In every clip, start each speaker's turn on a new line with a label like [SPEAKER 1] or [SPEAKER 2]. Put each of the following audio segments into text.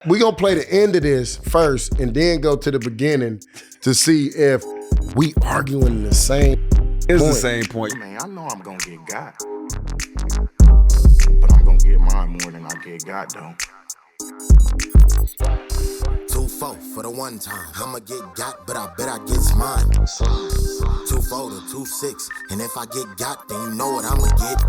[SPEAKER 1] We're going to play the end of this first and then go to the beginning to see if we arguing the same
[SPEAKER 2] It's the same point.
[SPEAKER 3] Man, I know I'm going to get got. But I'm going to get mine more than I get got, though.
[SPEAKER 4] 2-4 for the one time. I'ma get got, but I bet I gets mine. 2-4 to 2-6. And if I get got, then you know what I'ma get.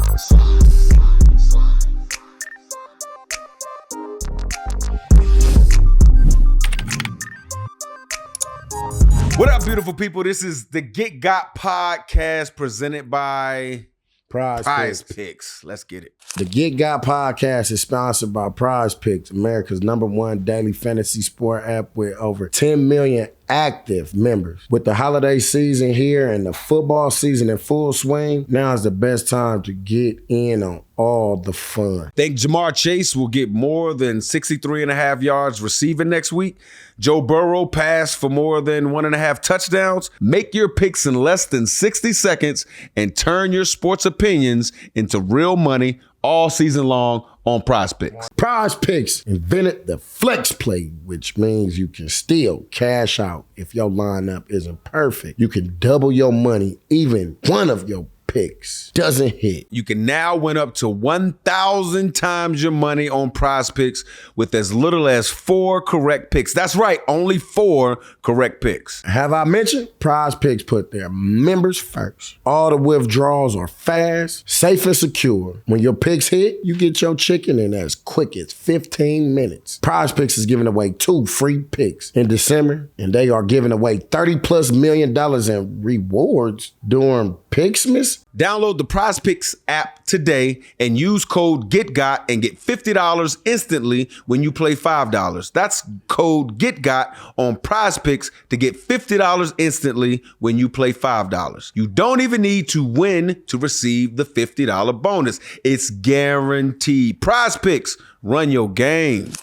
[SPEAKER 2] What up, beautiful people? This is the Get Got podcast presented by
[SPEAKER 1] Prize
[SPEAKER 2] Picks. Let's get it.
[SPEAKER 1] The Get Got podcast is sponsored by Prize Picks, America's #1 daily fantasy sport app with over 10 million active members. With the holiday season here and the football season in full swing, now is the best time to get in on all the fun.
[SPEAKER 2] Think Jamar Chase will get more than 63.5 yards receiving next week? Joe Burrow passed for more than 1.5 touchdowns? Make your picks in less than 60 seconds and turn your sports opinions into real money all season long on Prize Picks.
[SPEAKER 1] Prize Picks invented the flex play, which means you can still cash out if your lineup isn't perfect. You can double your money even one of your picks doesn't hit.
[SPEAKER 2] You can now win up to 1,000 times your money on Prize Picks with as little as 4 correct picks. That's right, only 4 correct picks.
[SPEAKER 1] Have I mentioned? Prize Picks put their members first. All the withdrawals are fast, safe, and secure. When your picks hit, you get your chicken in as quick as 15 minutes. Prize Picks is giving away 2 free picks in December, and they are giving away $30+ million in rewards during Picksmas.
[SPEAKER 2] Download the Prize Picks app today and use code GETGOT and get $50 instantly when you play $5. That's code GETGOT on Prize Picks to get $50 instantly when you play $5. You don't even need to win to receive the $50 bonus. It's guaranteed. Prize Picks, run your game.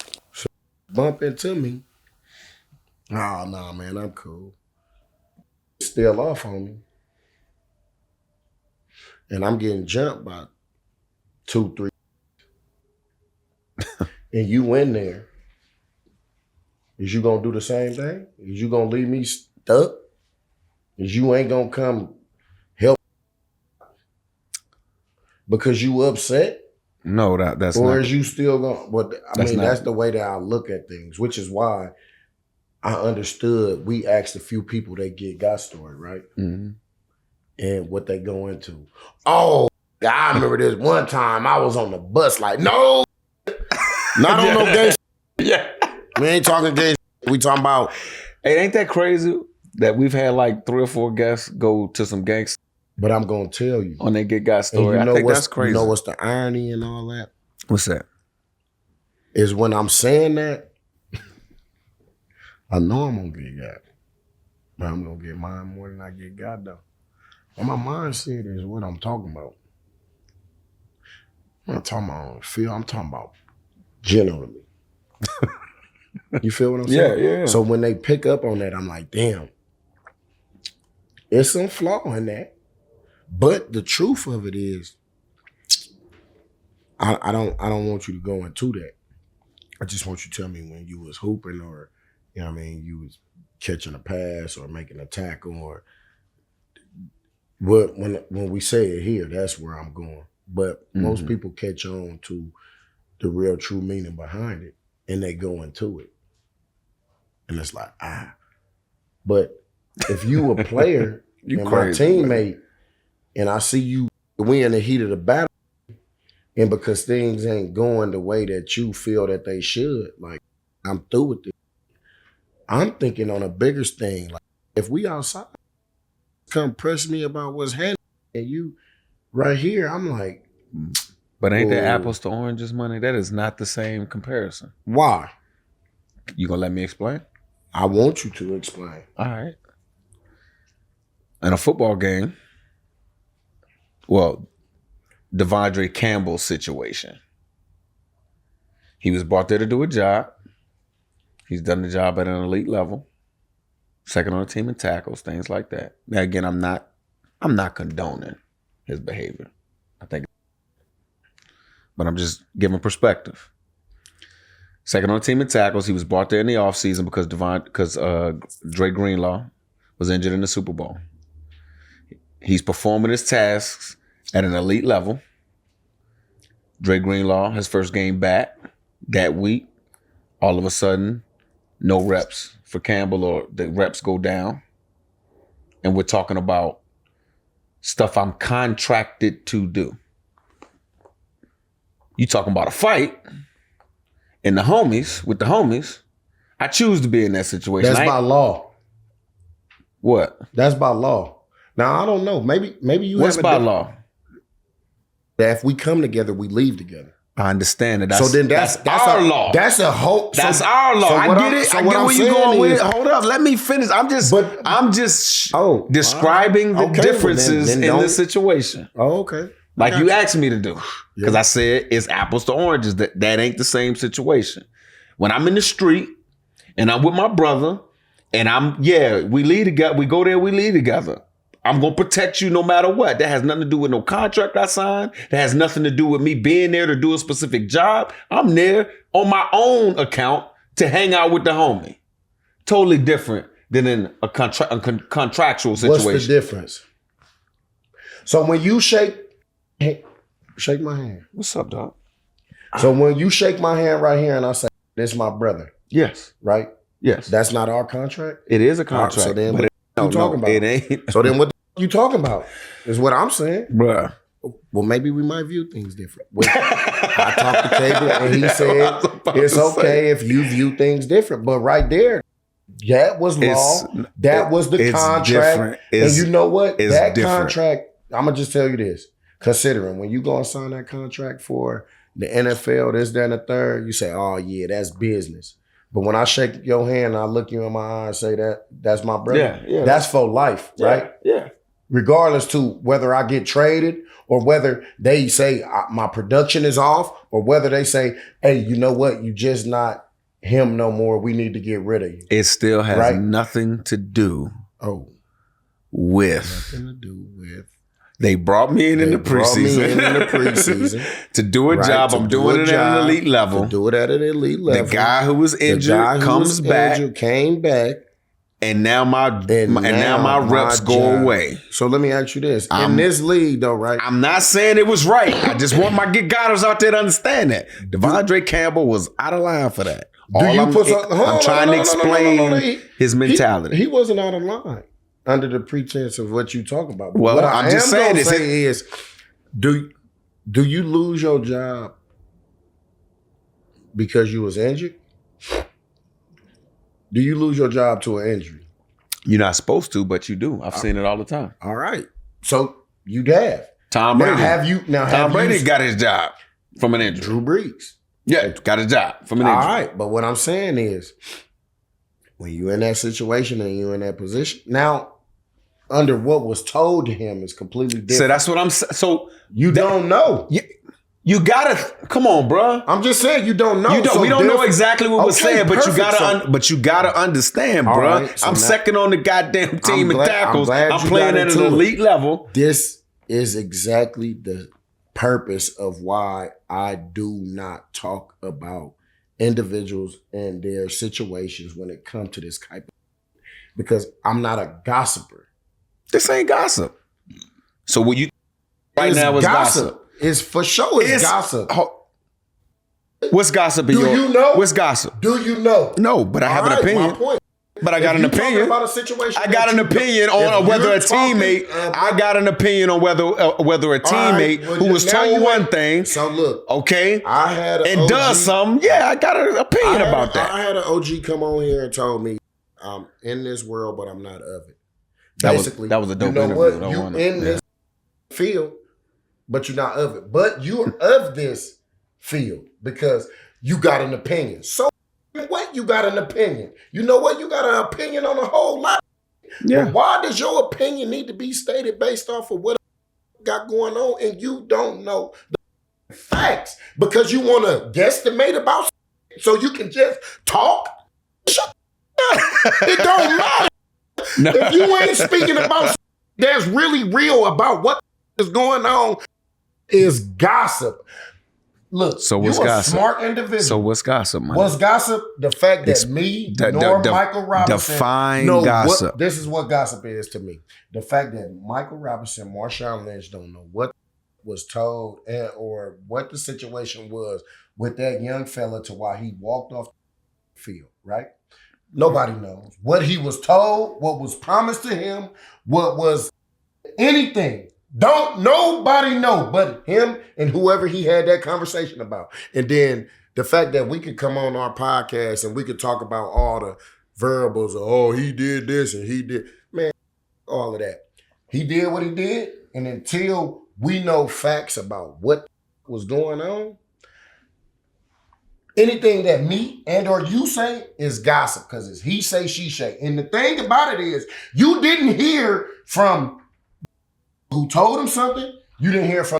[SPEAKER 1] Bump into me. Oh, nah, man, I'm cool. Still off on me. And I'm getting jumped by 2-3. And you in there. Is you gonna do the same thing? Is you gonna leave me stuck? Is you ain't gonna come help because you upset?
[SPEAKER 2] No, that's
[SPEAKER 1] or
[SPEAKER 2] not.
[SPEAKER 1] Or is you still gonna? Well, that's the way that I look at things, which is why I understood. We asked a few people they got story, right?
[SPEAKER 2] Mm-hmm.
[SPEAKER 1] And what they go into. Oh, I remember this one time I was on the bus like, no, not on no gay.
[SPEAKER 2] Yeah.
[SPEAKER 1] We ain't talking gay. We talking about.
[SPEAKER 2] Hey, ain't that crazy that we've had like 3 or 4 guests go to some gangsters?
[SPEAKER 1] But I'm going to tell you.
[SPEAKER 2] On their Get Got story. I think that's crazy.
[SPEAKER 1] You know what's the irony and all that?
[SPEAKER 2] What's that?
[SPEAKER 1] Is when I'm saying that, I know I'm going to get got. But I'm going to get mine more than I get got though. And my mindset is what I'm talking about. I'm not talking about feel, I'm talking about generally. You feel what I'm saying?
[SPEAKER 2] Yeah.
[SPEAKER 1] So when they pick up on that, I'm like, damn, there's some flaw in that. But the truth of it is, I don't want you to go into that. I just want you to tell me when you was hooping or, you know what I mean, you was catching a pass or making a tackle or when we say it here, that's where I'm going. But most people catch on to the real true meaning behind it and they go into it. And it's like, But if you a player
[SPEAKER 2] you
[SPEAKER 1] and
[SPEAKER 2] crazy,
[SPEAKER 1] my teammate, man. And I see you, we in the heat of the battle, and because things ain't going the way that you feel that they should, like, I'm through with this. I'm thinking on a bigger thing. Like, if we outside, come press me about what's happening, and you right here, I'm like.
[SPEAKER 2] But ain't that apples to oranges money? That is not the same comparison.
[SPEAKER 1] Why?
[SPEAKER 2] You gonna let me explain?
[SPEAKER 1] I want you to explain.
[SPEAKER 2] All right. In a football game, well, Devondre Campbell's situation. He was brought there to do a job. He's done the job at an elite level. Second on the team in tackles, things like that. Now again, I'm not condoning his behavior. I think, but I'm just giving perspective. Second on the team in tackles. He was brought there in the offseason because Dre Greenlaw was injured in the Super Bowl. He's performing his tasks at an elite level. Dre Greenlaw, his first game back that week, all of a sudden, no reps for Campbell, or the reps go down. And we're talking about stuff I'm contracted to do. You talking about a fight and with the homies, I choose to be in that situation.
[SPEAKER 1] That's by law.
[SPEAKER 2] What?
[SPEAKER 1] That's by law. Now, I don't know. Maybe you
[SPEAKER 2] What's
[SPEAKER 1] have
[SPEAKER 2] by law?
[SPEAKER 1] That if we come together, we leave together.
[SPEAKER 2] I understand it.
[SPEAKER 1] So then that's
[SPEAKER 2] our law.
[SPEAKER 1] That's a whole.
[SPEAKER 2] That's our law. I get it. I get where you're going with it. Hold up. Let me finish. I'm just describing the differences in the situation.
[SPEAKER 1] Oh, okay.
[SPEAKER 2] Like you asked me to do. Because I said it's apples to oranges. That ain't the same situation. When I'm in the street and I'm with my brother and we lead together. We go there, we lead together. I'm going to protect you no matter what. That has nothing to do with no contract I signed. That has nothing to do with me being there to do a specific job. I'm there on my own account to hang out with the homie. Totally different than in a contractual situation.
[SPEAKER 1] What's the difference? So when you shake my hand.
[SPEAKER 2] What's up, dog?
[SPEAKER 1] So when you shake my hand right here and I say, this is my brother.
[SPEAKER 2] Yes.
[SPEAKER 1] Right?
[SPEAKER 2] Yes.
[SPEAKER 1] That's not our contract?
[SPEAKER 2] It is a contract.
[SPEAKER 1] So then
[SPEAKER 2] what
[SPEAKER 1] you talking about?
[SPEAKER 2] It ain't.
[SPEAKER 1] So then what you talking about is what I'm saying.
[SPEAKER 2] Bruh.
[SPEAKER 1] Well, maybe we might view things different. I talked to Campbell and he said it's okay if you view things different. But right there, that was law. That was the contract. And you know what? That contract, I'm going to just tell you this. Considering when you go and sign that contract for the NFL, this, that, and the third, you say, oh, yeah, that's business. But when I shake your hand and I look you in my eye and say that's my brother, that's for life, right?
[SPEAKER 2] Yeah.
[SPEAKER 1] Regardless to whether I get traded or whether they say my production is off or whether they say, hey, you know what? You just not him no more. We need to get rid of you.
[SPEAKER 2] It still has nothing to do with.
[SPEAKER 1] Nothing to do with.
[SPEAKER 2] They brought me in the preseason to do a job. I'm doing it at an elite level.
[SPEAKER 1] To do it at an elite level.
[SPEAKER 2] The guy who was injured comes back.
[SPEAKER 1] Came back.
[SPEAKER 2] And now my reps go away.
[SPEAKER 1] So let me ask you this. In this league though, right?
[SPEAKER 2] I'm not saying it was right. I just want my get-gotters out there to understand that. Devondre Campbell was out of line for that. I'm trying to explain his mentality.
[SPEAKER 1] He wasn't out of line. Under the pretense of what you talk about. But
[SPEAKER 2] well,
[SPEAKER 1] what
[SPEAKER 2] I'm just saying
[SPEAKER 1] is, do you lose your job because you was injured? Do you lose your job to an injury?
[SPEAKER 2] You're not supposed to, but you do. I've seen it all the time.
[SPEAKER 1] All right. So you have.
[SPEAKER 2] Tom Brady.
[SPEAKER 1] Tom
[SPEAKER 2] Brady got his job from an injury.
[SPEAKER 1] Drew Brees.
[SPEAKER 2] Yeah, got his job from an injury.
[SPEAKER 1] All right. But what I'm saying is, when you're in that situation and you're in that position, now, under what was told to him is completely different.
[SPEAKER 2] So that's what I'm saying. So
[SPEAKER 1] you don't know.
[SPEAKER 2] You gotta come on, bro.
[SPEAKER 1] I'm just saying you don't know.
[SPEAKER 2] We don't know exactly what was said, but you gotta understand, bro.
[SPEAKER 1] Right, so
[SPEAKER 2] I'm second on the goddamn team in tackles. I'm playing at an elite level.
[SPEAKER 1] This is exactly the purpose of why I do not talk about individuals and their situations when it comes to this type of, because I'm not a gossiper.
[SPEAKER 2] This ain't gossip. So what you right now is gossip.
[SPEAKER 1] It's for sure it's gossip.
[SPEAKER 2] What's gossip?
[SPEAKER 1] You know?
[SPEAKER 2] What's gossip?
[SPEAKER 1] Do you know?
[SPEAKER 2] No, but I have an opinion.
[SPEAKER 1] My point.
[SPEAKER 2] But I got an opinion.
[SPEAKER 1] About a situation
[SPEAKER 2] I got an opinion on whether a teammate. I got an opinion on whether a teammate who was told one thing.
[SPEAKER 1] So look,
[SPEAKER 2] okay,
[SPEAKER 1] I had
[SPEAKER 2] and OG, does something. Yeah, I got an opinion about that.
[SPEAKER 1] I had an OG come on here and told me, I'm in this world, but I'm not of it.
[SPEAKER 2] Basically, that was a dope interview.
[SPEAKER 1] You in this field, but you're not of it. But you're of this field because you got an opinion. So what? You got an opinion. You know what? You got an opinion on a whole lot. Yeah. But why does your opinion need to be stated based off of what got going on and you don't know the facts? Because you want to guesstimate about so you can just talk? Shut up. It don't matter. No. If you ain't speaking about that's really real about what is going on, is gossip. Look,
[SPEAKER 2] So
[SPEAKER 1] you
[SPEAKER 2] what's
[SPEAKER 1] a
[SPEAKER 2] gossip?
[SPEAKER 1] smart individual.
[SPEAKER 2] So what's gossip, man?
[SPEAKER 1] What's gossip? The fact that me nor Michael Robinson
[SPEAKER 2] define
[SPEAKER 1] know
[SPEAKER 2] gossip.
[SPEAKER 1] This is what gossip is to me. The fact that Michael Robinson, Marshawn Lynch don't know what was told or what the situation was with that young fella to why he walked off the field, right? Nobody knows what he was told, what was promised to him, what was anything. Don't nobody know but him and whoever he had that conversation about. And then the fact that we could come on our podcast and we could talk about all the variables of, oh, he did this and he did, man, all of that. He did what he did, and until we know facts about what was going on, anything that me and or you say is gossip because it's he say, she say. And the thing about it is, you didn't hear from who told him something. You didn't hear from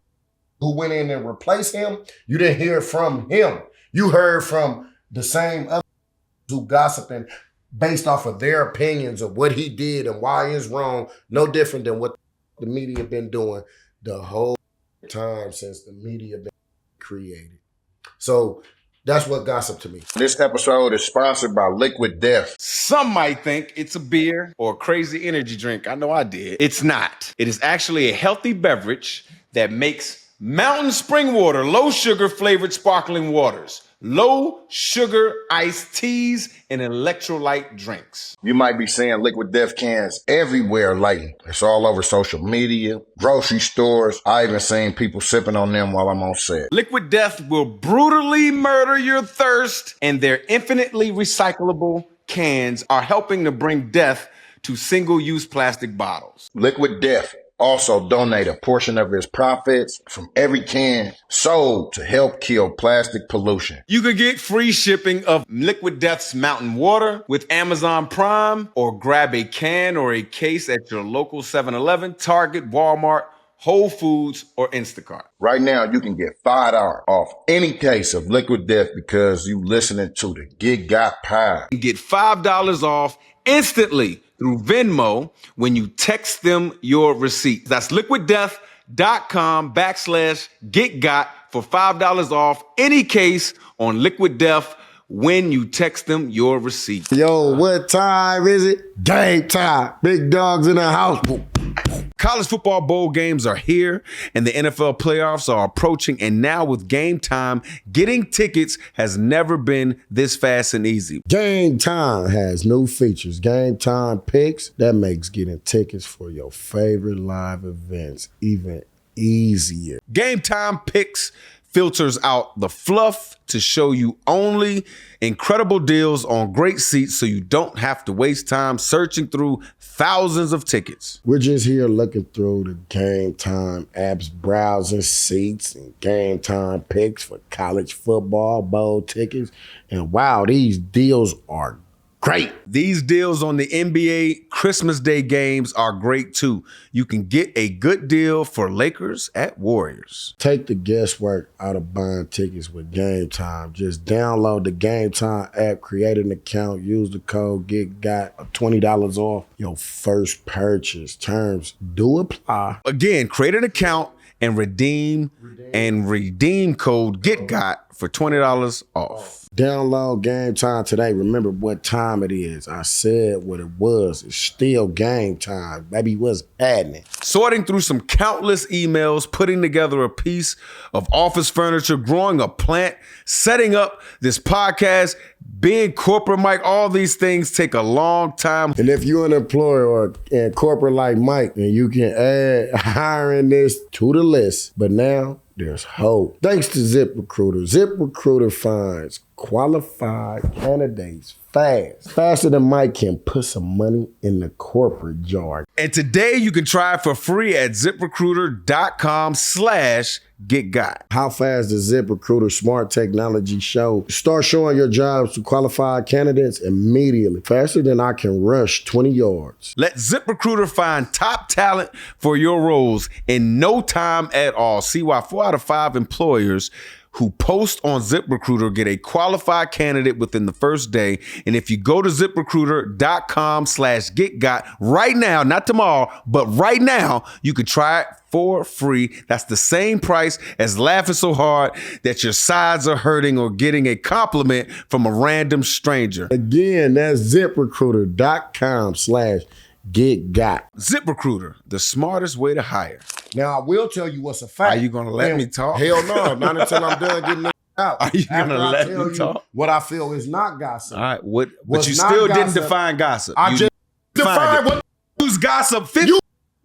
[SPEAKER 1] who went in and replaced him. You didn't hear from him. You heard from the same other who gossiping based off of their opinions of what he did and why it's wrong. No different than what the media been doing the whole time since the media been created. So that's what gossip to me.
[SPEAKER 3] This episode is sponsored by Liquid Death.
[SPEAKER 2] Some might think it's a beer or a crazy energy drink. I know I did. It's not. It is actually a healthy beverage that makes mountain spring water, low sugar flavored sparkling waters, low sugar iced teas, and electrolyte drinks.
[SPEAKER 3] You might be seeing Liquid Death cans everywhere lately. It's all over social media, grocery stores. I even seen people sipping on them while I'm on set.
[SPEAKER 2] Liquid Death will brutally murder your thirst, and their infinitely recyclable cans are helping to bring death to single-use plastic bottles.
[SPEAKER 3] Liquid Death also donate a portion of its profits from every can sold to help kill plastic pollution.
[SPEAKER 2] You could get free shipping of Liquid Death's mountain water with Amazon Prime, or grab a can or a case at your local 7-Eleven, Target, Walmart, Whole Foods, or Instacart.
[SPEAKER 3] Right now, you can get $5 off any case of Liquid Death because you listening to the Get Got Pie.
[SPEAKER 2] Get $5 off instantly through Venmo when you text them your receipt. That's liquiddeath.com/getgot for $5 off any case on Liquid Death when you text them your receipt.
[SPEAKER 1] Yo, what time is it? Game time. Big dogs in the house.
[SPEAKER 2] College football bowl games are here, and the NFL playoffs are approaching, and now with Game Time, getting tickets has never been this fast and easy.
[SPEAKER 1] Game Time has new features. Game Time Picks, that makes getting tickets for your favorite live events even easier.
[SPEAKER 2] Game Time Picks filters out the fluff to show you only incredible deals on great seats so you don't have to waste time searching through thousands of tickets.
[SPEAKER 1] We're just here looking through the Game Time apps, browsing seats and Game Time Picks for college football bowl tickets. And wow, these deals are great.
[SPEAKER 2] These deals on the NBA Christmas Day games are great too. You can get a good deal for Lakers at Warriors.
[SPEAKER 1] Take the guesswork out of buying tickets with Game Time. Just download the Game Time app, create an account, use the code GETGOT, $20 off your first purchase. Terms do apply.
[SPEAKER 2] Again, create an account and redeem code GETGOT for $20 off.
[SPEAKER 1] Download Game Time today. Remember what time it is. I said what it was. It's still game time. Baby, what's happening?
[SPEAKER 2] Sorting through some countless emails, putting together a piece of office furniture, growing a plant, setting up this podcast, being corporate Mike, all these things take a long time.
[SPEAKER 1] And if you're an employer or in corporate like Mike, then you can add hiring this to the list. But now there's hope. Thanks to ZipRecruiter. ZipRecruiter finds qualified candidates fast. Faster than Mike can put some money in the corporate jar.
[SPEAKER 2] And today you can try it for free at ZipRecruiter.com/getgot.
[SPEAKER 1] How fast does ZipRecruiter smart technology show? Start showing your jobs to qualified candidates immediately. Faster than I can rush 20 yards.
[SPEAKER 2] Let ZipRecruiter find top talent for your roles in no time at all. See why 4 out of 5 employers who post on ZipRecruiter get a qualified candidate within the first day. And if you go to ZipRecruiter.com/getgot right now, not tomorrow, but right now, you can try it for free. That's the same price as laughing so hard that your sides are hurting or getting a compliment from a random stranger.
[SPEAKER 1] Again, that's ziprecruiter.com/getgot.
[SPEAKER 2] ZipRecruiter, the smartest way to hire.
[SPEAKER 1] Now, I will tell you what's a fact.
[SPEAKER 2] Are you going to let me talk?
[SPEAKER 1] Hell no, not until I'm done getting it out.
[SPEAKER 2] Are you going to let me talk?
[SPEAKER 1] What I feel is not gossip.
[SPEAKER 2] All right, but you
[SPEAKER 1] not
[SPEAKER 2] still
[SPEAKER 1] gossip.
[SPEAKER 2] didn't define gossip.
[SPEAKER 1] I just defined what
[SPEAKER 2] use gossip 50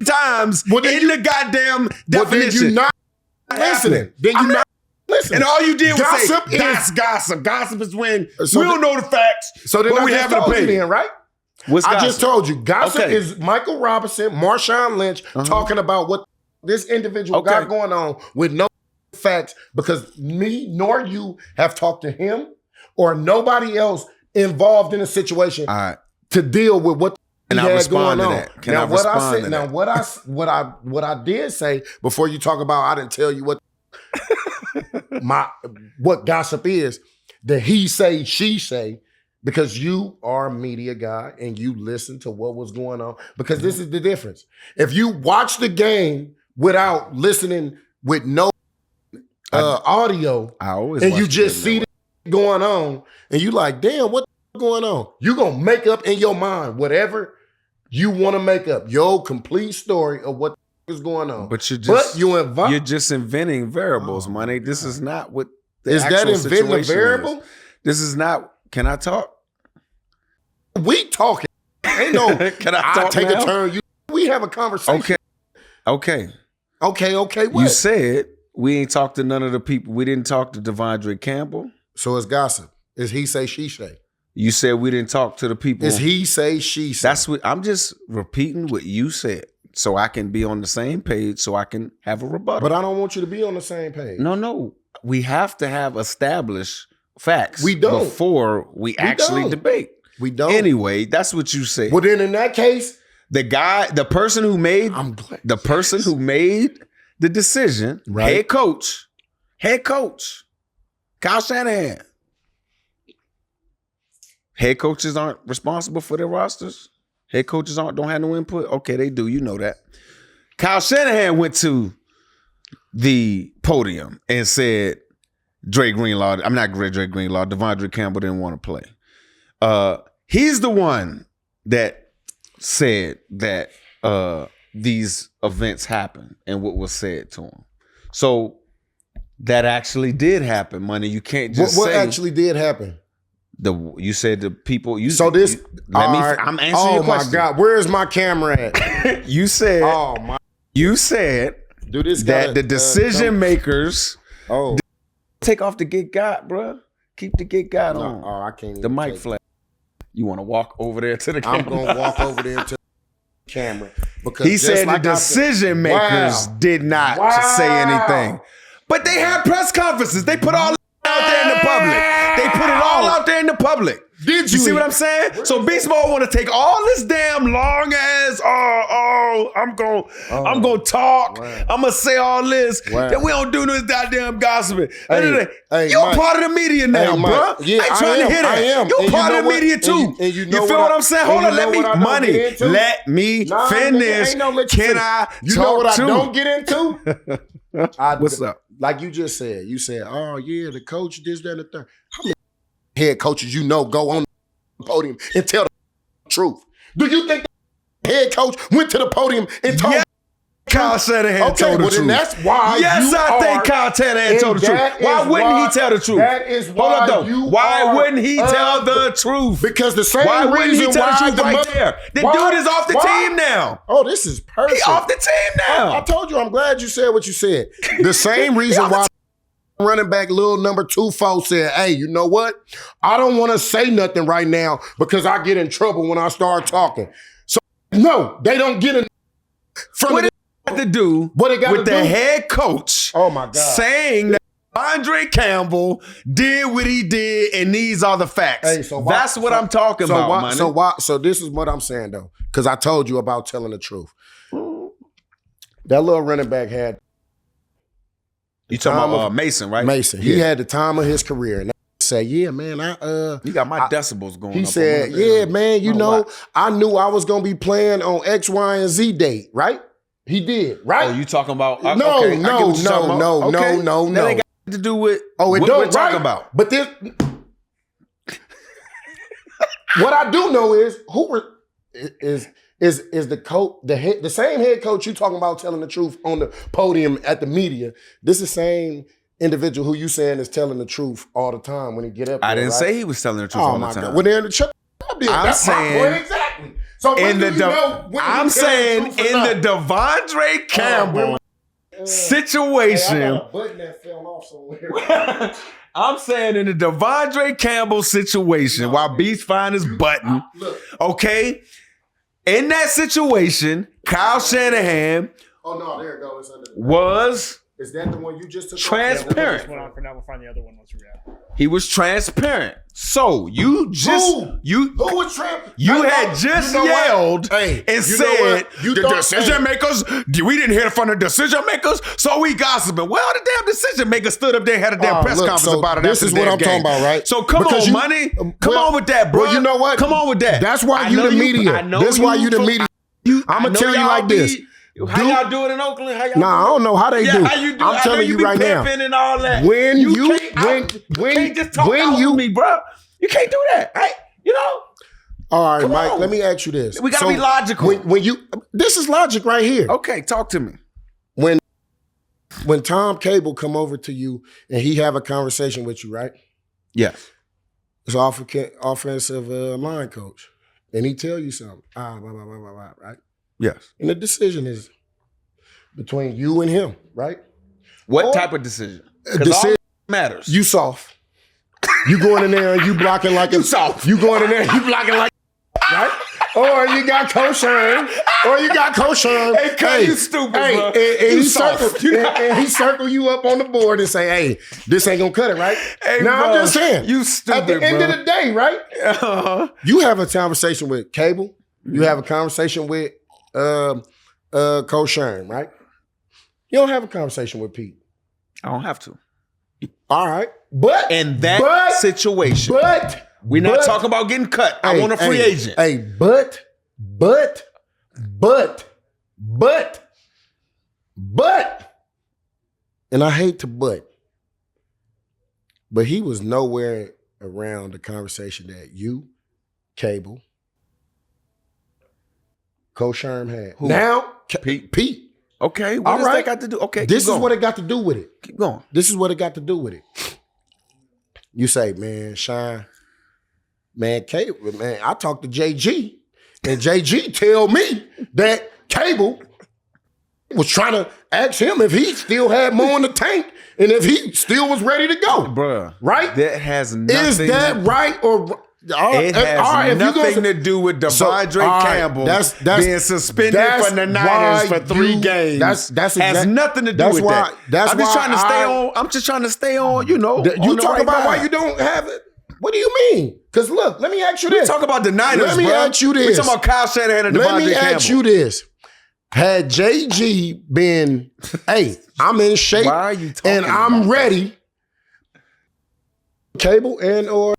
[SPEAKER 2] times in the goddamn definition.
[SPEAKER 1] Then you're not listening. Then you're not listening.
[SPEAKER 2] And all you did was
[SPEAKER 1] Gossip
[SPEAKER 2] say,
[SPEAKER 1] is-
[SPEAKER 2] that's gossip. Gossip is when
[SPEAKER 1] So
[SPEAKER 2] we don't know the facts,
[SPEAKER 1] So then
[SPEAKER 2] but
[SPEAKER 1] I
[SPEAKER 2] we
[SPEAKER 1] just
[SPEAKER 2] have an
[SPEAKER 1] told you
[SPEAKER 2] opinion.
[SPEAKER 1] then, right?
[SPEAKER 2] What's
[SPEAKER 1] I
[SPEAKER 2] gossip?
[SPEAKER 1] just told you. Gossip
[SPEAKER 2] Okay.
[SPEAKER 1] is Michael Robinson, Marshawn Lynch talking about what this individual got going on with no facts because me nor you have talked to him or nobody else involved in a situation
[SPEAKER 2] All right.
[SPEAKER 1] to deal with what
[SPEAKER 2] Can
[SPEAKER 1] he
[SPEAKER 2] I
[SPEAKER 1] had
[SPEAKER 2] respond
[SPEAKER 1] going
[SPEAKER 2] to
[SPEAKER 1] on.
[SPEAKER 2] that? Can
[SPEAKER 1] now,
[SPEAKER 2] I
[SPEAKER 1] what I
[SPEAKER 2] respond
[SPEAKER 1] said,
[SPEAKER 2] to
[SPEAKER 1] now
[SPEAKER 2] that?
[SPEAKER 1] what I did say before you talk about I didn't tell you what what gossip is, the he say, she say, because you are a media guy and you listen to what was going on. Because this is the difference. If you watch the game without listening with no audio,
[SPEAKER 2] I always
[SPEAKER 1] and
[SPEAKER 2] watch
[SPEAKER 1] you
[SPEAKER 2] the
[SPEAKER 1] just
[SPEAKER 2] game
[SPEAKER 1] see
[SPEAKER 2] that
[SPEAKER 1] the going on, and you like, damn, what going on? You gonna make up in your mind whatever you want to make up, your complete story of what is going on.
[SPEAKER 2] But you're just inventing variables,
[SPEAKER 1] Oh,
[SPEAKER 2] money.
[SPEAKER 1] my
[SPEAKER 2] This
[SPEAKER 1] God.
[SPEAKER 2] is not what the
[SPEAKER 1] Is that
[SPEAKER 2] actual
[SPEAKER 1] inventing a
[SPEAKER 2] situation
[SPEAKER 1] variable?
[SPEAKER 2] is. This is not. Can I talk?
[SPEAKER 1] We talking. Ain't no.
[SPEAKER 2] Can I talk
[SPEAKER 1] take
[SPEAKER 2] now?
[SPEAKER 1] a turn. We have a conversation.
[SPEAKER 2] Okay.
[SPEAKER 1] Okay. What?
[SPEAKER 2] You said we ain't talked to none of the people. We didn't talk to Devondre Campbell.
[SPEAKER 1] So it's gossip. It's he say, she say.
[SPEAKER 2] You said we didn't talk to the people.
[SPEAKER 1] It's he say, she say.
[SPEAKER 2] That's what I'm just repeating what you said, so I can be on the same page, so I can have a rebuttal.
[SPEAKER 1] But I don't want you to be on the same page.
[SPEAKER 2] No. We have to have established facts.
[SPEAKER 1] We don't.
[SPEAKER 2] Before we actually
[SPEAKER 1] don't.
[SPEAKER 2] debate.
[SPEAKER 1] We don't.
[SPEAKER 2] Anyway, that's what you said.
[SPEAKER 1] Well, then in that case,
[SPEAKER 2] The person who made
[SPEAKER 1] I'm glad.
[SPEAKER 2] the person who made the decision,
[SPEAKER 1] Right.
[SPEAKER 2] head coach, Kyle Shanahan. Head coaches aren't responsible for their rosters. Head coaches don't have no input. Okay, they do. You know that. Kyle Shanahan went to the podium and said, Dre Greenlaw, Devondre Campbell didn't want to play. He's the one that said that these events happened and what was said to him. So that actually did happen, money. You can't just
[SPEAKER 1] what
[SPEAKER 2] say
[SPEAKER 1] actually did happen?
[SPEAKER 2] you said the people. I'm answering your question.
[SPEAKER 1] Oh my God, where is my camera at?
[SPEAKER 2] You said.
[SPEAKER 1] Oh my.
[SPEAKER 2] You said
[SPEAKER 1] Do this
[SPEAKER 2] that the decision makers
[SPEAKER 1] Oh.
[SPEAKER 2] take off the get got, bruh. Keep the get got on.
[SPEAKER 1] No, I can't.
[SPEAKER 2] The
[SPEAKER 1] even
[SPEAKER 2] mic
[SPEAKER 1] take
[SPEAKER 2] flag. You want to walk over there to the
[SPEAKER 1] it. I'm
[SPEAKER 2] camera?
[SPEAKER 1] gonna walk over there to the camera because
[SPEAKER 2] He
[SPEAKER 1] just
[SPEAKER 2] said
[SPEAKER 1] like
[SPEAKER 2] the
[SPEAKER 1] I said-
[SPEAKER 2] decision makers
[SPEAKER 1] Wow.
[SPEAKER 2] did not
[SPEAKER 1] Wow.
[SPEAKER 2] say anything. But they had press conferences. They put all this out there in the public. They put it all out there in the public.
[SPEAKER 1] Did
[SPEAKER 2] You see what I'm saying? So Beast Mode want to take all this damn long ass. I'm gonna talk.
[SPEAKER 1] Wow.
[SPEAKER 2] I'm gonna say all this.
[SPEAKER 1] Wow.
[SPEAKER 2] That we don't do this goddamn gossiping.
[SPEAKER 1] Hey,
[SPEAKER 2] You're
[SPEAKER 1] Mike.
[SPEAKER 2] part of the media now,
[SPEAKER 1] Hey, Mike.
[SPEAKER 2] bro.
[SPEAKER 1] Yeah,
[SPEAKER 2] I ain't
[SPEAKER 1] I
[SPEAKER 2] trying
[SPEAKER 1] am.
[SPEAKER 2] to hear that.
[SPEAKER 1] I am.
[SPEAKER 2] You're
[SPEAKER 1] And
[SPEAKER 2] part
[SPEAKER 1] you
[SPEAKER 2] of
[SPEAKER 1] know
[SPEAKER 2] the media
[SPEAKER 1] what?
[SPEAKER 2] too.
[SPEAKER 1] And you know
[SPEAKER 2] feel
[SPEAKER 1] what
[SPEAKER 2] what
[SPEAKER 1] I-
[SPEAKER 2] I'm saying?
[SPEAKER 1] and
[SPEAKER 2] Hold
[SPEAKER 1] you
[SPEAKER 2] on, let
[SPEAKER 1] know
[SPEAKER 2] me
[SPEAKER 1] what I don't
[SPEAKER 2] money.
[SPEAKER 1] get into?
[SPEAKER 2] Let me
[SPEAKER 1] Nah, nigga,
[SPEAKER 2] finish.
[SPEAKER 1] ain't no let you
[SPEAKER 2] Can
[SPEAKER 1] finish.
[SPEAKER 2] I
[SPEAKER 1] You
[SPEAKER 2] talk
[SPEAKER 1] know what I
[SPEAKER 2] too?
[SPEAKER 1] don't get into?
[SPEAKER 2] What's up?
[SPEAKER 1] Like you just said. You said, oh yeah, the coach, this, that, and the third. How many head coaches you know go on the podium and tell the truth? Do you think the head coach went to the podium and told?
[SPEAKER 2] Yeah. Kyle Shanahan
[SPEAKER 1] Okay,
[SPEAKER 2] told the
[SPEAKER 1] well
[SPEAKER 2] truth.
[SPEAKER 1] then that's why.
[SPEAKER 2] Yes,
[SPEAKER 1] you
[SPEAKER 2] I think
[SPEAKER 1] are-
[SPEAKER 2] Kyle Shanahan
[SPEAKER 1] and
[SPEAKER 2] told the truth.
[SPEAKER 1] that
[SPEAKER 2] Why
[SPEAKER 1] is
[SPEAKER 2] wouldn't
[SPEAKER 1] why-
[SPEAKER 2] he tell the truth?
[SPEAKER 1] That is
[SPEAKER 2] Hold
[SPEAKER 1] why
[SPEAKER 2] up, though.
[SPEAKER 1] you
[SPEAKER 2] Why
[SPEAKER 1] are
[SPEAKER 2] wouldn't he tell
[SPEAKER 1] of
[SPEAKER 2] the truth?
[SPEAKER 1] Because the same
[SPEAKER 2] Why wouldn't he
[SPEAKER 1] reason
[SPEAKER 2] tell the
[SPEAKER 1] why
[SPEAKER 2] truth
[SPEAKER 1] the
[SPEAKER 2] right
[SPEAKER 1] mother-
[SPEAKER 2] there? The
[SPEAKER 1] Why?
[SPEAKER 2] dude is off the
[SPEAKER 1] Why?
[SPEAKER 2] team now.
[SPEAKER 1] Oh, this is perfect.
[SPEAKER 2] He off the team now.
[SPEAKER 1] I told you. I'm glad you said what you said. The same reason
[SPEAKER 2] off the
[SPEAKER 1] why running back little number 24 said, hey, you know what? I don't want to say nothing right now because I get in trouble when I start talking. So, no, they don't get in front
[SPEAKER 2] What
[SPEAKER 1] of
[SPEAKER 2] it got to do
[SPEAKER 1] What it got
[SPEAKER 2] with
[SPEAKER 1] to
[SPEAKER 2] the
[SPEAKER 1] do?
[SPEAKER 2] head coach
[SPEAKER 1] Oh, my God.
[SPEAKER 2] saying that Andre Campbell did what he did and these are the facts.
[SPEAKER 1] Hey, so why-
[SPEAKER 2] That's what I'm talking
[SPEAKER 1] so
[SPEAKER 2] about,
[SPEAKER 1] why,
[SPEAKER 2] man.
[SPEAKER 1] So this is what I'm saying, though, because I told you about telling the truth. That little running back had
[SPEAKER 2] You talking
[SPEAKER 1] time
[SPEAKER 2] about
[SPEAKER 1] of-
[SPEAKER 2] Mason, right?
[SPEAKER 1] Mason. He
[SPEAKER 2] Yeah.
[SPEAKER 1] had the time of his career. And they say, yeah, man,
[SPEAKER 2] You got my decibels going up.
[SPEAKER 1] He
[SPEAKER 2] on
[SPEAKER 1] said,
[SPEAKER 2] one of them.
[SPEAKER 1] yeah, man, you
[SPEAKER 2] Oh,
[SPEAKER 1] know,
[SPEAKER 2] wow.
[SPEAKER 1] I knew I was going to be playing on X, Y, and Z date, right? He did, right?
[SPEAKER 2] Oh, you talking about?
[SPEAKER 1] No,
[SPEAKER 2] okay,
[SPEAKER 1] no.
[SPEAKER 2] That ain't got to do with
[SPEAKER 1] it
[SPEAKER 2] what
[SPEAKER 1] don't,
[SPEAKER 2] we're talking
[SPEAKER 1] right?
[SPEAKER 2] about.
[SPEAKER 1] But this, what I do know is is the coach, the same head coach you talking about telling the truth on the podium at the media. This is the same individual who you saying is telling the truth all the time when he get up there,
[SPEAKER 2] I didn't
[SPEAKER 1] right?
[SPEAKER 2] say he was telling the truth all the time.
[SPEAKER 1] God. Well, then shut up. That's my point exactly. So when do you know when
[SPEAKER 2] I'm saying in the Devondre Campbell situation.
[SPEAKER 1] Hey, I got a button that fell off somewhere.
[SPEAKER 2] I'm saying in the Devondre Campbell situation, while Beast find his button, okay? In that situation, Kyle Shanahan
[SPEAKER 1] there it goes.
[SPEAKER 2] was
[SPEAKER 1] Is that the one you just took?
[SPEAKER 2] transparent.
[SPEAKER 5] Went on for now. We'll find the other one once we grab.
[SPEAKER 2] He was transparent. So you just
[SPEAKER 1] who was transparent?
[SPEAKER 2] you had just yelled and said the decision makers. We didn't hear from the decision makers, so we gossiping. Well, the damn decision makers stood up there and had a damn press conference about it.
[SPEAKER 1] This is what I'm talking about, right?
[SPEAKER 2] So come on, money. Come on with that, bro.
[SPEAKER 1] Well, you know what?
[SPEAKER 2] Come on with that.
[SPEAKER 1] That's why you the media. That's why you the media. I'm gonna tell you like this.
[SPEAKER 2] How y'all do it in Oakland? How y'all
[SPEAKER 1] I don't know how they do.
[SPEAKER 2] How you do?
[SPEAKER 1] I'm telling you right now.
[SPEAKER 2] And all that.
[SPEAKER 1] When you
[SPEAKER 2] can't just talk out me, bro. You can't do that. Right? You know.
[SPEAKER 1] All right, Mike. Let me ask you this.
[SPEAKER 2] We gotta be logical.
[SPEAKER 1] This is logic right here.
[SPEAKER 2] Okay, talk to me.
[SPEAKER 1] When Tom Cable come over to you and he have a conversation with you, right?
[SPEAKER 2] Yes.
[SPEAKER 1] It's offensive line coach, and he tell you something. Blah, blah, blah, blah, blah, right?
[SPEAKER 2] Yes.
[SPEAKER 1] And the decision is between you and him, right?
[SPEAKER 2] What type of decision? Because all matters.
[SPEAKER 1] You soft. You going in there and you blocking like
[SPEAKER 2] you soft.
[SPEAKER 1] You going in there and you blocking like right? Or you got Coach Sherm.
[SPEAKER 2] Hey, you stupid, bro.
[SPEAKER 1] And he circle you up on the board and say, hey, this ain't gonna cut it, right?
[SPEAKER 2] Hey,
[SPEAKER 1] now,
[SPEAKER 2] bro,
[SPEAKER 1] I'm just saying.
[SPEAKER 2] You stupid,
[SPEAKER 1] at the end of the day, right?
[SPEAKER 2] Uh-huh.
[SPEAKER 1] You have a conversation with Cable. You have a conversation with Coach Sherm, right? You don't have a conversation with Pete.
[SPEAKER 2] I don't have to.
[SPEAKER 1] All right. But
[SPEAKER 2] in that situation, we're not talking about getting cut. I want a free agent.
[SPEAKER 1] Hey, but, and I hate to but he was nowhere around the conversation that you, Cable, Coach Sherm had.
[SPEAKER 2] Who?
[SPEAKER 1] Now,
[SPEAKER 2] Pete. Okay, what does that got to do? Okay,
[SPEAKER 1] this is what it got to do with it.
[SPEAKER 2] Keep going.
[SPEAKER 1] This is what it got to do with it. You say, man, Shine, man, Cable, man, I talked to JG, and JG tell me that Cable was trying to ask him if he still had more in the tank and if he still was ready to go.
[SPEAKER 2] Bruh.
[SPEAKER 1] Right?
[SPEAKER 2] That has nothing.
[SPEAKER 1] Is that right or
[SPEAKER 2] it has nothing to do with Devondre Campbell being suspended from the Niners for 3 games. That's has nothing to do with that. I'm just trying to stay on. I'm just trying to stay on. You know,
[SPEAKER 1] you talk about why you don't have it. What do you mean? Because look, let me ask you this.
[SPEAKER 2] We talk about the Niners.
[SPEAKER 1] Let me ask you this.
[SPEAKER 2] We talking about Kyle Shanahan and Devondre Campbell.
[SPEAKER 1] Let me ask you this. Had JG been, hey, I'm in shape.
[SPEAKER 2] Why are you talking
[SPEAKER 1] and I'm ready. Cable and or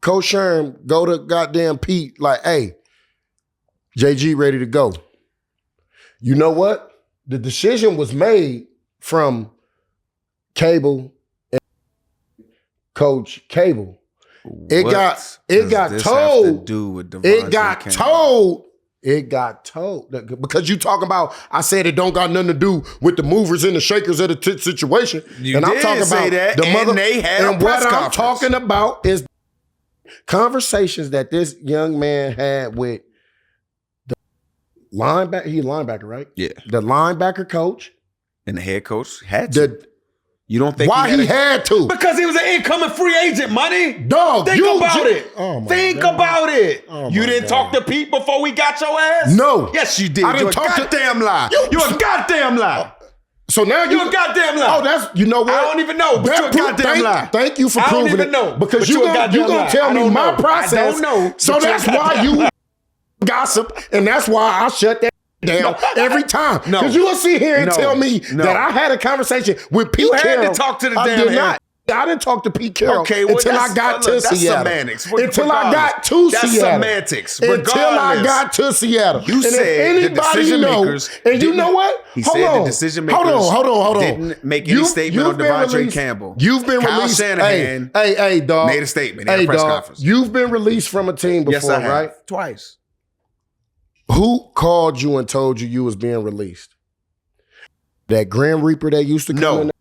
[SPEAKER 1] Coach Sherm go to goddamn Pete like, hey, JG ready to go. You know what? The decision was made from Cable and Coach Cable. It got told. It got told because you talking about. I said it don't got nothing to do with the movers and the shakers of the situation.
[SPEAKER 2] You
[SPEAKER 1] and
[SPEAKER 2] did
[SPEAKER 1] I'm talking
[SPEAKER 2] say
[SPEAKER 1] about
[SPEAKER 2] that, and they had a press
[SPEAKER 1] what
[SPEAKER 2] conference.
[SPEAKER 1] I'm talking about is conversations that this young man had with the linebacker. He's a linebacker, right?
[SPEAKER 2] Yeah.
[SPEAKER 1] The linebacker coach
[SPEAKER 2] and the head coach had to. You don't think
[SPEAKER 1] why he had to?
[SPEAKER 2] Because he was an incoming free agent, money.
[SPEAKER 1] Dog,
[SPEAKER 2] think about it.
[SPEAKER 1] Oh my
[SPEAKER 2] think
[SPEAKER 1] God.
[SPEAKER 2] about it.
[SPEAKER 1] Oh
[SPEAKER 2] you
[SPEAKER 1] my
[SPEAKER 2] didn't
[SPEAKER 1] God.
[SPEAKER 2] talk to Pete before we got your ass?
[SPEAKER 1] No.
[SPEAKER 2] Yes, you did.
[SPEAKER 1] I didn't
[SPEAKER 2] You're
[SPEAKER 1] talk
[SPEAKER 2] a goddamn lie.
[SPEAKER 1] You
[SPEAKER 2] a goddamn lie.
[SPEAKER 1] So now
[SPEAKER 2] you're a goddamn lie.
[SPEAKER 1] Oh, that's, you know what?
[SPEAKER 2] I don't even know, but you're a goddamn lie.
[SPEAKER 1] Thank you for proving it.
[SPEAKER 2] I don't even know.
[SPEAKER 1] Because you're going to tell me my process.
[SPEAKER 2] I don't know.
[SPEAKER 1] So that's why you gossip, and that's why I shut that down every time. Because you will sit here and tell me that I had a conversation with Pete Carroll.
[SPEAKER 2] You had to talk to the
[SPEAKER 1] I
[SPEAKER 2] damn
[SPEAKER 1] did not. I didn't talk to Pete Carroll until I got to
[SPEAKER 2] that's
[SPEAKER 1] Seattle.
[SPEAKER 2] Semantics.
[SPEAKER 1] Until I got to
[SPEAKER 2] That's
[SPEAKER 1] Seattle.
[SPEAKER 2] semantics.
[SPEAKER 1] Until I got to Seattle.
[SPEAKER 2] You
[SPEAKER 1] and
[SPEAKER 2] said
[SPEAKER 1] if anybody
[SPEAKER 2] the decision makers.
[SPEAKER 1] And you know what?
[SPEAKER 2] He said the decision makers. Hold on. Didn't make any statement on Devondre Campbell.
[SPEAKER 1] You've been
[SPEAKER 2] Kyle
[SPEAKER 1] released.
[SPEAKER 2] Shanahan
[SPEAKER 1] Hey, dog.
[SPEAKER 2] made a statement in a press conference.
[SPEAKER 1] You've been released from a team before,
[SPEAKER 2] Yes, I have.
[SPEAKER 1] right?
[SPEAKER 2] Twice.
[SPEAKER 1] Who called you and told you was being released? That Grim Reaper that used to come in?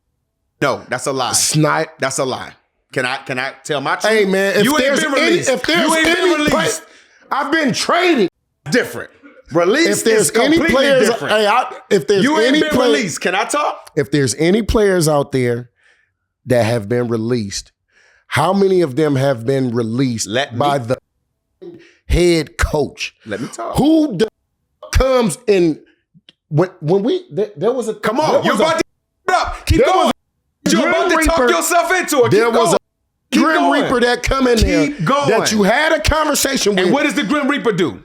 [SPEAKER 2] No, that's a lie.
[SPEAKER 1] Snipe.
[SPEAKER 2] That's a lie. Can I tell my truth?
[SPEAKER 1] Hey, man,
[SPEAKER 2] you ain't been released. You ain't been released.
[SPEAKER 1] I've been traded.
[SPEAKER 2] Different. Release
[SPEAKER 1] If there's
[SPEAKER 2] is completely
[SPEAKER 1] any players,
[SPEAKER 2] different.
[SPEAKER 1] if there's
[SPEAKER 2] You ain't
[SPEAKER 1] any
[SPEAKER 2] been released. Can I talk?
[SPEAKER 1] If there's any players out there that have been released, how many of them have been released by the head coach?
[SPEAKER 2] Let me talk.
[SPEAKER 1] Who comes in when we there was a
[SPEAKER 2] Come on, you're about to up. Keep going. You're about to talk yourself into it.
[SPEAKER 1] There was a Grim Reaper that come in there that you had a conversation with.
[SPEAKER 2] And what does the Grim Reaper do?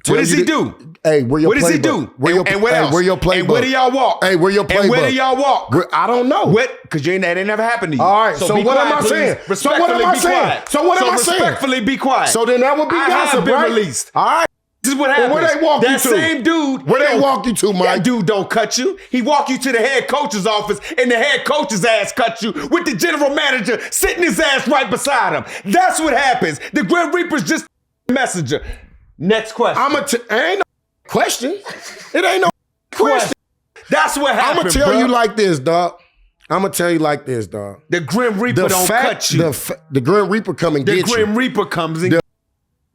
[SPEAKER 2] What does he do?
[SPEAKER 1] Hey, where your
[SPEAKER 2] What does he do?
[SPEAKER 1] And what else? Where your playbook?
[SPEAKER 2] And where do y'all walk?
[SPEAKER 1] Hey, where your playbook?
[SPEAKER 2] And where do y'all walk?
[SPEAKER 1] I don't know.
[SPEAKER 2] What? Because that ain't never happened to you.
[SPEAKER 1] All right. So what am I saying? So what am I saying? So what am I saying?
[SPEAKER 2] Respectfully be quiet.
[SPEAKER 1] So then that would be gossip, right?
[SPEAKER 2] Released.
[SPEAKER 1] All right.
[SPEAKER 2] This is what happens.
[SPEAKER 1] Where they walk you to?
[SPEAKER 2] That same dude.
[SPEAKER 1] Where they walk you to, Mike?
[SPEAKER 2] That dude don't cut you. He walk you to the head coach's office, and the head coach's ass cut you with the general manager sitting his ass right beside him. That's what happens. The Grim Reaper's just a messenger. Next question.
[SPEAKER 1] Ain't no question. It ain't no question.
[SPEAKER 2] That's what happened.
[SPEAKER 1] I'm gonna tell you like this, dog. I'm gonna tell you like this, dog.
[SPEAKER 2] The Grim Reaper don't cut you.
[SPEAKER 1] The Grim Reaper come and get you.
[SPEAKER 2] The Grim Reaper comes and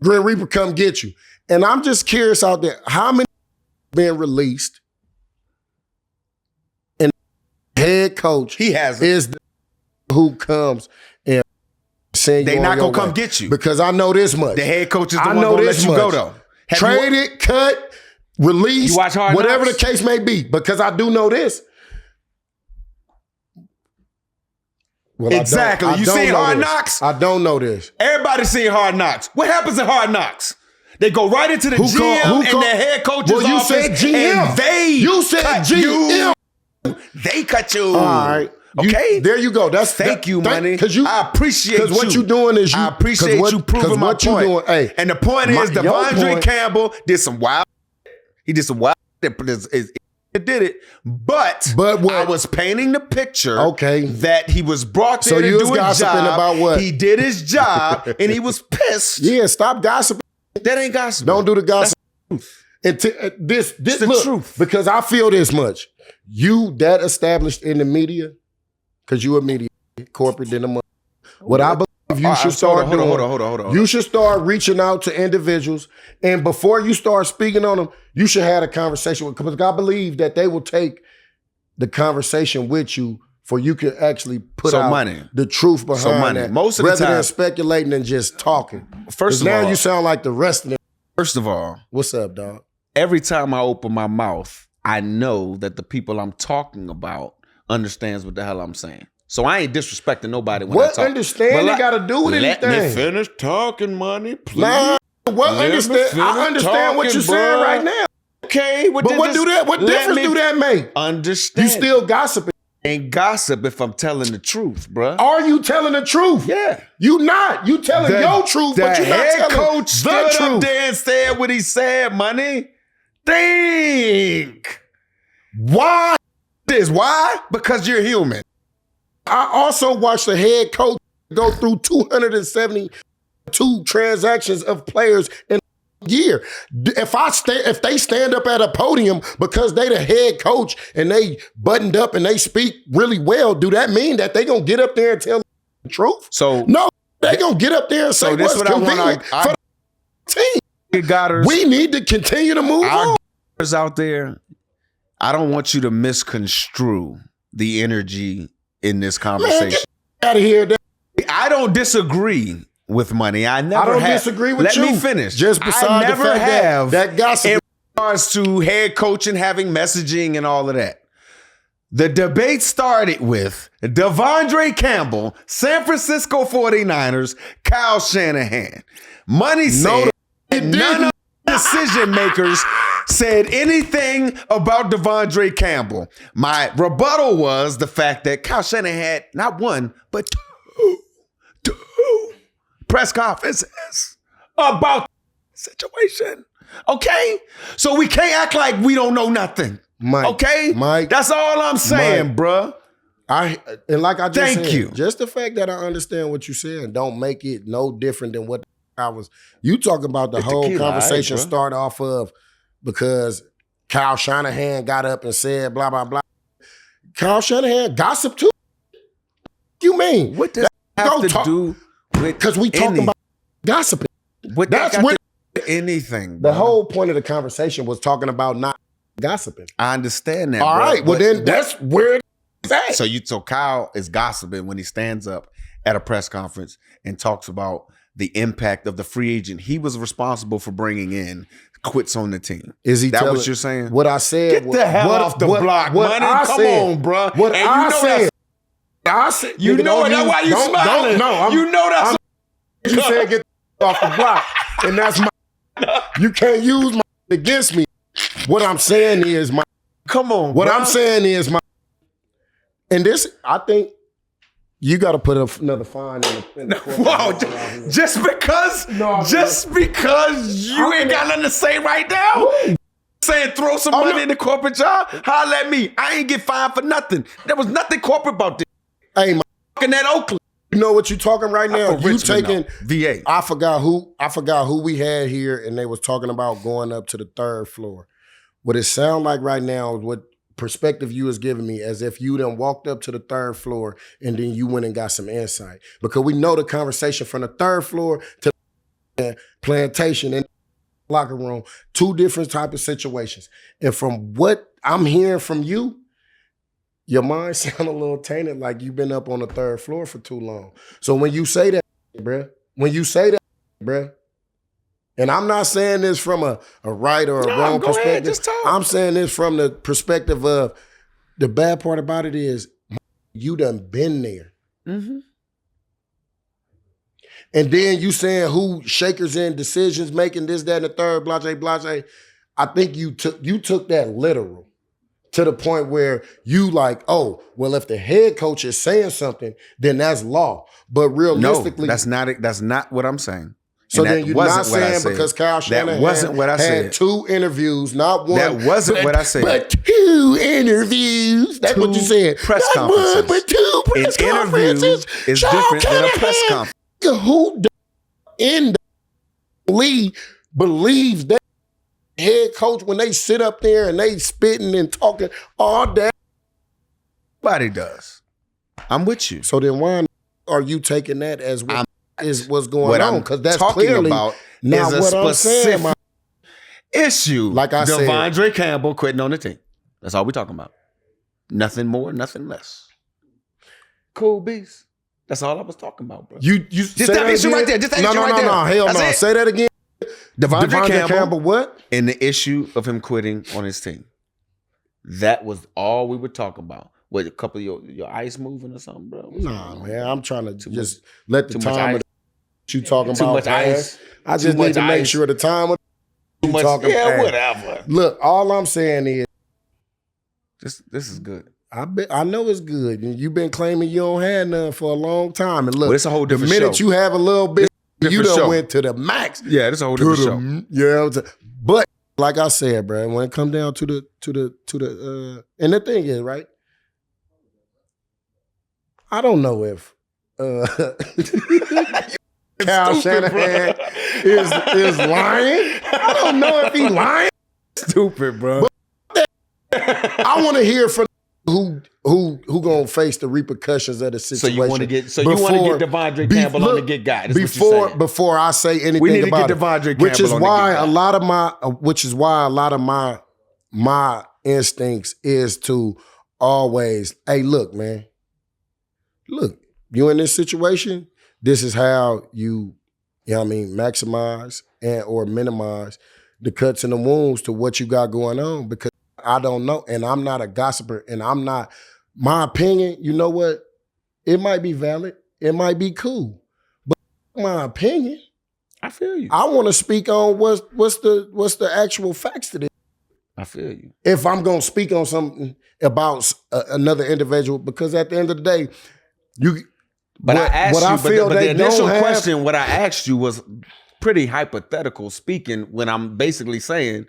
[SPEAKER 1] Grim Reaper come get you. And I'm just curious out there, how many been released? And the head coach
[SPEAKER 2] he has
[SPEAKER 1] is the who comes and send you.
[SPEAKER 2] They not gonna come
[SPEAKER 1] way.
[SPEAKER 2] get you
[SPEAKER 1] because I know this much.
[SPEAKER 2] The head coach is the one gonna let you go though.
[SPEAKER 1] Traded, cut, released,
[SPEAKER 2] you watch Hard
[SPEAKER 1] whatever
[SPEAKER 2] Knocks?
[SPEAKER 1] the case may be. Because I do know this. Well,
[SPEAKER 2] exactly. You seen Hard Knocks?
[SPEAKER 1] I don't know this.
[SPEAKER 2] Everybody's seen Hard Knocks. What happens in Hard Knocks? They go right into the GM and the head coach's office.
[SPEAKER 1] You said GM.
[SPEAKER 2] And
[SPEAKER 1] you said GM.
[SPEAKER 2] They cut you.
[SPEAKER 1] All right.
[SPEAKER 2] Okay.
[SPEAKER 1] There you go.
[SPEAKER 2] Thank you, money. I appreciate you.
[SPEAKER 1] Because what you doing is
[SPEAKER 2] I appreciate you proving my point.
[SPEAKER 1] Doing, hey,
[SPEAKER 2] and the point is, Devondre Campbell did some wild. He did some wild. It did it, but what? I was painting the picture.
[SPEAKER 1] Okay,
[SPEAKER 2] that he was brought there to do his job. About what? He did his job, and he was pissed.
[SPEAKER 1] Yeah, stop gossiping.
[SPEAKER 2] That ain't gossip.
[SPEAKER 1] Don't do the gossip. This
[SPEAKER 2] the
[SPEAKER 1] look,
[SPEAKER 2] truth.
[SPEAKER 1] Because I feel this much. You that established in the media, because you a media corporate in the money. What I believe you should start doing. Hold on. You should start reaching out to individuals, and before you start speaking on them, you should have a conversation with. Because I believe that they will take the conversation with you, for you can actually put out the truth behind that.
[SPEAKER 2] Most of the time,
[SPEAKER 1] rather than speculating and just talking.
[SPEAKER 2] First of
[SPEAKER 1] all,
[SPEAKER 2] now
[SPEAKER 1] you sound like the rest of them.
[SPEAKER 2] First of all,
[SPEAKER 1] what's up, dog?
[SPEAKER 2] Every time I open my mouth, I know that the people I'm talking about understands what the hell I'm saying. So I ain't disrespecting nobody when I talk.
[SPEAKER 1] What understanding got to do with anything?
[SPEAKER 2] Let me finish talking, money, please.
[SPEAKER 1] Nah, I understand what you're saying right now.
[SPEAKER 2] Okay,
[SPEAKER 1] but what difference do that make?
[SPEAKER 2] Understand.
[SPEAKER 1] You still gossiping.
[SPEAKER 2] Ain't gossip if I'm telling the truth, bruh.
[SPEAKER 1] Are you telling the truth?
[SPEAKER 2] Yeah.
[SPEAKER 1] You not. You telling your truth, but you're not telling
[SPEAKER 2] coach stood up there and said what he said, money. Think.
[SPEAKER 1] Why?
[SPEAKER 2] Why? Because you're human.
[SPEAKER 1] I also watched the head coach go through 272 transactions of players in a year. If they stand up at a podium because they the head coach and they buttoned up and they speak really well, do that mean that they gonna get up there and tell the truth?
[SPEAKER 2] So
[SPEAKER 1] no, they gonna get up there and say what's convenient for the team. We need to continue to move on.
[SPEAKER 2] Out there, I don't want you to misconstrue the energy in this conversation.
[SPEAKER 1] Man, get out of here.
[SPEAKER 2] I don't disagree with money. I don't
[SPEAKER 1] disagree with you.
[SPEAKER 2] Let me finish.
[SPEAKER 1] Just beside the fact that gossip
[SPEAKER 2] in regards to head coaching, having messaging, and all of that. The debate started with Devondre Campbell, San Francisco 49ers, Kyle Shanahan. Money said none of the decision makers said anything about Devondre Campbell. My rebuttal was the fact that Kyle Shanahan had not one, but two press conferences about the situation. Okay? So we can't act like we don't know nothing.
[SPEAKER 1] Mike,
[SPEAKER 2] okay?
[SPEAKER 1] Mike,
[SPEAKER 2] that's all I'm saying, bruh.
[SPEAKER 1] And like I just
[SPEAKER 2] Thank
[SPEAKER 1] said,
[SPEAKER 2] you.
[SPEAKER 1] Just the fact that I understand what you're saying don't make it no different than what I was. You talking about the whole conversation start off of because Kyle Shanahan got up and said blah, blah, blah. Kyle Shanahan gossip too? You mean?
[SPEAKER 2] What does that have to do with
[SPEAKER 1] because we talking about gossiping.
[SPEAKER 2] What that's what anything.
[SPEAKER 1] The whole point of the conversation was talking about not gossiping.
[SPEAKER 2] I understand that.
[SPEAKER 1] All right. Well, then that's where it's at.
[SPEAKER 2] So Kyle is gossiping when he stands up at a press conference and talks about the impact of the free agent he was responsible for bringing in quits on the team.
[SPEAKER 1] Is he
[SPEAKER 2] that
[SPEAKER 1] telling,
[SPEAKER 2] what you're saying?
[SPEAKER 1] What I said.
[SPEAKER 2] Get the hell off the block, money. Come on, bro.
[SPEAKER 1] What
[SPEAKER 2] and
[SPEAKER 1] I
[SPEAKER 2] you know
[SPEAKER 1] said.
[SPEAKER 2] I said. You know it. That's why you smiling.
[SPEAKER 1] No,
[SPEAKER 2] you know that's.
[SPEAKER 1] You said get off the block, and that's my. You can't use my against me. What I'm saying is my.
[SPEAKER 2] Come on.
[SPEAKER 1] What
[SPEAKER 2] bro.
[SPEAKER 1] I'm saying is my. And this, I think. You got to put another fine in the
[SPEAKER 2] Whoa, just because you ain't got nothing to say right now? Saying throw some money in the corporate job? Holla at me. I ain't get fined for nothing. There was nothing corporate about this.
[SPEAKER 1] Hey, man.
[SPEAKER 2] Fucking that Oakland.
[SPEAKER 1] You know what you talking right now? You taking
[SPEAKER 2] VA.
[SPEAKER 1] I forgot who we had here, and they was talking about going up to the third floor. What it sound like right now is what perspective you is giving me as if you done walked up to the third floor and then you went and got some insight. Because we know the conversation from the third floor to the plantation and locker room, two different type of situations. And from what I'm hearing from you, your mind sound a little tainted like you've been up on the third floor for too long. So when you say that, bruh, and I'm not saying this from a right or a wrong perspective. I'm saying this from the perspective of the bad part about it is you done been there. Mm-hmm. And then you saying who shakers in decisions making this, that, and the third, blase. I think you took that literal to the point where you like, oh, well, if the head coach is saying something, then that's law. But realistically,
[SPEAKER 2] no, that's not what I'm saying.
[SPEAKER 1] So then you're not saying because Kyle Shanahan had 2 interviews, not one.
[SPEAKER 2] That wasn't what I said.
[SPEAKER 1] But 2 interviews. That's what you said.
[SPEAKER 2] Press conferences.
[SPEAKER 1] One, but 2 press conferences.
[SPEAKER 2] Is different than a press conference.
[SPEAKER 1] Who in the league believes that head coach when they sit up there and they spitting and talking all day?
[SPEAKER 2] Nobody does. I'm with you.
[SPEAKER 1] So then why are you taking that as what is what's going on? Because that's
[SPEAKER 2] talking
[SPEAKER 1] clearly
[SPEAKER 2] about
[SPEAKER 1] not
[SPEAKER 2] is
[SPEAKER 1] what I'm saying.
[SPEAKER 2] My issue.
[SPEAKER 1] Like I said,
[SPEAKER 2] Devondre Campbell quitting on the team. That's all we're talking about. Nothing more, nothing less. Cool beast. That's all I was talking about, bro.
[SPEAKER 1] You
[SPEAKER 2] just that issue right there. Just that issue right there.
[SPEAKER 1] No, hell no. Say that again.
[SPEAKER 2] Devondre
[SPEAKER 1] Campbell what?
[SPEAKER 2] And the issue of him quitting on his team. That was all we were talking about. What, a couple of your ice moving or something, bro?
[SPEAKER 1] Nah, man. I'm trying to just let the time of you talking about
[SPEAKER 2] much ice.
[SPEAKER 1] I just need to make sure the time of you talking about.
[SPEAKER 2] Whatever.
[SPEAKER 1] Look, all I'm saying is
[SPEAKER 2] this is good.
[SPEAKER 1] I know it's good. You've been claiming you don't have none for a long time. And look,
[SPEAKER 2] it's a whole different
[SPEAKER 1] the minute
[SPEAKER 2] show.
[SPEAKER 1] You have a little bit, you done
[SPEAKER 2] show.
[SPEAKER 1] went to the max.
[SPEAKER 2] Yeah, it's a whole different show.
[SPEAKER 1] Yeah, but like I said, bro, when it comes down to the and the thing is, right? I don't know if Kyle Shanahan is lying. I don't know if he's lying.
[SPEAKER 2] Stupid, bro.
[SPEAKER 1] But I want to hear from who gonna face the repercussions of the situation.
[SPEAKER 2] So you want to get Devondre Campbell on the get guy.
[SPEAKER 1] Before I say anything
[SPEAKER 2] we need to
[SPEAKER 1] about
[SPEAKER 2] get Devondre Campbell
[SPEAKER 1] which is
[SPEAKER 2] on
[SPEAKER 1] why
[SPEAKER 2] the
[SPEAKER 1] a lot of my instincts is to always, hey, look, man. Look, you in this situation, this is how you know what I mean, maximize and or minimize the cuts and the wounds to what you got going on, because I don't know, and I'm not a gossiper, and I'm not, my opinion, you know what? It might be valid, it might be cool, but my opinion,
[SPEAKER 2] I feel you.
[SPEAKER 1] I want to speak on what's the actual facts to this.
[SPEAKER 2] I feel you.
[SPEAKER 1] If I'm going to speak on something about another individual, because at the end of the day,
[SPEAKER 2] But I asked you, but the initial
[SPEAKER 1] don't have,
[SPEAKER 2] question, what I asked you was pretty hypothetical speaking when I'm basically saying,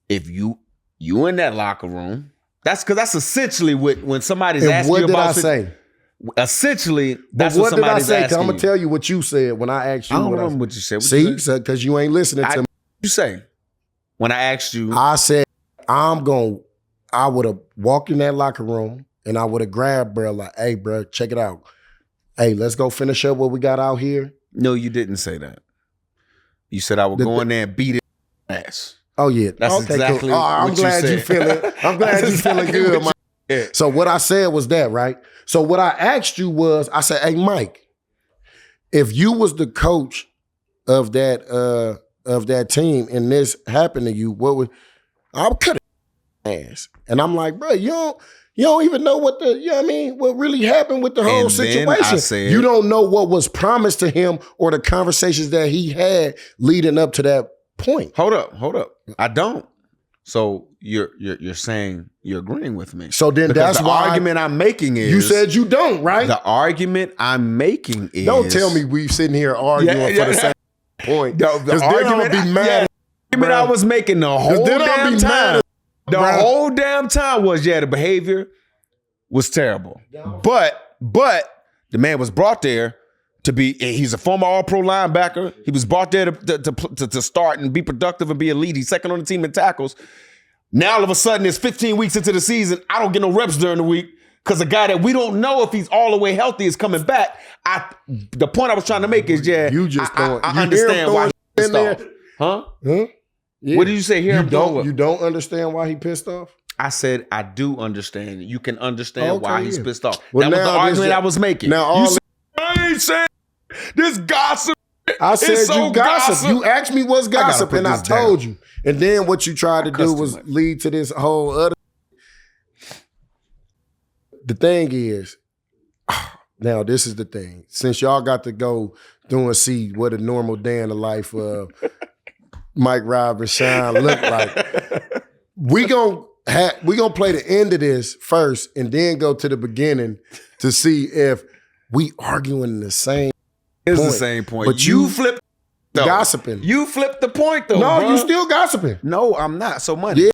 [SPEAKER 2] if you in that locker room, that's essentially when somebody's asking you about.
[SPEAKER 1] What did I say?
[SPEAKER 2] Essentially, that's what somebody's asking you.
[SPEAKER 1] I'm going to tell you what you said when I asked you.
[SPEAKER 2] I don't remember what you said.
[SPEAKER 1] See, because you ain't listening to me.
[SPEAKER 2] You say, when I asked you.
[SPEAKER 1] I said, I would have walked in that locker room and I would have grabbed bro like, hey, bro, check it out. Hey, let's go finish up what we got out here.
[SPEAKER 2] No, you didn't say that. You said I would go in there and beat his ass.
[SPEAKER 1] Oh, yeah.
[SPEAKER 2] That's exactly
[SPEAKER 1] cool. I'm glad you feeling. I'm glad you feeling good, man.
[SPEAKER 2] Yeah. So
[SPEAKER 1] what I said was that, right? So what I asked you was, I said, hey, Mike, if you was the coach of that team and this happened to you, what would I cut his ass? And I'm like, bro, you don't even know what what really happened with the whole situation. You don't know what was promised to him or the conversations that he had leading up to that point.
[SPEAKER 2] Hold up. I don't. So you're saying you're agreeing with me.
[SPEAKER 1] So then
[SPEAKER 2] because
[SPEAKER 1] that's
[SPEAKER 2] the
[SPEAKER 1] why
[SPEAKER 2] argument I'm making is,
[SPEAKER 1] you said you don't, right?
[SPEAKER 2] The argument I'm making is,
[SPEAKER 1] don't tell me we sitting here arguing for the same point.
[SPEAKER 2] The argument
[SPEAKER 1] be mad.
[SPEAKER 2] The argument I was making the whole damn time. The whole damn time was the behavior was terrible. But the man was brought there to be. He's a former All-Pro linebacker. He was brought there to start and be productive and be elite. He's second on the team in tackles. Now all of a sudden, it's 15 weeks into the season. I don't get no reps during the week because a guy that we don't know if he's all the way healthy is coming back. The point I was trying to make is, I understand why he's pissed off. Huh? Yeah. What did you say? You
[SPEAKER 1] don't understand why he pissed off?
[SPEAKER 2] I said I do understand. You can understand why he's pissed off.
[SPEAKER 1] Well,
[SPEAKER 2] that was the argument I was making.
[SPEAKER 1] Now
[SPEAKER 2] you said, I ain't saying this gossip.
[SPEAKER 1] I said you gossip. You asked me what's gossip, and I told you. And then what you tried to do was lead to this whole other. The thing is, now this is the thing. Since y'all got to go through and see what a normal day in the life of Mike, Rob, and Sean look like, we gonna play the end of this first and then go to the beginning to see if we arguing the same.
[SPEAKER 2] It's the same point.
[SPEAKER 1] But
[SPEAKER 2] you flipped
[SPEAKER 1] gossiping.
[SPEAKER 2] You flipped the point though.
[SPEAKER 1] No,
[SPEAKER 2] bro.
[SPEAKER 1] you still gossiping.
[SPEAKER 2] No, I'm not. So money.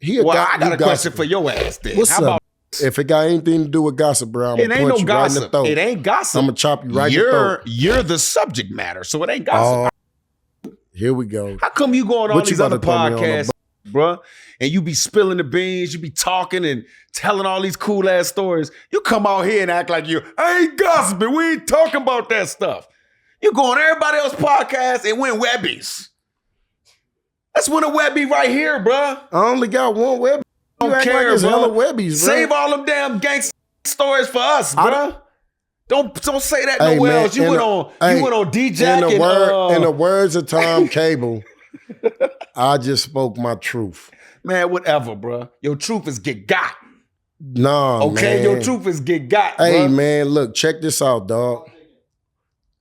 [SPEAKER 1] Yeah.
[SPEAKER 2] I got a question for your ass then.
[SPEAKER 1] What's
[SPEAKER 2] How about
[SPEAKER 1] up? If it got anything to do with gossip, bro, I'm gonna punch you right in the throat.
[SPEAKER 2] It ain't gossip.
[SPEAKER 1] I'm gonna chop you right in the throat.
[SPEAKER 2] You're the subject matter, so it ain't gossip.
[SPEAKER 1] Here we go.
[SPEAKER 2] How come you go on all these other podcasts, bro, and you be spilling the beans, you be talking and telling all these cool ass stories? You come out here and act like I ain't gossiping. We ain't talking about that stuff. You go on everybody else's podcast and win Webbies. Let's win a Webby right here, bro.
[SPEAKER 1] I only got one Webby.
[SPEAKER 2] I don't care,
[SPEAKER 1] like
[SPEAKER 2] bro.
[SPEAKER 1] Webbies, bro.
[SPEAKER 2] Save all them damn gangster stories for us, bro. Don't say that nowhere else. You went on D-Jack
[SPEAKER 1] in the words of Tom Cable, I just spoke my truth.
[SPEAKER 2] Man, whatever, bro. Your truth is get got.
[SPEAKER 1] Nah,
[SPEAKER 2] okay,
[SPEAKER 1] man.
[SPEAKER 2] Your truth is get got, bro.
[SPEAKER 1] Hey, man, look, check this out, dog.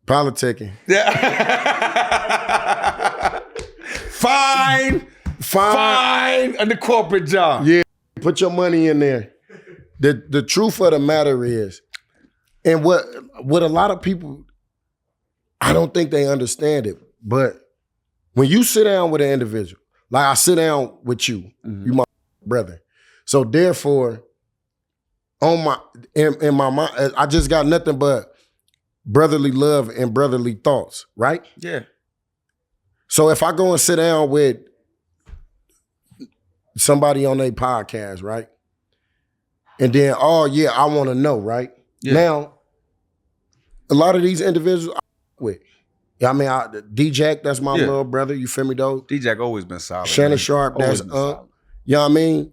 [SPEAKER 1] Politicking.
[SPEAKER 2] Yeah. Fine. And the corporate job.
[SPEAKER 1] Yeah, put your money in there. The truth of the matter is, and what a lot of people, I don't think they understand it, but when you sit down with an individual, like I sit down with you, you my brother. So therefore, in my mind, I just got nothing but brotherly love and brotherly thoughts, right?
[SPEAKER 2] Yeah.
[SPEAKER 1] So if I go and sit down with somebody on their podcast, right? And then, I want to know, right? Yeah. Now, a lot of these individuals I with. I mean, D-Jack, that's my little brother. You feel me, though?
[SPEAKER 2] D-Jack always been solid.
[SPEAKER 1] Shannon Sharp, that's you know what I mean?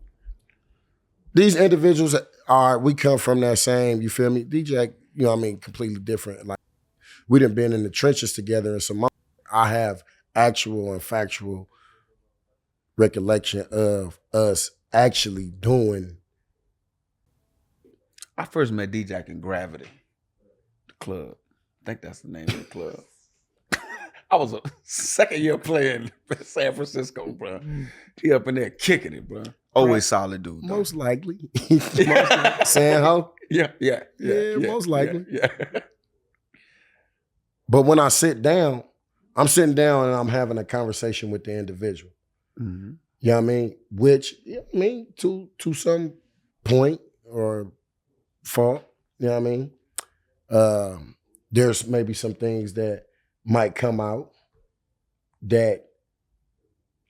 [SPEAKER 1] These individuals we come from that same, you feel me? D-Jack, you know what I mean, completely different. Like, we done been in the trenches together and some. I have actual and factual recollection of us actually doing.
[SPEAKER 2] I first met D-Jack in Gravity, the club. I think that's the name of the club. I was a second year player in San Francisco, bro. He up in there kicking it, bro. Always solid dude. Though.
[SPEAKER 1] Most likely. San Ho?
[SPEAKER 2] Yeah,
[SPEAKER 1] most likely.
[SPEAKER 2] Yeah.
[SPEAKER 1] But when I sit down, I'm sitting down and I'm having a conversation with the individual.
[SPEAKER 2] Mm-hmm.
[SPEAKER 1] You know what I mean? Which, to some point or fault, you know what I mean? There's maybe some things that might come out that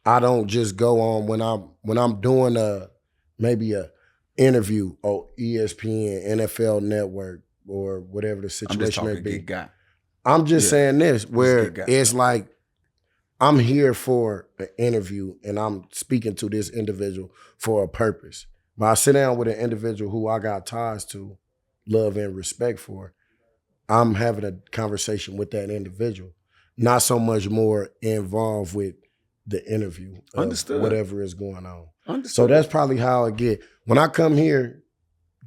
[SPEAKER 1] I don't just go on when I'm doing maybe a interview on ESPN, NFL Network, or whatever the situation may be. I'm just saying this, where it's like I'm here for an interview and I'm speaking to this individual for a purpose. But I sit down with an individual who I got ties to, love and respect for, I'm having a conversation with that individual, not so much more involved with the interview of whatever is going on. Understood. So that's probably how I get. When I come here,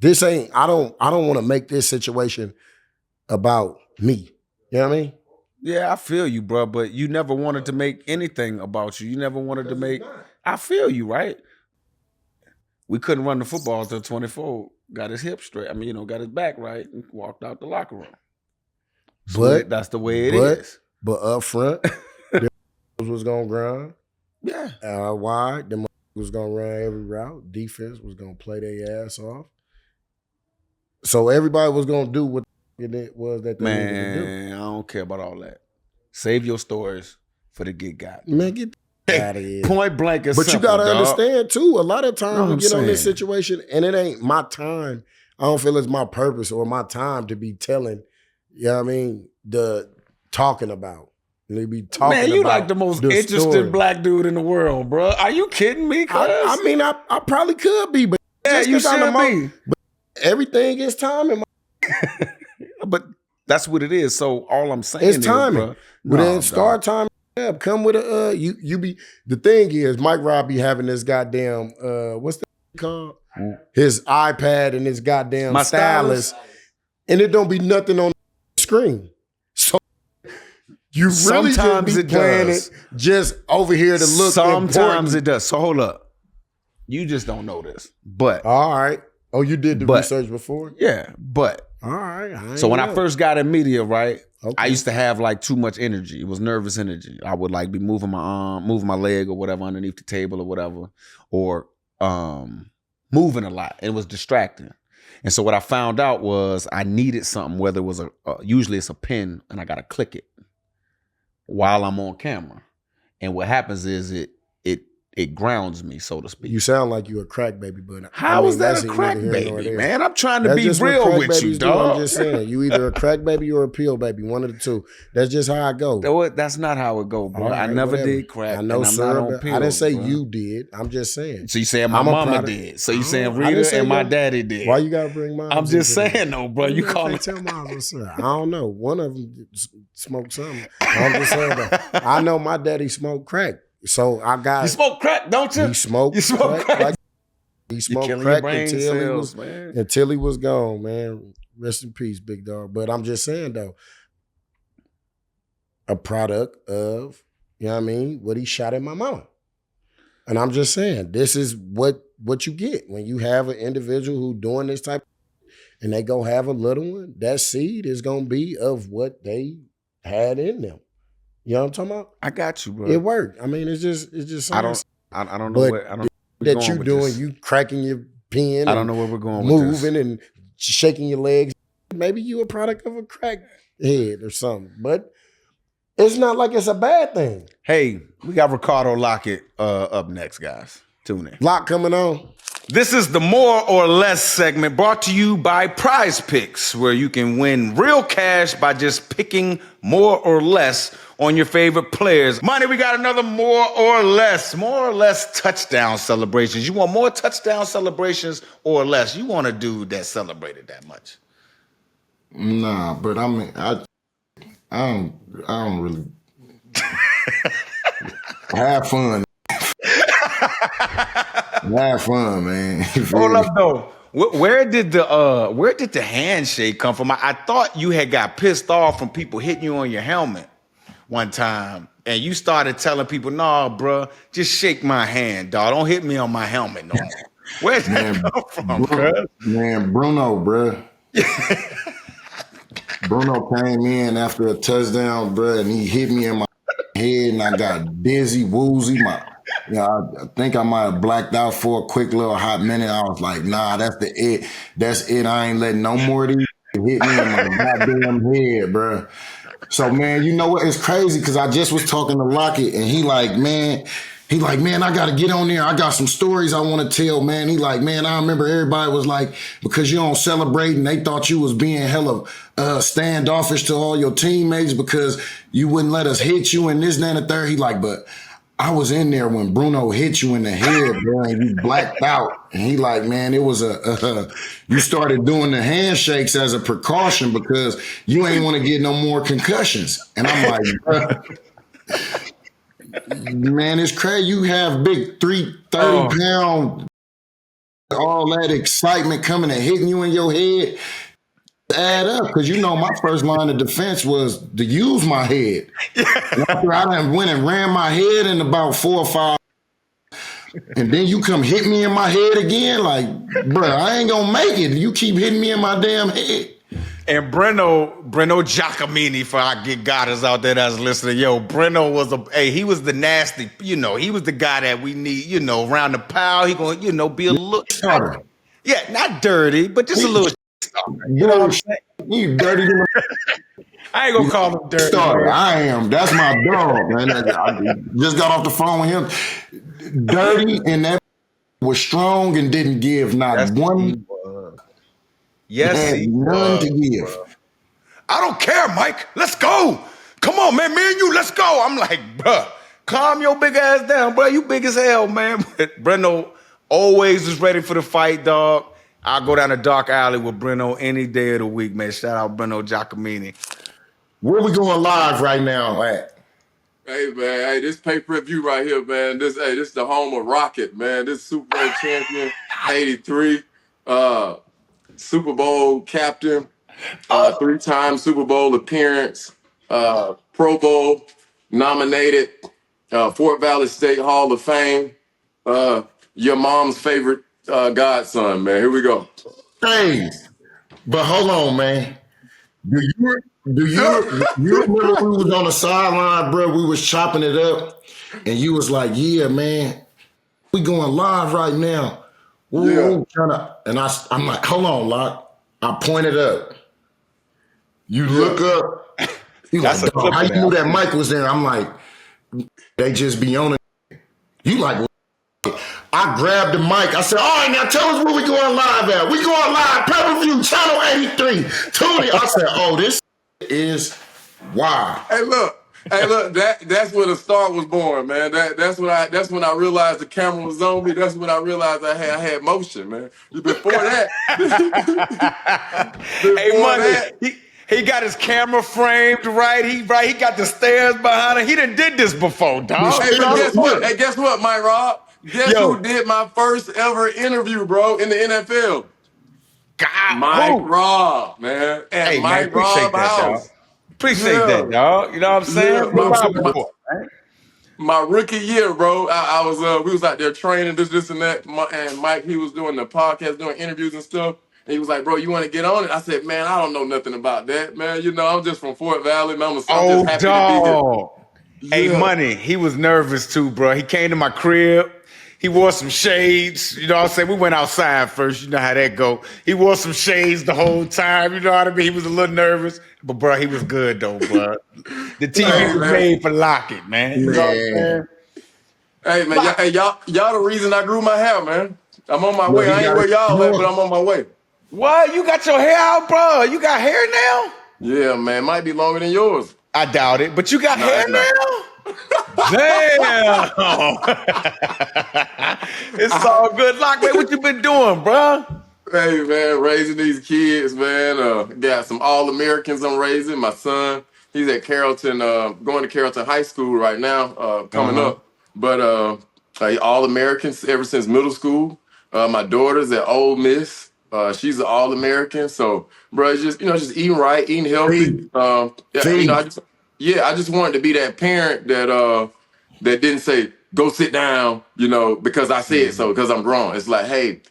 [SPEAKER 1] I don't want to make this situation about me. You know what I mean?
[SPEAKER 2] Yeah, I feel you, bro, but you never wanted to make anything about you. You never wanted to make, I feel you, right? We couldn't run the football until 24, got his hip straight. Got his back right and walked out the locker room. But that's the way it is.
[SPEAKER 1] But up front, them was going to grind.
[SPEAKER 2] Yeah.
[SPEAKER 1] Wide, them was going to run every route. Defense was going to play their ass off. So everybody was going to do what it was that they needed to do.
[SPEAKER 2] Man, I don't care about all that. Save your stories for the Get Got.
[SPEAKER 1] Man, get out of here.
[SPEAKER 2] Point blank is
[SPEAKER 1] But
[SPEAKER 2] simple,
[SPEAKER 1] you got to
[SPEAKER 2] dog.
[SPEAKER 1] understand, too, a lot of times we get on this
[SPEAKER 2] saying?
[SPEAKER 1] situation and it ain't my time. I don't feel it's my purpose or my time to be telling, you know what I mean, the talking about. They be talking
[SPEAKER 2] Man, you
[SPEAKER 1] about
[SPEAKER 2] like the most interesting
[SPEAKER 1] story.
[SPEAKER 2] black dude in the world, bro. Are you kidding me?
[SPEAKER 1] I probably could be, but
[SPEAKER 2] yeah, you should be.
[SPEAKER 1] But everything is timing.
[SPEAKER 2] But that's what it is. So all I'm saying
[SPEAKER 1] It's timing.
[SPEAKER 2] is, bro,
[SPEAKER 1] But then start timing up. Come with a you be the thing is Mike Robb be having this goddamn what's that called? His iPad and his goddamn
[SPEAKER 2] My
[SPEAKER 1] stylus, and it don't be nothing on the screen. So you really
[SPEAKER 2] Sometimes
[SPEAKER 1] just
[SPEAKER 2] it
[SPEAKER 1] be playing
[SPEAKER 2] does.
[SPEAKER 1] it just over here to look
[SPEAKER 2] Sometimes
[SPEAKER 1] important.
[SPEAKER 2] it does. So hold up. You just don't know this. But
[SPEAKER 1] All right. Oh, you did the research before?
[SPEAKER 2] yeah, but
[SPEAKER 1] All right.
[SPEAKER 2] so when I first got in media, right,
[SPEAKER 1] Okay.
[SPEAKER 2] I used to have like too much energy. It was nervous energy. I would like be moving my arm, moving my leg or whatever underneath the table or whatever, or moving a lot. It was distracting. And so what I found out was I needed something, whether it was usually it's a pen and I got to click it while I'm on camera. And what happens is it grounds me, so to speak.
[SPEAKER 1] You sound like you a crack baby, but
[SPEAKER 2] How is that
[SPEAKER 1] that's
[SPEAKER 2] a
[SPEAKER 1] neither
[SPEAKER 2] crack
[SPEAKER 1] here nor
[SPEAKER 2] baby,
[SPEAKER 1] there.
[SPEAKER 2] man? I'm trying to
[SPEAKER 1] That's
[SPEAKER 2] be
[SPEAKER 1] just what
[SPEAKER 2] real
[SPEAKER 1] crack
[SPEAKER 2] with you,
[SPEAKER 1] babies do.
[SPEAKER 2] dog.
[SPEAKER 1] I'm just saying, you either a crack baby or a peel baby, one of the two. That's just how I go.
[SPEAKER 2] That's not how it go, bro.
[SPEAKER 1] All
[SPEAKER 2] I
[SPEAKER 1] right,
[SPEAKER 2] never
[SPEAKER 1] whatever.
[SPEAKER 2] did crack.
[SPEAKER 1] I know,
[SPEAKER 2] and I'm
[SPEAKER 1] sir.
[SPEAKER 2] not on
[SPEAKER 1] but
[SPEAKER 2] pills,
[SPEAKER 1] I didn't say
[SPEAKER 2] bro.
[SPEAKER 1] you did. I'm just saying.
[SPEAKER 2] So you saying my
[SPEAKER 1] I'm a
[SPEAKER 2] mama
[SPEAKER 1] product.
[SPEAKER 2] did. So you saying
[SPEAKER 1] I didn't
[SPEAKER 2] Rita
[SPEAKER 1] say
[SPEAKER 2] and my
[SPEAKER 1] your-
[SPEAKER 2] daddy did.
[SPEAKER 1] Why you gotta bring mine?
[SPEAKER 2] I'm just saying though, bro. You call me.
[SPEAKER 1] Tell mine, sir. I don't know. One of them smoked something. I'm just saying that. I know my daddy smoked crack, so I got.
[SPEAKER 2] You smoke crack, don't you?
[SPEAKER 1] He smoked.
[SPEAKER 2] You smoke crack.
[SPEAKER 1] Like, he smoked
[SPEAKER 2] killing your
[SPEAKER 1] crack
[SPEAKER 2] brain cells, man.
[SPEAKER 1] until he was gone, man. Rest in peace, big dog. But I'm just saying though, a product of, you know what I mean, what he shot at my mama. And I'm just saying, this is what you get when you have an individual who doing this type and they go have a little one. That seed is gonna be of what they had in them. You know what I'm talking about?
[SPEAKER 2] I got you, bro.
[SPEAKER 1] It worked. I mean, it's just
[SPEAKER 2] I don't know
[SPEAKER 1] But
[SPEAKER 2] where I don't
[SPEAKER 1] that you doing, you cracking your pen.
[SPEAKER 2] I don't know where we're going with this.
[SPEAKER 1] moving and shaking your legs. Maybe you a product of a crack head or something. But it's not like it's a bad thing.
[SPEAKER 2] Hey, we got Ricardo Lockette up next, guys. Tune in.
[SPEAKER 1] Lock coming on.
[SPEAKER 2] This is the More or Less segment brought to you by Prize Picks, where you can win real cash by just picking more or less on your favorite players. Money, we got another more or less touchdown celebrations. You want more touchdown celebrations or less? You want a dude that celebrated that much?
[SPEAKER 3] Nah, but I mean, I don't really have fun. Have fun, man.
[SPEAKER 2] Hold up, though. Where did the handshake come from? I thought you had got pissed off from people hitting you on your helmet one time, and you started telling people, "Nah, bro, just shake my hand, dog. Don't hit me on my helmet no more." Where's that come from, cuz?
[SPEAKER 1] Man, Bruno, bro. Bruno came in after a touchdown, bro, and he hit me in my head, and I got dizzy, woozy. I think I might have blacked out for a quick little hot minute. I was like, nah, that's it. That's it. I ain't letting no more of these hit me in my goddamn head, bro. So, man, you know what? It's crazy because I just was talking to Lockette, and he like, man, I got to get on there. I got some stories I want to tell, man. He like, man, I remember everybody was like, because you don't celebrate, and they thought you was being hella standoffish to all your teammates because you wouldn't let us hit you and this, that, and the third. He like, but I was in there when Bruno hit you in the head, bro, and you blacked out. And he like, man, it was you started doing the handshakes as a precaution because you ain't want to get no more concussions. And I'm like, bro, man, it's crazy. You have big 30-pound, all that excitement coming and hitting you in your head. Add up, because you know my first line of defense was to use my head. And after I done went and ran my head in about 4 or 5, and then you come hit me in my head again, like, bro, I ain't gonna make it. You keep hitting me in my damn head.
[SPEAKER 2] And Breno Giacomini, for our Get Goddess out there that's listening, yo, Breno was he was the nasty, he was the guy that we need, around the pile. He gonna, be a little, yeah, not dirty, but just a little. You know what I'm saying?
[SPEAKER 1] You dirty.
[SPEAKER 2] I ain't gonna call him dirty.
[SPEAKER 1] I am. That's my dog, man. I just got off the phone with him. Dirty, and that was strong and didn't give not one.
[SPEAKER 2] Yes, he
[SPEAKER 1] none to give.
[SPEAKER 2] Bro. I don't care, Mike. Let's go. Come on, man. Me and you, let's go. I'm like, bro, calm your big ass down, bro. You big as hell, man. But Breno always was ready for the fight, dog. I'll go down a dark alley with Breno any day of the week, man. Shout out Breno Giacomini.
[SPEAKER 1] Where we going live right now at?
[SPEAKER 6] Hey, man. Hey, this pay-per-view right here, man. This is the home of Rockette, man. This Super Bowl champion, 83. Super Bowl captain, 3-time Super Bowl appearance, Pro Bowl nominated, Fort Valley State Hall of Fame, your mom's favorite godson, man. Here we go.
[SPEAKER 1] Hey, but hold on, man. Do you remember we was on the sideline, bro? We was chopping it up, and you was like, "Yeah, man, we going live right now." Ooh, and I'm like, "Hold on, Lock." I pointed up. You look up. You like, dog, how you knew that mic was there? I'm like, they just be on it. You like, I grabbed the mic. I said, all right, now tell us where we going live at. We going live, pay-per-view, channel 83. Tony. I said, oh, this is why.
[SPEAKER 6] Hey, look, that's where the star was born, man. That's when I realized the camera was on me. That's when I realized I had motion, man. Before that,
[SPEAKER 2] hey, Money, he got his camera framed right. He got the stairs behind him. He done did this before, dog.
[SPEAKER 6] Hey, but guess what, Mike Rob? Guess who did my first ever interview, bro, in the NFL?
[SPEAKER 2] God,
[SPEAKER 6] Mike Rob, man. At Mike Rob house.
[SPEAKER 2] Appreciate that, dog. You know what I'm saying?
[SPEAKER 6] My rookie year, bro. I was we was out there training this and that. And Mike, he was doing the podcast, doing interviews and stuff. And he was like, bro, you want to get on it? I said, man, I don't know nothing about that, man. I'm just from Fort Valley, man. I'm just happy to be here.
[SPEAKER 2] Hey, Money, he was nervous too, bro. He came to my crib. He wore some shades. You know what I'm saying? We went outside first. You know how that go. He wore some shades the whole time. You know what I mean? He was a little nervous. But, bro, he was good, though, bro. The TV was made for Lockette, man. You know what I'm saying?
[SPEAKER 6] Hey, man, y'all the reason I grew my hair, man. I'm on my way. I ain't where y'all at, but I'm on my way.
[SPEAKER 2] What? You got your hair out, bro? You got hair now?
[SPEAKER 6] Yeah, man. Might be longer than yours.
[SPEAKER 2] I doubt it, but you got hair now? Damn. It's all good. Lockette, what you been doing, bro?
[SPEAKER 6] Hey, man, raising these kids, man. Got some All-Americans I'm raising. My son, he's at Carrollton, going to Carrollton High School right now, coming up. But All-Americans ever since middle school. My daughter's at Ole Miss. She's an All-American. So, bro, it's just, just eating right, eating healthy. Yeah, I just wanted to be that parent that didn't say, go sit down, because I said so, because I'm grown. It's like, hey,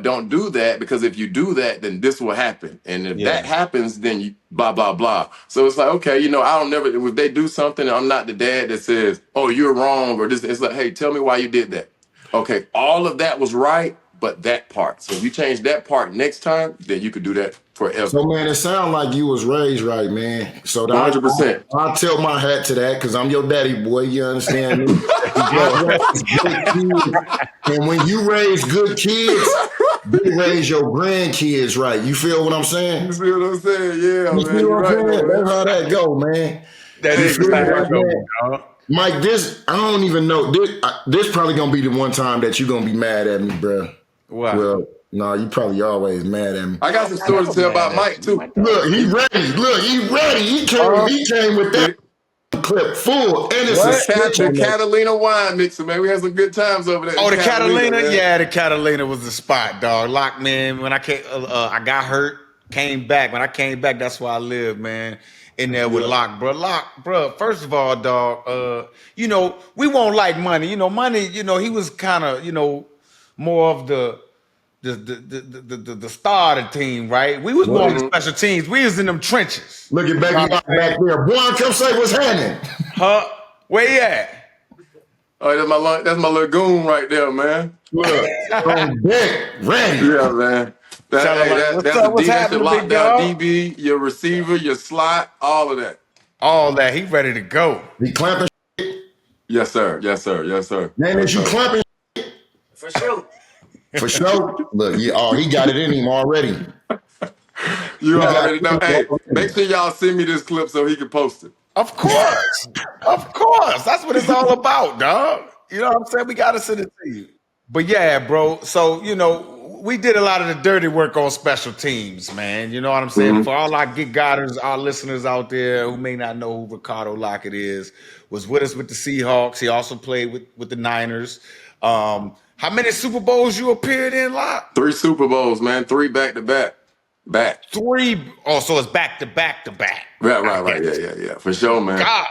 [SPEAKER 6] don't do that, because if you do that, then this will happen. And if that happens, then you blah, blah, blah. So it's like, okay, I don't never, if they do something, I'm not the dad that says, oh, you're wrong, or this. It's like, hey, tell me why you did that. Okay, all of that was right, but that part. So if you change that part next time, then you could do that forever.
[SPEAKER 3] So, man, it sounds like you was raised right, man. So
[SPEAKER 6] 100%.
[SPEAKER 3] I tell my hat to that because I'm your daddy, boy. You understand me? And when you raise good kids, you raise your grandkids right. You feel what I'm saying?
[SPEAKER 6] You feel what I'm saying? Yeah,
[SPEAKER 3] You
[SPEAKER 6] man.
[SPEAKER 3] feel what I'm
[SPEAKER 6] Right,
[SPEAKER 3] saying?
[SPEAKER 6] man.
[SPEAKER 3] That's how that go, man.
[SPEAKER 2] That is
[SPEAKER 3] feel
[SPEAKER 2] how
[SPEAKER 3] like
[SPEAKER 2] that go,
[SPEAKER 3] that?
[SPEAKER 2] dog.
[SPEAKER 3] Mike, I don't even know. This probably going to be the one time that you're going to be mad at me, bro.
[SPEAKER 2] Why?
[SPEAKER 3] Well, no, you probably always mad at me.
[SPEAKER 6] I got some stories to tell about Mike, too.
[SPEAKER 3] Look, he ready. He came with that clip full. And it's
[SPEAKER 6] The Catalina wine mixer, man. We had some good times over there.
[SPEAKER 2] Oh, the Catalina?
[SPEAKER 6] man.
[SPEAKER 2] Yeah, the Catalina was the spot, dog. Lock, man, when I came, I got hurt, came back. When I came back, that's where I lived, man. In there with Lock, bro. Lock, bro, first of all, dog, we won't like money. Money, he was kind of, more of the star of the team, right? We was more on the special teams. We was in them trenches.
[SPEAKER 3] Look at back there. Boy, come say what's happening.
[SPEAKER 2] Huh? Where you at?
[SPEAKER 6] Oh, that's my little goon right there, man.
[SPEAKER 3] Look, on deck, ready.
[SPEAKER 6] Yeah, man. That's a lockdown DB, your receiver, your slot, all of that.
[SPEAKER 2] All that. He ready to go.
[SPEAKER 3] He clamping.
[SPEAKER 6] Yes, sir. Yes, sir. Yes, sir.
[SPEAKER 3] Man, is you clamping?
[SPEAKER 7] For sure.
[SPEAKER 3] For sure. Look, he got it in him already.
[SPEAKER 6] You already know. Hey, make sure y'all send me this clip so he can post it.
[SPEAKER 2] Of course. Of course. That's what it's all about, dog. You know what I'm saying? We got to send it to you. But yeah, bro. So, we did a lot of the dirty work on special teams, man. You know what I'm saying? For all our Get Gotters, our listeners out there who may not know who Ricardo Lockette is, was with us with the Seahawks. He also played with the Niners. How many Super Bowls you appeared in, Lock?
[SPEAKER 6] 3 Super Bowls, man. 3 back-to-back.
[SPEAKER 2] 3. Oh, so it's back-to-back.
[SPEAKER 6] Right. Yeah. For sure, man.
[SPEAKER 2] God.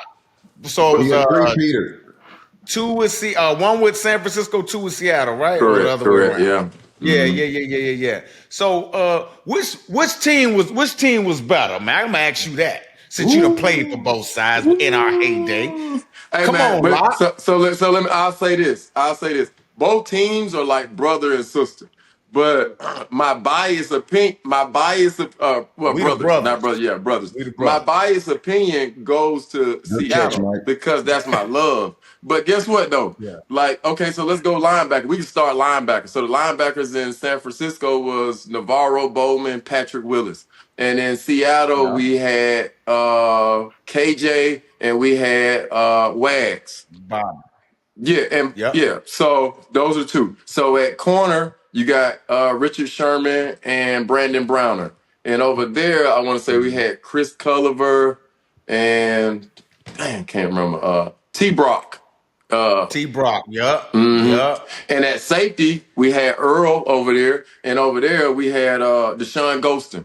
[SPEAKER 2] So it was
[SPEAKER 3] Peter.
[SPEAKER 2] 2 with one with San Francisco, 2 with Seattle, right?
[SPEAKER 6] Correct. Yeah.
[SPEAKER 2] Yeah. So, which team was better, man? I'm gonna ask you that since you done played for both sides in our heyday.
[SPEAKER 6] Hey,
[SPEAKER 2] Come
[SPEAKER 6] man,
[SPEAKER 2] on, Lock.
[SPEAKER 6] so let me. I'll say this. Both teams are like brother and sister, but my bias opinion, brothers, not brothers. Yeah, brothers. My bias opinion goes to Seattle because that's my love. But guess what though? Yeah. Like, okay, so let's go linebacker. We can start linebacker. So the linebackers in San Francisco was Navarro Bowman, Patrick Willis. And in Seattle, we had KJ and we had Wags.
[SPEAKER 2] Bob.
[SPEAKER 6] Yeah. So those are 2. So at corner, you got Richard Sherman and Brandon Browner. And over there, I want to say we had Chris Culliver and can't remember T-Brock.
[SPEAKER 2] T-Brock, yep.
[SPEAKER 6] And at safety, we had Earl over there, and over there we had Deshaun Golston.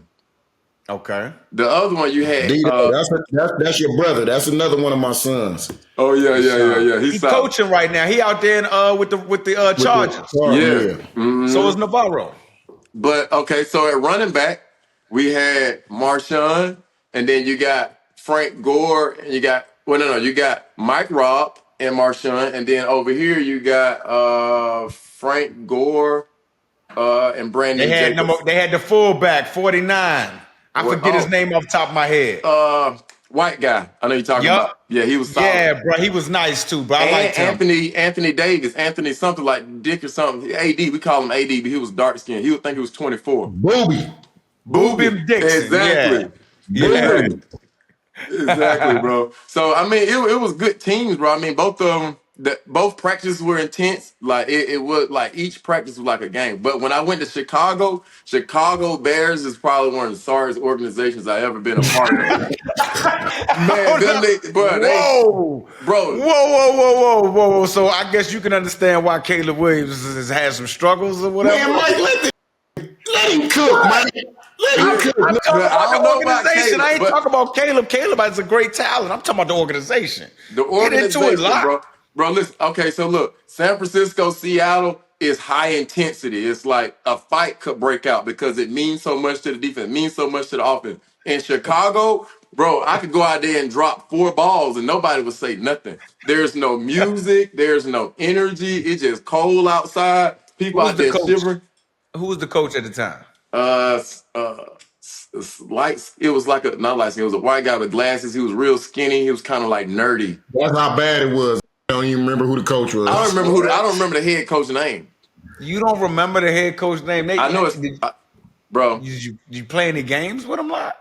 [SPEAKER 2] Okay.
[SPEAKER 6] The other one you had.
[SPEAKER 3] That's your brother. That's another one of my sons.
[SPEAKER 6] Oh yeah.
[SPEAKER 2] He's coaching right now. He out there with the Chargers. So is Navarro.
[SPEAKER 6] But okay, so at running back we had Marshawn, and then you got Frank Gore, and you got you got Mike Robb and Marshawn, and then over here you got Frank Gore and Brandon.
[SPEAKER 2] They had the fullback 49. I forget his name off the top of my head.
[SPEAKER 6] White guy. I know you're talking about. Yeah, he was solid.
[SPEAKER 2] Yeah, bro. He was nice too, bro. I liked him.
[SPEAKER 6] Anthony Davis. Anthony something like Dick or something. AD. We call him AD, but he was dark skinned. He would think he was 24.
[SPEAKER 3] Booby
[SPEAKER 6] Dixon. Exactly.
[SPEAKER 2] Yeah.
[SPEAKER 6] Exactly, bro. So I mean, it was good teams, bro. I mean, both of them. Both practices were intense. Like it was like each practice was like a game. But when I went to Chicago Bears is probably one of the sorriest organizations I ever been a part of.
[SPEAKER 2] Whoa. So I guess you can understand why Caleb Williams has had some struggles or whatever.
[SPEAKER 3] Man, Mike, let him cook, Mike.
[SPEAKER 2] I'm talking
[SPEAKER 6] But I
[SPEAKER 2] about
[SPEAKER 6] don't
[SPEAKER 2] the
[SPEAKER 6] know about
[SPEAKER 2] organization.
[SPEAKER 6] Caleb,
[SPEAKER 2] I ain't
[SPEAKER 6] but-
[SPEAKER 2] talking about Caleb. Caleb is a great talent. I'm talking about the organization.
[SPEAKER 6] The
[SPEAKER 2] Get into it,
[SPEAKER 6] organization,
[SPEAKER 2] Lock.
[SPEAKER 6] bro. Listen. Okay, so look, San Francisco, Seattle is high intensity. It's like a fight could break out because it means so much to the defense, it means so much to the offense. In Chicago, bro, I could go out there and drop 4 balls and nobody would say nothing. There's no music, there's no energy. It's just cold outside.
[SPEAKER 2] Who
[SPEAKER 6] People
[SPEAKER 2] was
[SPEAKER 6] out
[SPEAKER 2] the
[SPEAKER 6] there
[SPEAKER 2] coach?
[SPEAKER 6] shivering.
[SPEAKER 2] Who was the coach at the time?
[SPEAKER 6] Lights. It was like a not lights. It was a white guy with glasses. He was real skinny. He was kind of like nerdy.
[SPEAKER 3] That's how bad it was. I don't even remember who the coach was.
[SPEAKER 6] I don't remember the head coach's name.
[SPEAKER 2] You don't remember the head coach name?
[SPEAKER 6] I know it's bro.
[SPEAKER 2] Did you play any games with him, Lock?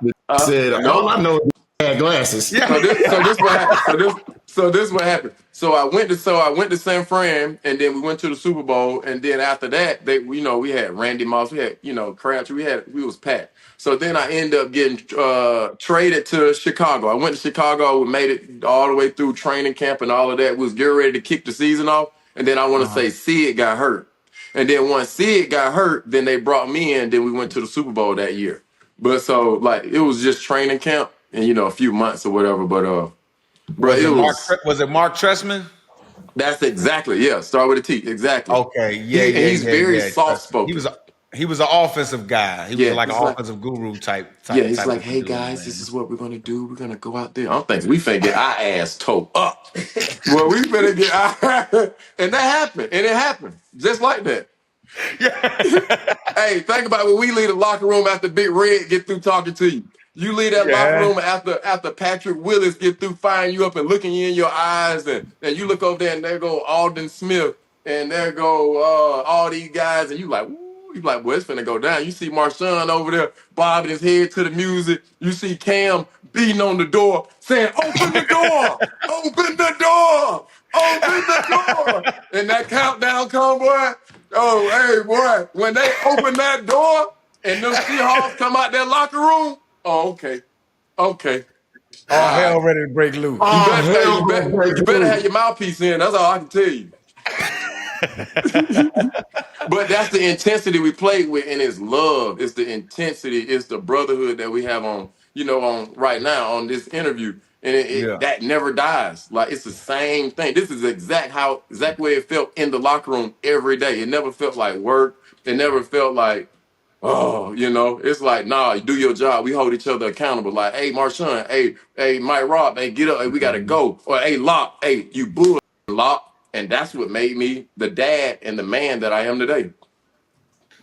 [SPEAKER 3] Said,
[SPEAKER 6] no.
[SPEAKER 3] all I know is he had glasses.
[SPEAKER 2] Yeah.
[SPEAKER 6] So this what happened. So this what happened. So I went to San Fran, and then we went to the Super Bowl, and then after that, we had Randy Moss, we had Crabtree, we was packed. So then I ended up getting traded to Chicago. I went to Chicago, we made it all the way through training camp and all of that. Was getting ready to kick the season off, and then I want to say Sid got hurt, and then once Sid got hurt, then they brought me in. Then we went to the Super Bowl that year. But so like it was just training camp and a few months or whatever. But bro,
[SPEAKER 2] Was it Mark Trestman?
[SPEAKER 6] that's exactly, yeah. Start with a T, exactly.
[SPEAKER 2] Okay, yeah,
[SPEAKER 6] He's very soft spoken.
[SPEAKER 2] He was an offensive guy. He was like an
[SPEAKER 6] he's like-
[SPEAKER 2] offensive guru type.
[SPEAKER 6] Yeah, he's
[SPEAKER 2] type
[SPEAKER 6] like,
[SPEAKER 2] of
[SPEAKER 6] hey
[SPEAKER 2] dude,
[SPEAKER 6] guys,
[SPEAKER 2] man.
[SPEAKER 6] this is what we're gonna do. We're gonna go out there. I'm thinking we finna get our ass towed up. Well, we finna get our and that happened, and it happened just like that. Hey, think about when we leave the locker room after Big Red get through talking to you. You leave that locker room after Patrick Willis get through firing you up and looking you in your eyes, and you look over there and there go Alden Smith, and there go all these guys, and you like, woo, you like, well, it's finna go down. You see Marshawn over there bobbing his head to the music. You see Cam beating on the door, saying, open the door, open the door, open the door. And that countdown come, boy. Oh, hey, boy, when they open that door and them Seahawks come out that locker room, oh, okay.
[SPEAKER 2] All hell ready to break loose.
[SPEAKER 6] You better have your mouthpiece in. That's all I can tell you. But that's the intensity we played with, and it's love. It's the intensity. It's the brotherhood that we have on right now on this interview. And that never dies. Like, it's the same thing. This is exact way it felt in the locker room every day. It never felt like work. It never felt like, it's like, nah, you do your job. We hold each other accountable. Like, hey, Marshawn, hey, Mike Rob, hey, get up, hey, we gotta go. Or hey, Lock, hey, you bull Lock. And that's what made me the dad and the man that I am today.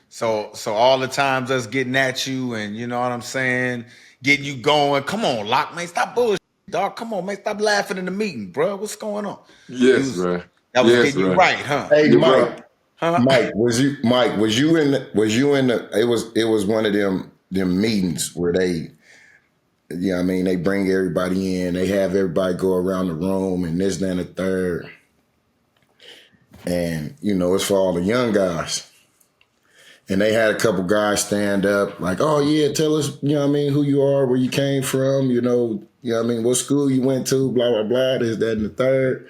[SPEAKER 2] So all the times us getting at you and you know what I'm saying, getting you going. Come on, Lock, man, stop bullshit, dog. Come on, man, stop laughing in the meeting, bro. What's going on?
[SPEAKER 6] Yes, bro.
[SPEAKER 2] That was getting you right, huh?
[SPEAKER 3] Hey,
[SPEAKER 6] Mike.
[SPEAKER 3] Mike, was you in the it was one of them meetings where they they bring everybody in, they have everybody go around the room and this, that, and the third. And, it's for all the young guys. And they had a couple guys stand up like, oh, yeah, tell us, who you are, where you came from, what school you went to, blah, blah, blah, this, that, and the third.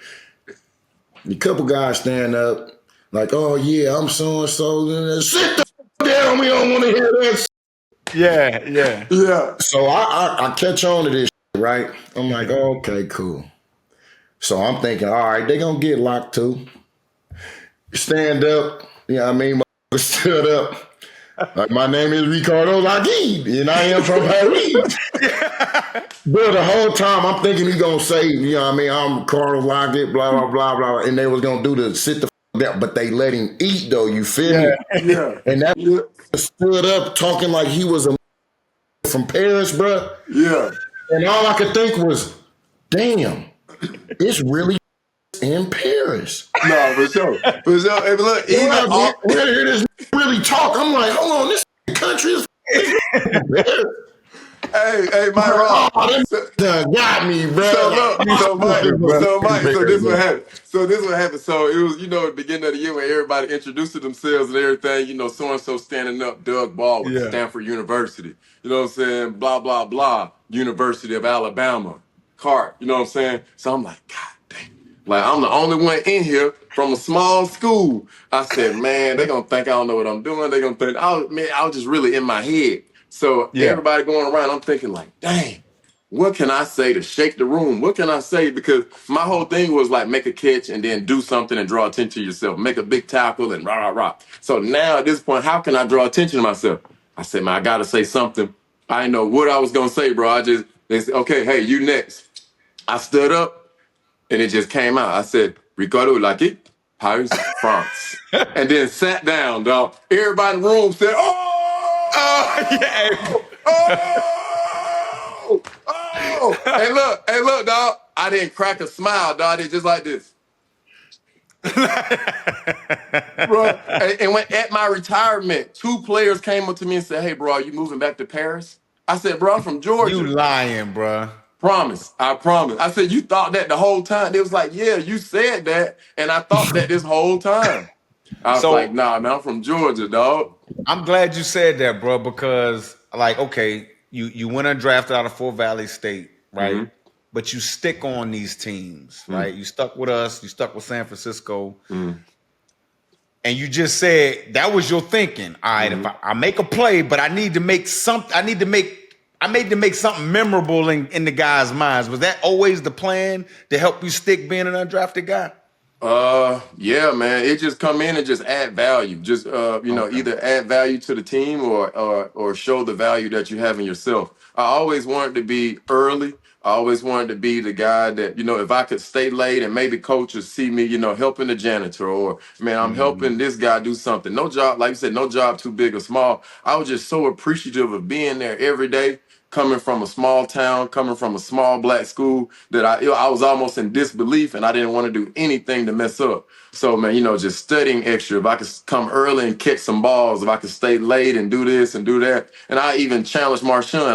[SPEAKER 3] And a couple guys stand up like, oh, yeah, I'm so-and-so. Sit the down, we don't want to hear that.
[SPEAKER 6] Yeah.
[SPEAKER 3] So I catch on to this, right? I'm like, oh, okay, cool. So I'm thinking, all right, they going to get locked too. Stand up, stood up. Like, my name is Ricardo Lockette, and I am from Paris. But the whole time I'm thinking he's gonna say, I'm Ricardo Lockette, blah, blah, blah, blah. And they was gonna do the sit the down, but they let him eat though, you feel me?
[SPEAKER 6] Yeah.
[SPEAKER 3] And that stood up talking like he was a from Paris, bro.
[SPEAKER 6] Yeah.
[SPEAKER 3] And all I could think was, damn, it's really in Paris.
[SPEAKER 6] No, for sure. Hey, but look,
[SPEAKER 3] When I hear this really talk, I'm like, hold on, this country is
[SPEAKER 6] Hey, Mike Rob.
[SPEAKER 3] Got me, bro.
[SPEAKER 6] So Mike, this what happened. So it was, at the beginning of the year when everybody introduced themselves and everything, so-and-so standing up, Doug Ball with Stanford University. You know what I'm saying? Blah, blah, blah. University of Alabama. Cart. You know what I'm saying? So I'm like, God dang. Like, I'm the only one in here from a small school. I said, man, they're going to think I don't know what I'm doing. They're going to think, I was just really in my head. So
[SPEAKER 2] Yeah.
[SPEAKER 6] everybody going around, I'm thinking like, dang, what can I say to shake the room? What can I say? Because my whole thing was like make a catch and then do something and draw attention to yourself. Make a big tackle and rah, rah, rah. So now at this point, how can I draw attention to myself? I said, man, I got to say something. I didn't know what I was going to say, bro. They said, okay, hey, you next. I stood up and it just came out. I said, Ricardo Lockette, Paris, France. And then sat down, dog. Everybody in the room said, oh,
[SPEAKER 2] yeah.
[SPEAKER 6] oh, oh. Hey, look, dog. I didn't crack a smile, dog. I did just like this. Bro, and when at my retirement, 2 players came up to me and said, hey, bro, are you moving back to Paris? I said, bro, I'm from Georgia.
[SPEAKER 2] You lying, bro.
[SPEAKER 6] Promise. I promise. I said, you thought that the whole time? They was like, yeah, you said that. And I thought that this whole time. I was like, nah, man, I'm from Georgia, dog.
[SPEAKER 2] I'm glad you said that, bro, because like, okay, you went undrafted out of Fort Valley State, right? Mm-hmm. But you stick on these teams, right? You stuck with us, you stuck with San Francisco. And you just said that was your thinking. All right, if I make a play, but I need to make something, I need to make something memorable in the guys' minds. Was that always the plan to help you stick being an undrafted guy?
[SPEAKER 6] Yeah, man. It just come in and just add value. Just either add value to the team or show the value that you have in yourself. I always wanted to be early. I always wanted to be the guy that, if I could stay late and maybe coaches see me, helping the janitor or, man, I'm helping this guy do something. No job, like you said, no job too big or small. I was just so appreciative of being there every day, coming from a small town, coming from a small black school, that I was almost in disbelief and I didn't want to do anything to mess up. So, man, just studying extra. If I could come early and catch some balls, if I could stay late and do this and do that. And I even challenged Marshawn.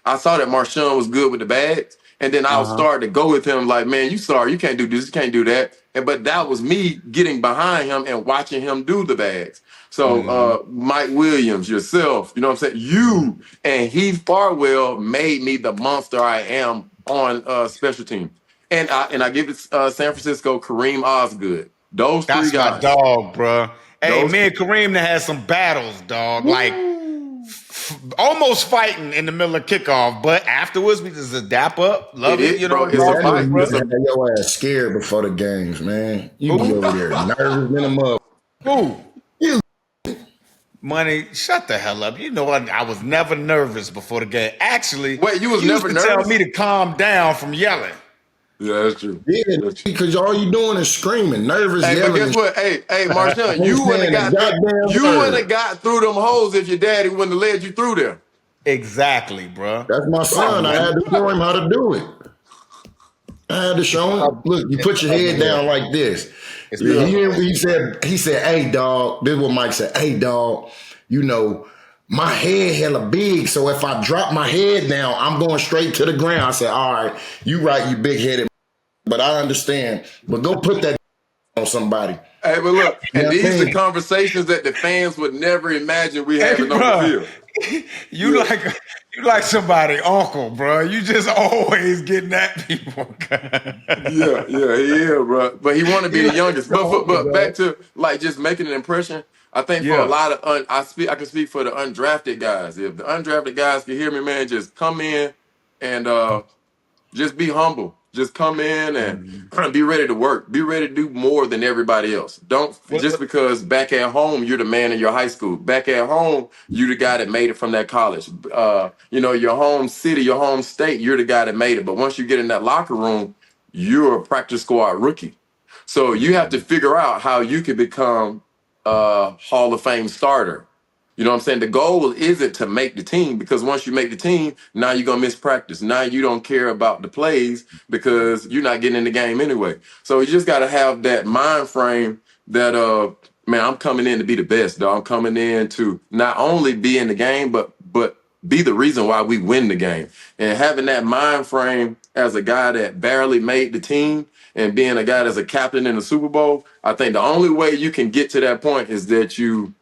[SPEAKER 6] I saw that Marshawn was good with the bags. And then I was starting to go with him like, man, you can't do this, you can't do that. But that was me getting behind him and watching him do the bags. So Mike Williams, yourself, you know what I'm saying? You and Heath Farwell made me the monster I am on special team. And I give it San Francisco, Kareem Osgood. Those 3 guys.
[SPEAKER 2] That's my dog, bro. Hey, me and Kareem had some battles, dog.
[SPEAKER 6] Woo.
[SPEAKER 2] Like almost fighting in the middle of kickoff, but afterwards we just dap up. Love it,
[SPEAKER 6] bro. It's a fight, bro.
[SPEAKER 3] Your ass scared before the games, man. You be over there nervous in the mud.
[SPEAKER 2] Ooh. Money, shut the hell up. You know what? I was never nervous before the game. Actually,
[SPEAKER 6] wait, you was never nervous?
[SPEAKER 2] Tell me to calm down from yelling.
[SPEAKER 6] Yeah, that's true.
[SPEAKER 3] Yeah, because all you doing is screaming, nervous, yelling.
[SPEAKER 6] But guess what? Hey, Marshawn, you wouldn't have got through them holes if your daddy wouldn't have led you through there.
[SPEAKER 2] Exactly, bro.
[SPEAKER 3] That's my son. I had to show him how to do it. I had to show him. Look, you put your head down like this. He said, hey, dog. This is what Mike said. Hey, dog, my head hella big, so if I drop my head down, I'm going straight to the ground. I said, all right, you right, you big-headed, but I understand. But go put that on somebody.
[SPEAKER 6] Hey, but look, and these are conversations that the fans would never imagine we having on the field.
[SPEAKER 2] You like somebody uncle, bro. You just always getting at people.
[SPEAKER 6] yeah, bro. But he want to be the youngest. But back to like just making an impression. I think for a lot of I can speak for the undrafted guys. If the undrafted guys can hear me, man, just come in and just be humble. Just come in and be ready to work. Be ready to do more than everybody else. Don't just because back at home you're the man in your high school. Back at home you're the guy that made it from that college. Your home city, your home state, you're the guy that made it. But once you get in that locker room, you're a practice squad rookie. So you have to figure out how you can become a Hall of Fame starter. You know what I'm saying? The goal isn't to make the team, because once you make the team, now you're going to miss practice. Now you don't care about the plays because you're not getting in the game anyway. So you just got to have that mind frame that, man, I'm coming in to be the best, dog. I'm coming in to not only be in the game, but be the reason why we win the game. And having that mind frame as a guy that barely made the team and being a guy that's a captain in the Super Bowl, I think the only way you can get to that point is that you,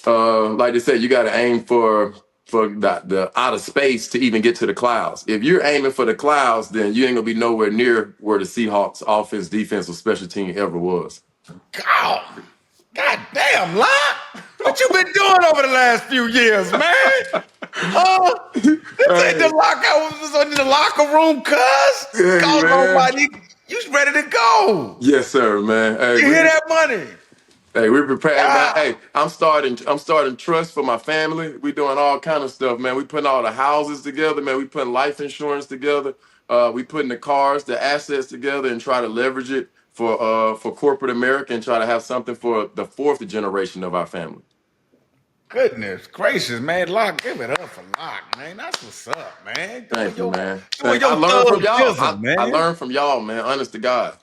[SPEAKER 6] like they said, you got to aim for the outer space to even get to the clouds. If you're aiming for the clouds, then you ain't gonna be nowhere near where the Seahawks offense, defense, or special team ever was.
[SPEAKER 2] God damn, Lock.
[SPEAKER 8] What you been doing over the last few years, man? This ain't the lockout. I was in the locker room, cuz.
[SPEAKER 6] Hey,
[SPEAKER 8] Call
[SPEAKER 6] man.
[SPEAKER 8] nobody. You ready to go?
[SPEAKER 6] Yes, sir, man. Hey,
[SPEAKER 8] You hear that money?
[SPEAKER 6] Hey, we prepared, man. Hey, I'm starting trust for my family. We doing all kind of stuff, man. We putting all the houses together, man. We putting life insurance together. We putting the cars, the assets together, and try to leverage it for corporate America and try to have something for the fourth generation of our family.
[SPEAKER 8] Goodness gracious, man. Lock, give it up for Lock, man. That's what's up, man.
[SPEAKER 6] Thank you, man.
[SPEAKER 8] Doing
[SPEAKER 6] I
[SPEAKER 8] your
[SPEAKER 6] learned from y'all.
[SPEAKER 8] thug man.
[SPEAKER 6] I learned from y'all, man. Honest to God.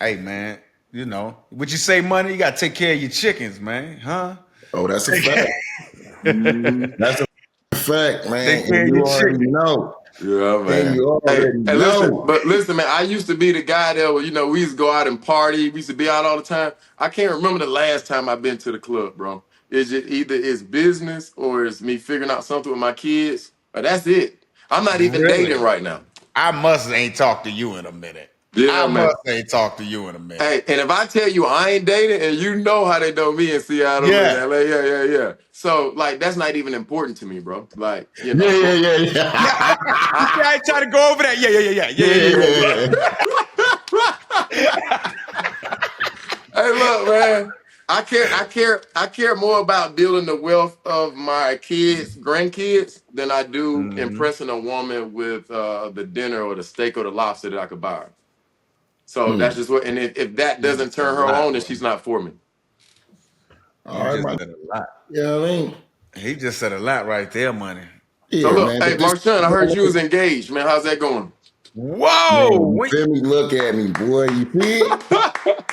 [SPEAKER 8] Hey, man, you know, what you say, money, you got to take care of your chickens, man, huh?
[SPEAKER 3] Oh, that's a fact. That's a fact, man.
[SPEAKER 8] Take care of
[SPEAKER 3] You
[SPEAKER 8] your
[SPEAKER 3] already
[SPEAKER 8] chicken.
[SPEAKER 3] know.
[SPEAKER 6] Yeah, man.
[SPEAKER 3] And you already know.
[SPEAKER 6] Listen, man. I used to be the guy that, we used to go out and party. We used to be out all the time. I can't remember the last time I've been to the club, bro. It's just either it's business or it's me figuring out something with my kids. But that's it. I'm not even dating right now.
[SPEAKER 8] I must ain't talked to you in a minute.
[SPEAKER 6] Yeah,
[SPEAKER 8] I
[SPEAKER 6] man.
[SPEAKER 8] must ain't talked to you in a minute.
[SPEAKER 6] Hey, and if I tell you I ain't dating, and you know how they know me in Seattle,
[SPEAKER 8] Yeah.
[SPEAKER 6] and LA, yeah. So, like, that's not even important to me, bro. Like, you know.
[SPEAKER 3] Yeah.
[SPEAKER 8] I ain't trying to go over that. Yeah.
[SPEAKER 6] Hey, look, man. I care more about building the wealth of my kids, grandkids, than I do impressing a woman with the dinner or the steak or the lobster that I could buy her. So that's just what. And if that doesn't turn her on, then she's not for me.
[SPEAKER 3] All right, man.
[SPEAKER 8] Said a lot.
[SPEAKER 3] You know what I mean?
[SPEAKER 8] He just said a lot right there, money.
[SPEAKER 3] Yeah,
[SPEAKER 6] So look,
[SPEAKER 3] man.
[SPEAKER 6] hey, Marshawn, I heard you was engaged, man. How's that going?
[SPEAKER 8] Whoa!
[SPEAKER 3] You feel me? Look at me, boy. You see it?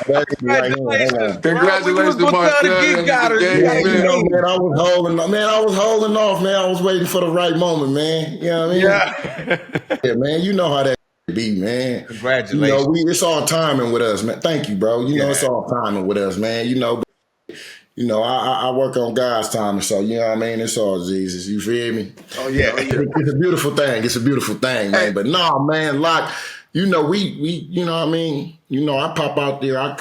[SPEAKER 8] Congratulations!
[SPEAKER 6] Congratulations,
[SPEAKER 8] Marshawn.
[SPEAKER 3] Yeah, you know, man, I was holding off, man. I was waiting for the right moment, man. You know what I mean? Yeah, man. You know how that be, man.
[SPEAKER 8] Congratulations.
[SPEAKER 3] You know, it's all timing with us, man. Thank you, bro. You know, it's all timing with us, man. You know, I work on God's timing, so you know what I mean? It's all Jesus. You feel me?
[SPEAKER 8] Oh, yeah.
[SPEAKER 3] It's a beautiful thing. It's a beautiful thing, man.
[SPEAKER 6] Hey.
[SPEAKER 3] But no, man, Lock, you know, we you know what I mean? You know, I pop out there, I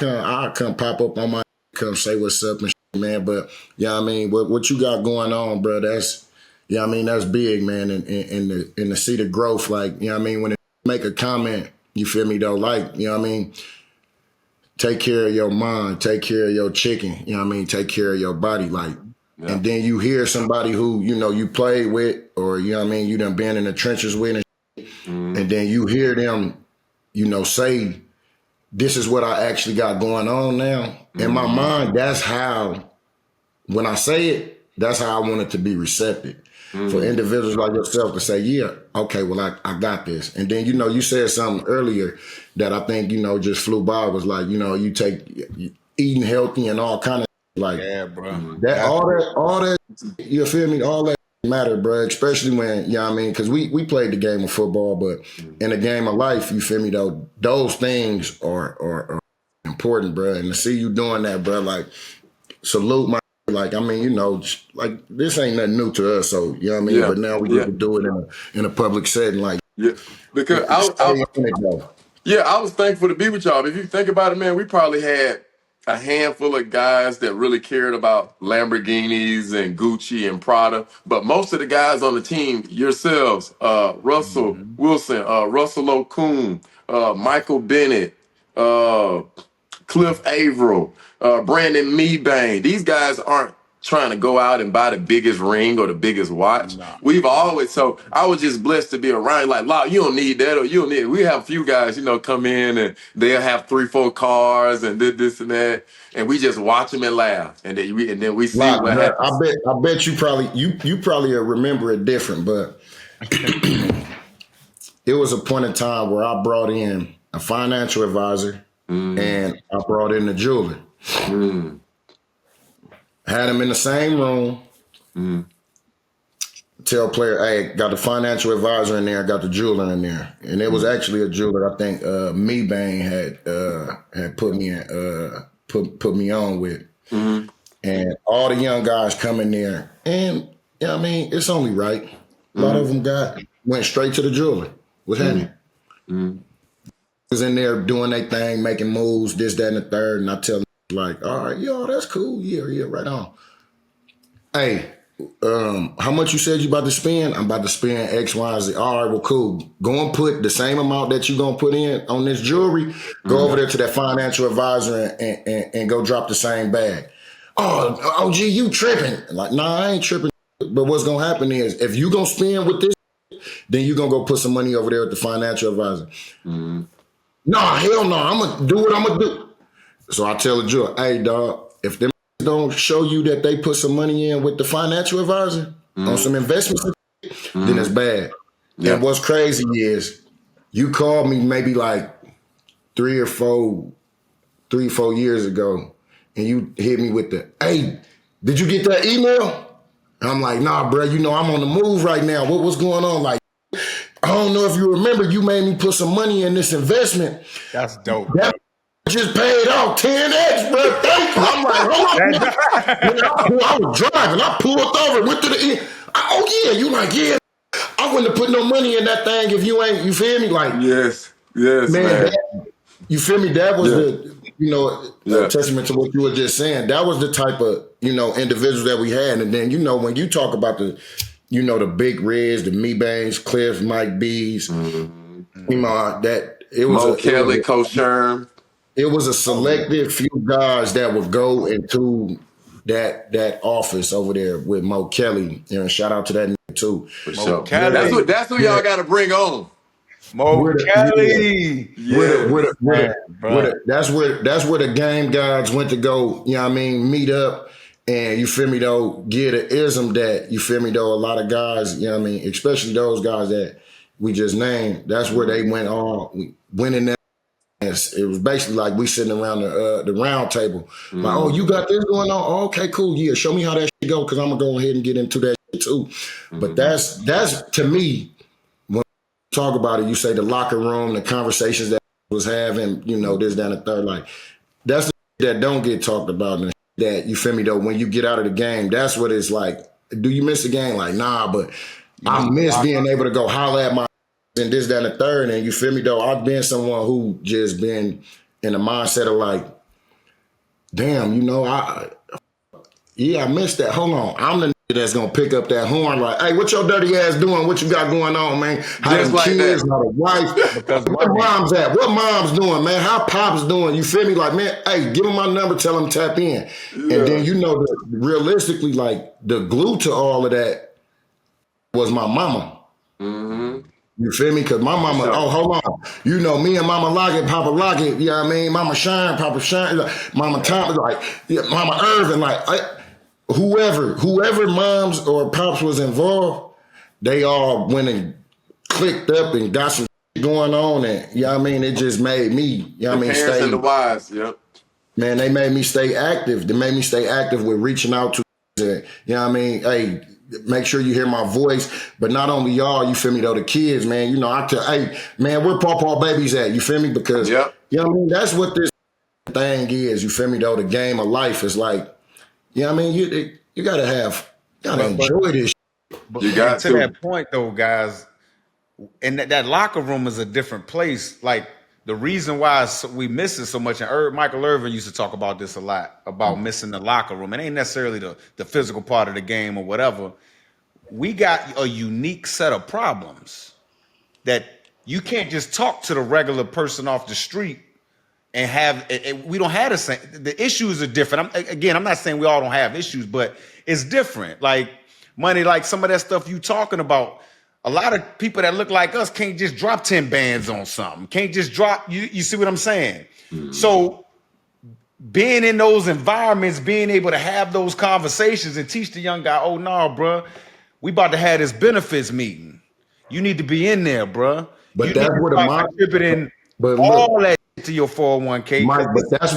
[SPEAKER 3] come pop up on my come say what's up and shit, man. But you know what I mean, what you got going on, bro, that's you know what I mean, that's big, man, and to see the growth, like, you know what I mean, when it make a comment, you feel me though, like, you know what I mean? Take care of your mind, take care of your chicken, you know what I mean? Take care of your body, like, and then you hear somebody who, you know, you played with, or, you know what I mean, you done been in the trenches with, and then you hear them, you know, say, this is what I actually got going on now. In my mind, that's how, when I say it, that's how I want it to be receptive. For individuals like yourself to say, yeah, okay, well, I got this. And then, you know, you said something earlier that I think, you know, just flew by, was like, you know, you take eating healthy and all kind of like,
[SPEAKER 8] Yeah, bro.
[SPEAKER 3] that, all that, you feel me? All that matter, bro, especially when, you know what I mean? Because we played the game of football, but in the game of life, you feel me, though, those things are important, bro. And to see you doing that, bro, like, salute my, like, I mean, you know, like, this ain't nothing new to us, so, you know what I mean?
[SPEAKER 6] Yeah.
[SPEAKER 3] But now we get to do it in a public setting, like,
[SPEAKER 6] Because I was thankful to be with y'all. If you think about it, man, we probably had a handful of guys that really cared about Lamborghinis and Gucci and Prada. But most of the guys on the team, yourselves, Russell Wilson, Russell O'Coon, Michael Bennett, Cliff Averill, Brandon Mebane, these guys aren't trying to go out and buy the biggest ring or the biggest watch. We've always, so I was just blessed to be around. Like, Locke, you don't need that, or you don't need it. We have a few guys, you know, come in and they'll have 3-4 cars and this and that, and we just watch them and laugh, and then we see
[SPEAKER 3] Lock,
[SPEAKER 6] what
[SPEAKER 3] bro,
[SPEAKER 6] happens.
[SPEAKER 3] I bet you probably remember it different, but it was a point in time where I brought in a financial advisor and I brought in the jeweler. Had them in the same room. Tell player, hey, got the financial advisor in there, got the jeweler in there, and it was actually a jeweler I think Mebane had put me in, put me on with, and all the young guys come in there, and yeah, I mean, it's only right. A lot of them went straight to the jeweler. What's happening? Was in there doing their thing, making moves, this, that, and the third, and I tell them, like, all right, yo, that's cool, yeah, right on. hey, how much you said you about to spend? I'm about to spend X, Y, and Z. All right, well, cool. Go and put the same amount that you gonna put in on this jewelry. Go over there to that financial advisor and go drop the same bag. Oh, gee, you tripping? Like, nah, I ain't tripping. But what's gonna happen is if you gonna spend with this, then you gonna go put some money over there at the financial advisor. Nah, hell no. I'm gonna do what I'm gonna do. So I tell the jeweler, hey, dog, if them don't show you that they put some money in with the financial advisor on some investments, then it's bad. Yeah. And what's crazy is you called me maybe like 3 or 4 years ago, and you hit me with the, hey, did you get that email? And I'm like, nah, bro, you know I'm on the move right now. What's going on? Like, I don't know if you remember, you made me put some money in this investment.
[SPEAKER 8] That's dope.
[SPEAKER 3] That just paid off 10x, bro. Thank you. I'm like, hold on. I was driving. I pulled over, went to the end. Oh, yeah. You like, yeah. I wouldn't have put no money in that thing if you ain't, you feel me? Like,
[SPEAKER 6] yes, man.
[SPEAKER 3] You feel me? That was a testament to what you were just saying. That was the type of, individuals that we had. And then, when you talk about the big Reds, the Me Bangs, Cliff, Mike B's, that it was
[SPEAKER 6] Mo Kelly, Coach Sherm.
[SPEAKER 3] It was a selected few guys that would go into that office over there with Mo Kelly. Shout out to that nigga too.
[SPEAKER 6] For sure. That's who y'all got to bring on.
[SPEAKER 8] Mo Kelly.
[SPEAKER 3] That's where the game gods went to go, meet up. And you feel me though, get an ism that, you feel me though, a lot of guys, especially those guys that we just named, that's where they went in there. It was basically like we sitting around the round table. Like, oh, you got this going on? Oh, okay, cool. Yeah, show me how that shit go, because I'm going to go ahead and get into that shit too. But that's to me, when you talk about it, you say the locker room, the conversations that was having, this, that, and the third. Like, that's the shit that don't get talked about. And that, you feel me though, when you get out of the game, that's what it's like. Do you miss the game? Like, nah, but I miss being able to go holler at my and this, that, and the third. And you feel me though, I've been someone who just been in the mindset of like, damn, I missed that. Hold on. I'm the nigga that's gonna pick up that horn like, hey, what your dirty ass doing? What you got going on, man? How them like kids, how the wife, where mom's at? What mom's doing, man? How pop's doing? You feel me? Like, man, hey, give him my number, tell him tap in. Yeah. And then realistically, like the glue to all of that was my mama. You feel me? Because my mama, hold on. Me and Mama Lockette, Papa Lockette, Mama Shine, Papa Shine, Mama Tom, Mama Irvin, whoever moms or pops was involved, they all went and clicked up and got some going on. And, it just made me,
[SPEAKER 6] stay. And the wives, yep.
[SPEAKER 3] Man, they made me stay active. They made me stay active with reaching out to, hey, make sure you hear my voice, but not only y'all, you feel me though, the kids, man, hey, man, where Paw babies at? You feel me? Because, that's what this thing is, you feel me though, the game of life is like, you gotta enjoy this.
[SPEAKER 8] But you got to that point though, guys, and that locker room is a different place. Like the reason why we miss it so much, and Michael Irvin used to talk about this a lot, about missing the locker room. It ain't necessarily the physical part of the game or whatever. We got a unique set of problems that you can't just talk to the regular person off the street and have. We don't have the same. The issues are different. I'm not saying we all don't have issues, but it's different. Like money, like some of that stuff you talking about. A lot of people that look like us can't just drop 10 bands on something. Can't just drop, you see what I'm saying? So being in those environments, being able to have those conversations and teach the young guy, oh, no, bro, we about to have this benefits meeting. You need to be in there, bro.
[SPEAKER 3] But that's where the
[SPEAKER 8] contributing all that to your 401k.
[SPEAKER 3] Mike, but that's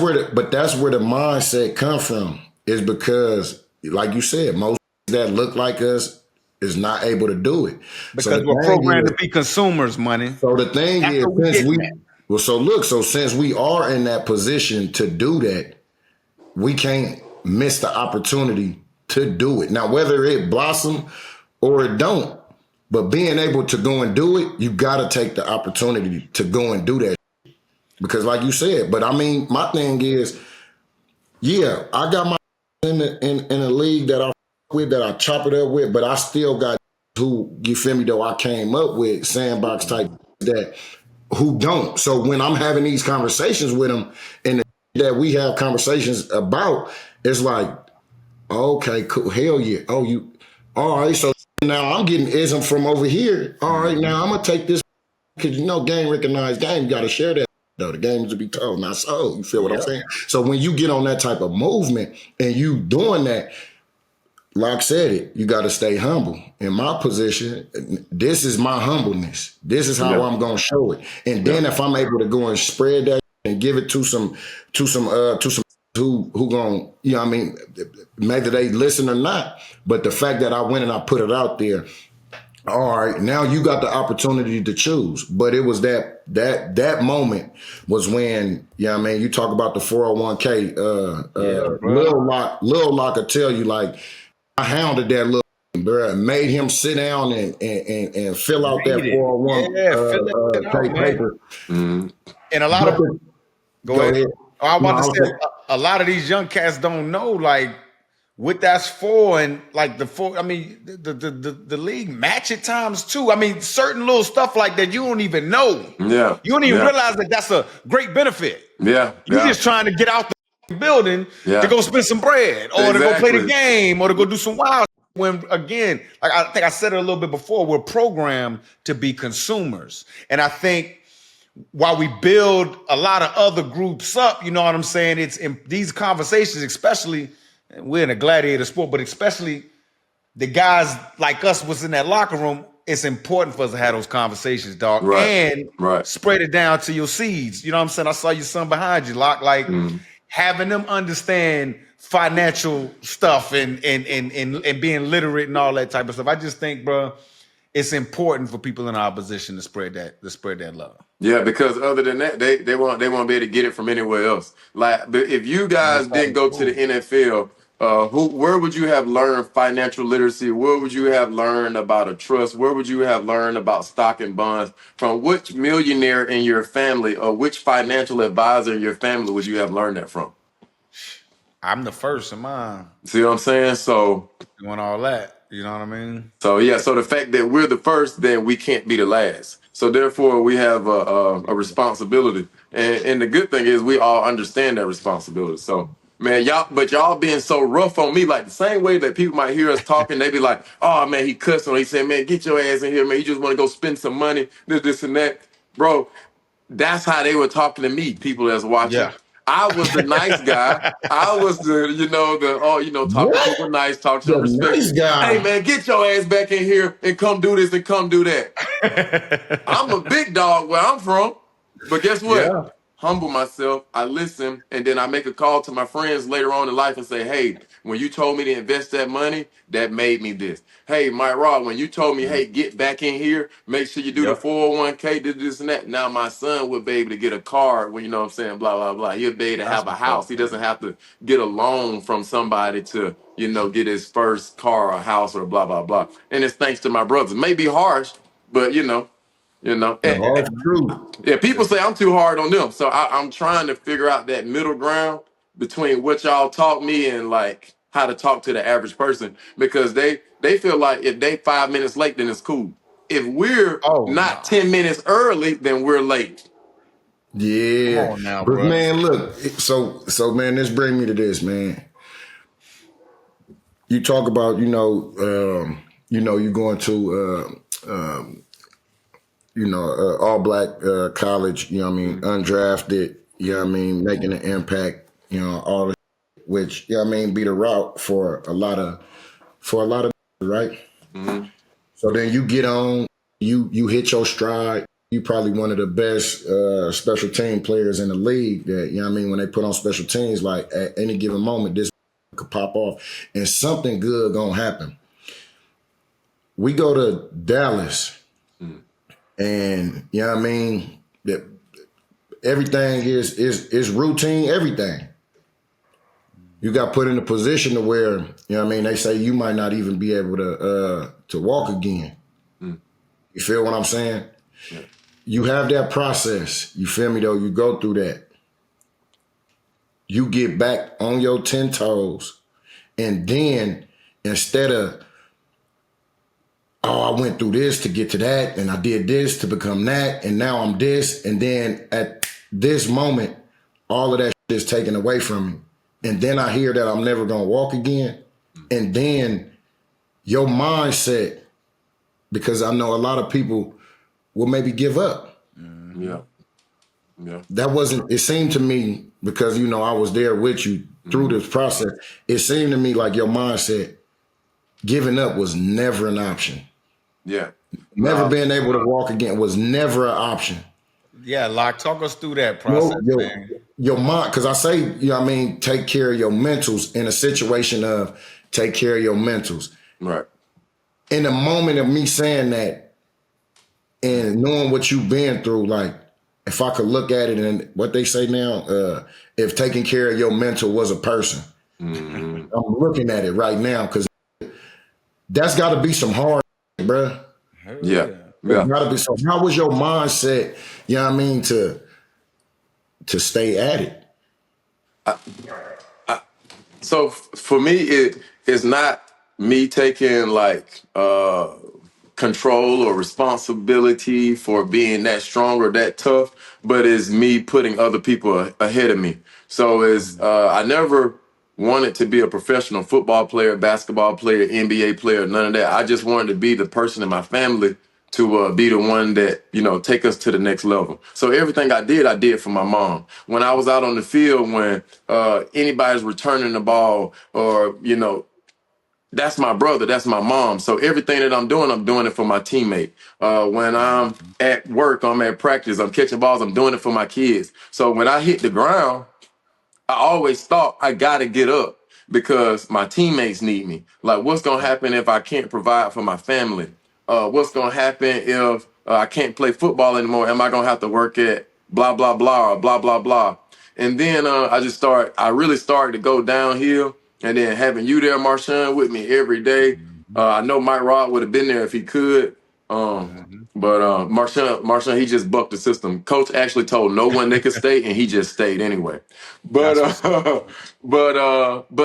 [SPEAKER 3] where the mindset come from, is because, like you said, most that look like us is not able to do it.
[SPEAKER 8] Because we're programmed to be consumers, money.
[SPEAKER 3] So the thing is, since we are in that position to do that, we can't miss the opportunity to do it. Now, whether it blossom or it don't, but being able to go and do it, you got to take the opportunity to go and do that. Because like you said, but I mean, my thing is, I got my in a league that I with, that I chop it up with, but I still got who, you feel me, though, I came up with sandbox type that who don't. So when I'm having these conversations with them and that we have conversations about, it's like, okay, cool, hell yeah. Oh, you, all right, so now I'm getting ism from over here. All right, now I'm going to take this, because you know game recognized game, you got to share that. The game is to be told, not sold. You feel what I'm saying? So when you get on that type of movement and you doing that, Lock said it, you got to stay humble. In my position, this is my humbleness. This is how I'm going to show it. And then if I'm able to go and spread that and give it to some who going, you know what I mean, maybe they listen or not, but the fact that I went and I put it out there, all right, now you got the opportunity to choose. But it was that moment was when, you know what I mean, you talk about the 401k, Lil Lock will tell you, like, I hounded that little bro, made him sit down and fill out that 401k paper.
[SPEAKER 8] And a lot of go ahead. I want to say a lot of these young cats don't know like what that's for, and like I mean the league match at times too. I mean certain little stuff like that you don't even know.
[SPEAKER 6] Yeah,
[SPEAKER 8] you don't even realize that that's a great benefit.
[SPEAKER 6] Yeah,
[SPEAKER 8] you're just trying to get out the building to go spend some bread or to go play the game or to go do some wild. When again, like I think I said it a little bit before, we're programmed to be consumers. And I think while we build a lot of other groups up, you know what I'm saying? It's in these conversations, especially we're in a gladiator sport, but especially the guys like us was in that locker room. It's important for us to have those conversations, dog, and spread it down to your seeds. You know what I'm saying? I saw your son behind you, Lock, like having them understand financial stuff and being literate and all that type of stuff. I just think, bro, it's important for people in our position to spread that love.
[SPEAKER 6] Yeah, because other than that, they won't be able to get it from anywhere else. Like, if you guys didn't go to the NFL, where would you have learned financial literacy? Where would you have learned about a trust? Where would you have learned about stock and bonds? From which millionaire in your family or which financial advisor in your family would you have learned that from?
[SPEAKER 8] I'm the first in mine.
[SPEAKER 6] See what I'm saying? So
[SPEAKER 8] doing all that, you know what I mean?
[SPEAKER 6] So yeah, so the fact that we're the first, then we can't be the last. So therefore, we have a responsibility, and the good thing is we all understand that responsibility. So man, y'all being so rough on me, like the same way that people might hear us talking, they be like, "Oh man, he cussed on." He said, "Man, get your ass in here, man. You just want to go spend some money, this and that, bro." That's how they were talking to me. People that's watching. Yeah. I was the nice guy. I was the, talking to people nice, talk to them respect. Nice guy. Hey man, get your ass back in here and come do this and come do that. I'm a big dog where I'm from, but guess what? Yeah. Humble myself. I listen, and then I make a call to my friends later on in life and say, "Hey, when you told me to invest that money, that made me this. Hey, Mike Rod, when you told me, hey, get back in here, make sure you do the 401k, this and that. Now my son would be able to get a car, when you know what I'm saying, blah, blah, blah. He'll be able to have a house. He doesn't have to get a loan from somebody to, get his first car or house or blah, blah, blah. And it's thanks to my brothers. It may be harsh, but true. Yeah, people say I'm too hard on them. So I'm trying to figure out that middle ground between what y'all taught me and like how to talk to the average person, because they feel like if they 5 minutes late, then it's cool. If we're not 10 minutes early, then we're late.
[SPEAKER 3] Yeah. Come on now, bro. Man, look, so man, this brings me to this, man. You talk about, you going to all black college, undrafted, making an impact, all the which, be the route for a lot of right? Mm-hmm. So then you get on, you hit your stride. You probably one of the best special team players in the league that, when they put on special teams, like at any given moment, this could pop off and something good gonna happen. We go to Dallas and, that everything is routine, everything. You got put in a position to where, they say you might not even be able to walk again. Mm. You feel what I'm saying? Yeah. You have that process. You feel me though? You go through that. You get back on your 10 toes, and then instead of, oh, I went through this to get to that, and I did this to become that, and now I'm this, and then at this moment, all of that shit is taken away from me. And then I hear that I'm never gonna walk again. And then your mindset, because I know a lot of people will maybe give up.
[SPEAKER 6] Yeah. Yeah.
[SPEAKER 3] That wasn't, it seemed to me, because you know I was there with you through this process, it seemed to me like your mindset, giving up was never an option.
[SPEAKER 6] Yeah.
[SPEAKER 3] Never being able to walk again was never an option.
[SPEAKER 8] Yeah, Lock, talk us through that process, man.
[SPEAKER 3] Your mind, because I say, you know what I mean, take care of your mentals in a situation of take care of your mentals.
[SPEAKER 6] Right.
[SPEAKER 3] In the moment of me saying that and knowing what you've been through, like, if I could look at it and what they say now, if taking care of your mental was a person, I'm looking at it right now, because that's got to be some hard, bruh.
[SPEAKER 6] Yeah. Yeah.
[SPEAKER 3] Gotta be. So how was your mindset, you know what I mean, to stay at it?
[SPEAKER 6] So for me, it's not me taking like control or responsibility for being that strong or that tough, but it's me putting other people ahead of me. So I never wanted to be a professional football player, basketball player, NBA player, none of that. I just wanted to be the person in my family to be the one that, you know, take us to the next level. So everything I did for my mom. When I was out on the field, when anybody's returning the ball, or, you know, that's my brother, that's my mom. So everything that I'm doing it for my teammate. When I'm at work, I'm at practice, I'm catching balls, I'm doing it for my kids. So when I hit the ground, I always thought I gotta get up because my teammates need me. Like, what's gonna happen if I can't provide for my family? What's gonna happen if I can't play football anymore? Am I gonna have to work at blah blah blah or blah blah blah? And then I really started to go downhill. And then having you there, Marshawn, with me every day. I know Mike Rod would have been there if he could. But Marshawn, he just bucked the system. Coach actually told no one they could stay, and he just stayed anyway. But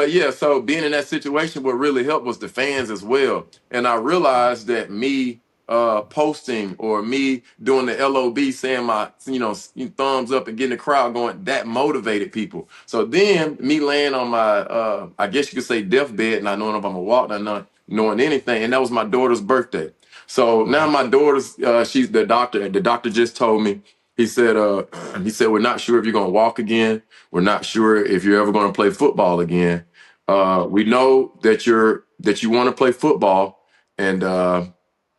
[SPEAKER 6] yeah. So being in that situation, what really helped was the fans as well. And I realized that me posting or me doing the LOB, saying my thumbs up and getting the crowd going, that motivated people. So then me laying on my I guess you could say deathbed, not knowing if I'm gonna walk, not knowing anything, and that was my daughter's birthday. So now my daughter's, she's the doctor. The doctor just told me, he said, we're not sure if you're going to walk again. We're not sure if you're ever going to play football again. We know that you want to play football, and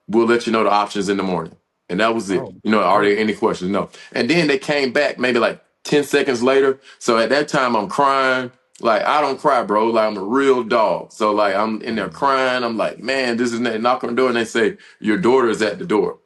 [SPEAKER 6] we'll let you know the options in the morning. And that was it. Are there any questions? No. And then they came back maybe like 10 seconds later. So at that time I'm crying. Like, I don't cry, bro. Like, I'm a real dog. So, like, I'm in there crying. I'm like, man, this is that. Knock on the door, and they say, your daughter is at the door.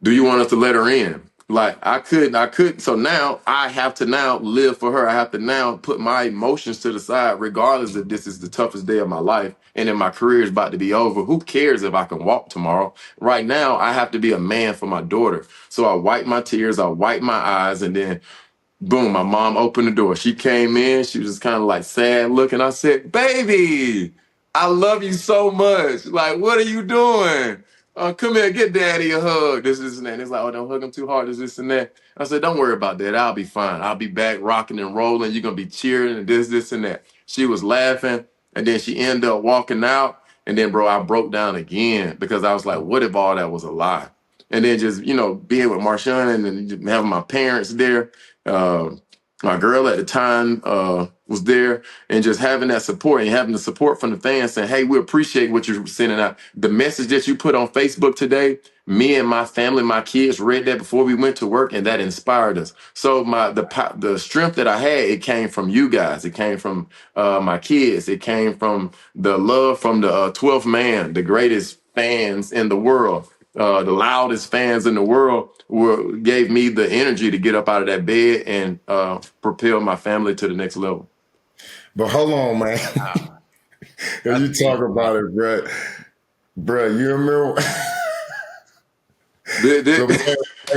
[SPEAKER 6] Do you want us to let her in? Like, I couldn't. So now I have to now live for her. I have to now put my emotions to the side, regardless if this is the toughest day of my life and then my career is about to be over. Who cares if I can walk tomorrow? Right now, I have to be a man for my daughter. So I wipe my tears, I wipe my eyes, and then boom, my mom opened the door. She came in. She was just kind of like sad looking. I said, baby, I love you so much. Like, what are you doing? Come here, get daddy a hug. This and that. And it's like, oh, don't hug him too hard. This and that. I said, don't worry about that. I'll be fine. I'll be back rocking and rolling. You're going to be cheering and this and that. She was laughing. And then she ended up walking out. And then, bro, I broke down again because I was like, what if all that was a lie? And then just, being with Marshawn and then having my parents there. My girl at the time was there, and just having that support and having the support from the fans saying, hey, we appreciate what you're sending out. The message that you put on Facebook today, me and my family, my kids read that before we went to work, and that inspired us. So the strength that I had, it came from you guys. It came from my kids. It came from the love from the 12th man, the greatest fans in the world. The loudest fans in the world gave me the energy to get up out of that bed and propel my family to the next level.
[SPEAKER 3] But hold on, man. As you talk about it, bro, you remember?
[SPEAKER 6] Hey,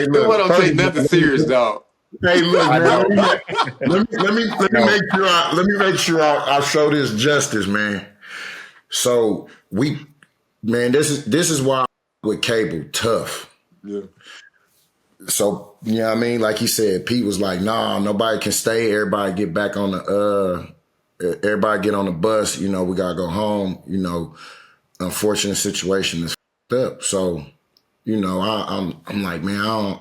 [SPEAKER 6] look, don't take nothing serious, dog.
[SPEAKER 3] Hey, look, man. Let me make sure I show this justice, man. So this is why with Cable tough.
[SPEAKER 6] Yeah.
[SPEAKER 3] So, you know what I mean? Like he said, Pete was like, nah, nobody can stay. Everybody get back on everybody get on the bus. You know, we got to go home. You know, unfortunate situation is up. So, you know, I'm like, man, I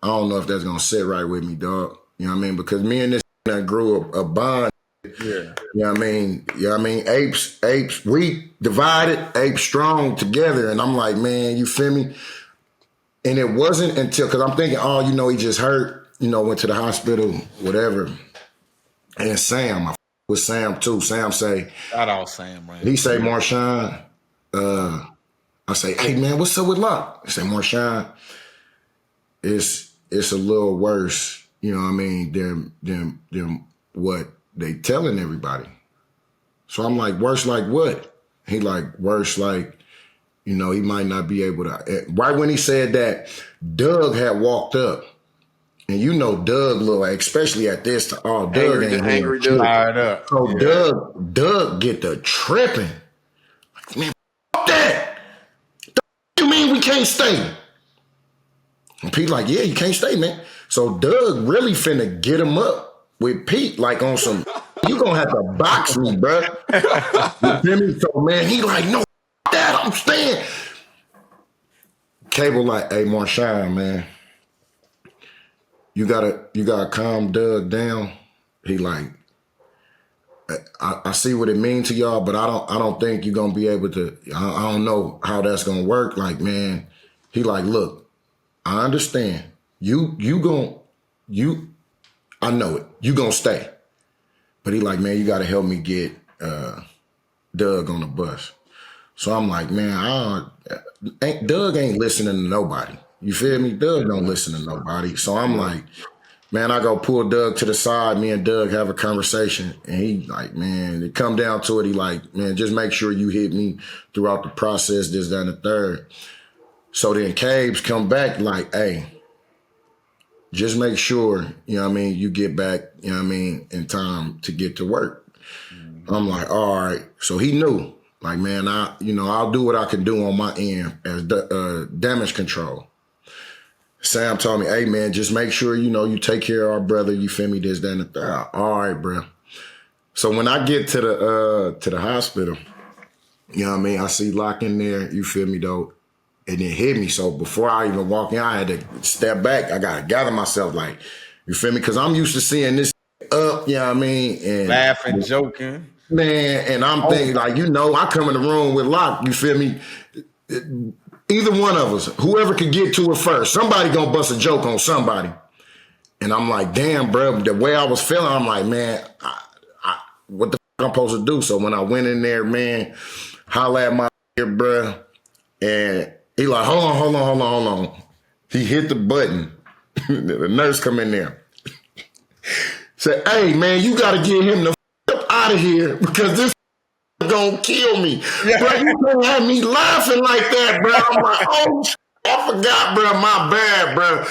[SPEAKER 3] don't know if that's going to sit right with me, dog. You know what I mean? Because me and this grew a bond.
[SPEAKER 8] Yeah.
[SPEAKER 3] You know what I mean? You know what I mean? Apes, we divided, apes strong together. And I'm like, man, you feel me? And it wasn't until, because I'm thinking, oh, you know, he just hurt, you know, went to the hospital, whatever. And Sam, I with Sam too. Sam say,
[SPEAKER 8] shout out Sam, man.
[SPEAKER 3] He say, Marshawn, I say, hey man, what's up with Lock? He say, Marshawn, it's a little worse, you know what I mean, than what they telling everybody. So I'm like, worse like what? He like, worse like, you know, he might not be able to. Right when he said that, Doug had walked up. And you know Doug look, especially at this time. Oh, Doug
[SPEAKER 6] angry Doug.
[SPEAKER 8] Fired up.
[SPEAKER 3] So yeah. Doug get the tripping. Like, man, f that. You mean we can't stay? And Pete like, yeah, you can't stay, man. So Doug really finna get him up with Pete, like on some, you gonna have to box me, bro. You feel me? So man, he like, no, f that, I'm staying. Cable like, hey, Marshawn, man. You gotta calm Doug down. He like, I see what it means to y'all, but I don't think you're gonna be able to. I don't know how that's gonna work. Like, man, he like, look, I understand. I know it. You gonna stay, but he like, man, you gotta help me get Doug on the bus. So I'm like, man, Doug ain't listening to nobody. You feel me? Doug don't listen to nobody. So I'm like, man, I go pull Doug to the side. Me and Doug have a conversation. And he like, man, it come down to it. He like, man, just make sure you hit me throughout the process, this, that, and the third. So then Cabes come back like, hey, just make sure, you know what I mean, you get back, you know what I mean, in time to get to work. I'm like, all right. So he knew. Like, man, I'll do what I can do on my end as damage control. Sam told me, hey, man, just make sure, you know, you take care of our brother. You feel me? This, that, and the third. All right, bro. So when I get to the hospital, you know what I mean? I see Lock in there. You feel me, though? And it hit me. So before I even walk in, I had to step back. I got to gather myself, like, you feel me? Because I'm used to seeing this up, you know what I mean? And
[SPEAKER 8] laughing, joking.
[SPEAKER 3] Man, and I'm thinking, like, you know, I come in the room with Lock, you feel me? Either one of us, whoever could get to it first, somebody gonna bust a joke on somebody. And I'm like, damn, bro, the way I was feeling, I'm like, man, what the fuck I'm supposed to do? So when I went in there, man, holla at my bro, and he like, hold on. He hit the button. The nurse come in there. Said, hey, man, you gotta get him the fuck out of here because this gonna kill me. Yeah. Bro, you can't have me laughing like that, bro. I'm like, oh, I forgot, bro. My bad, bro.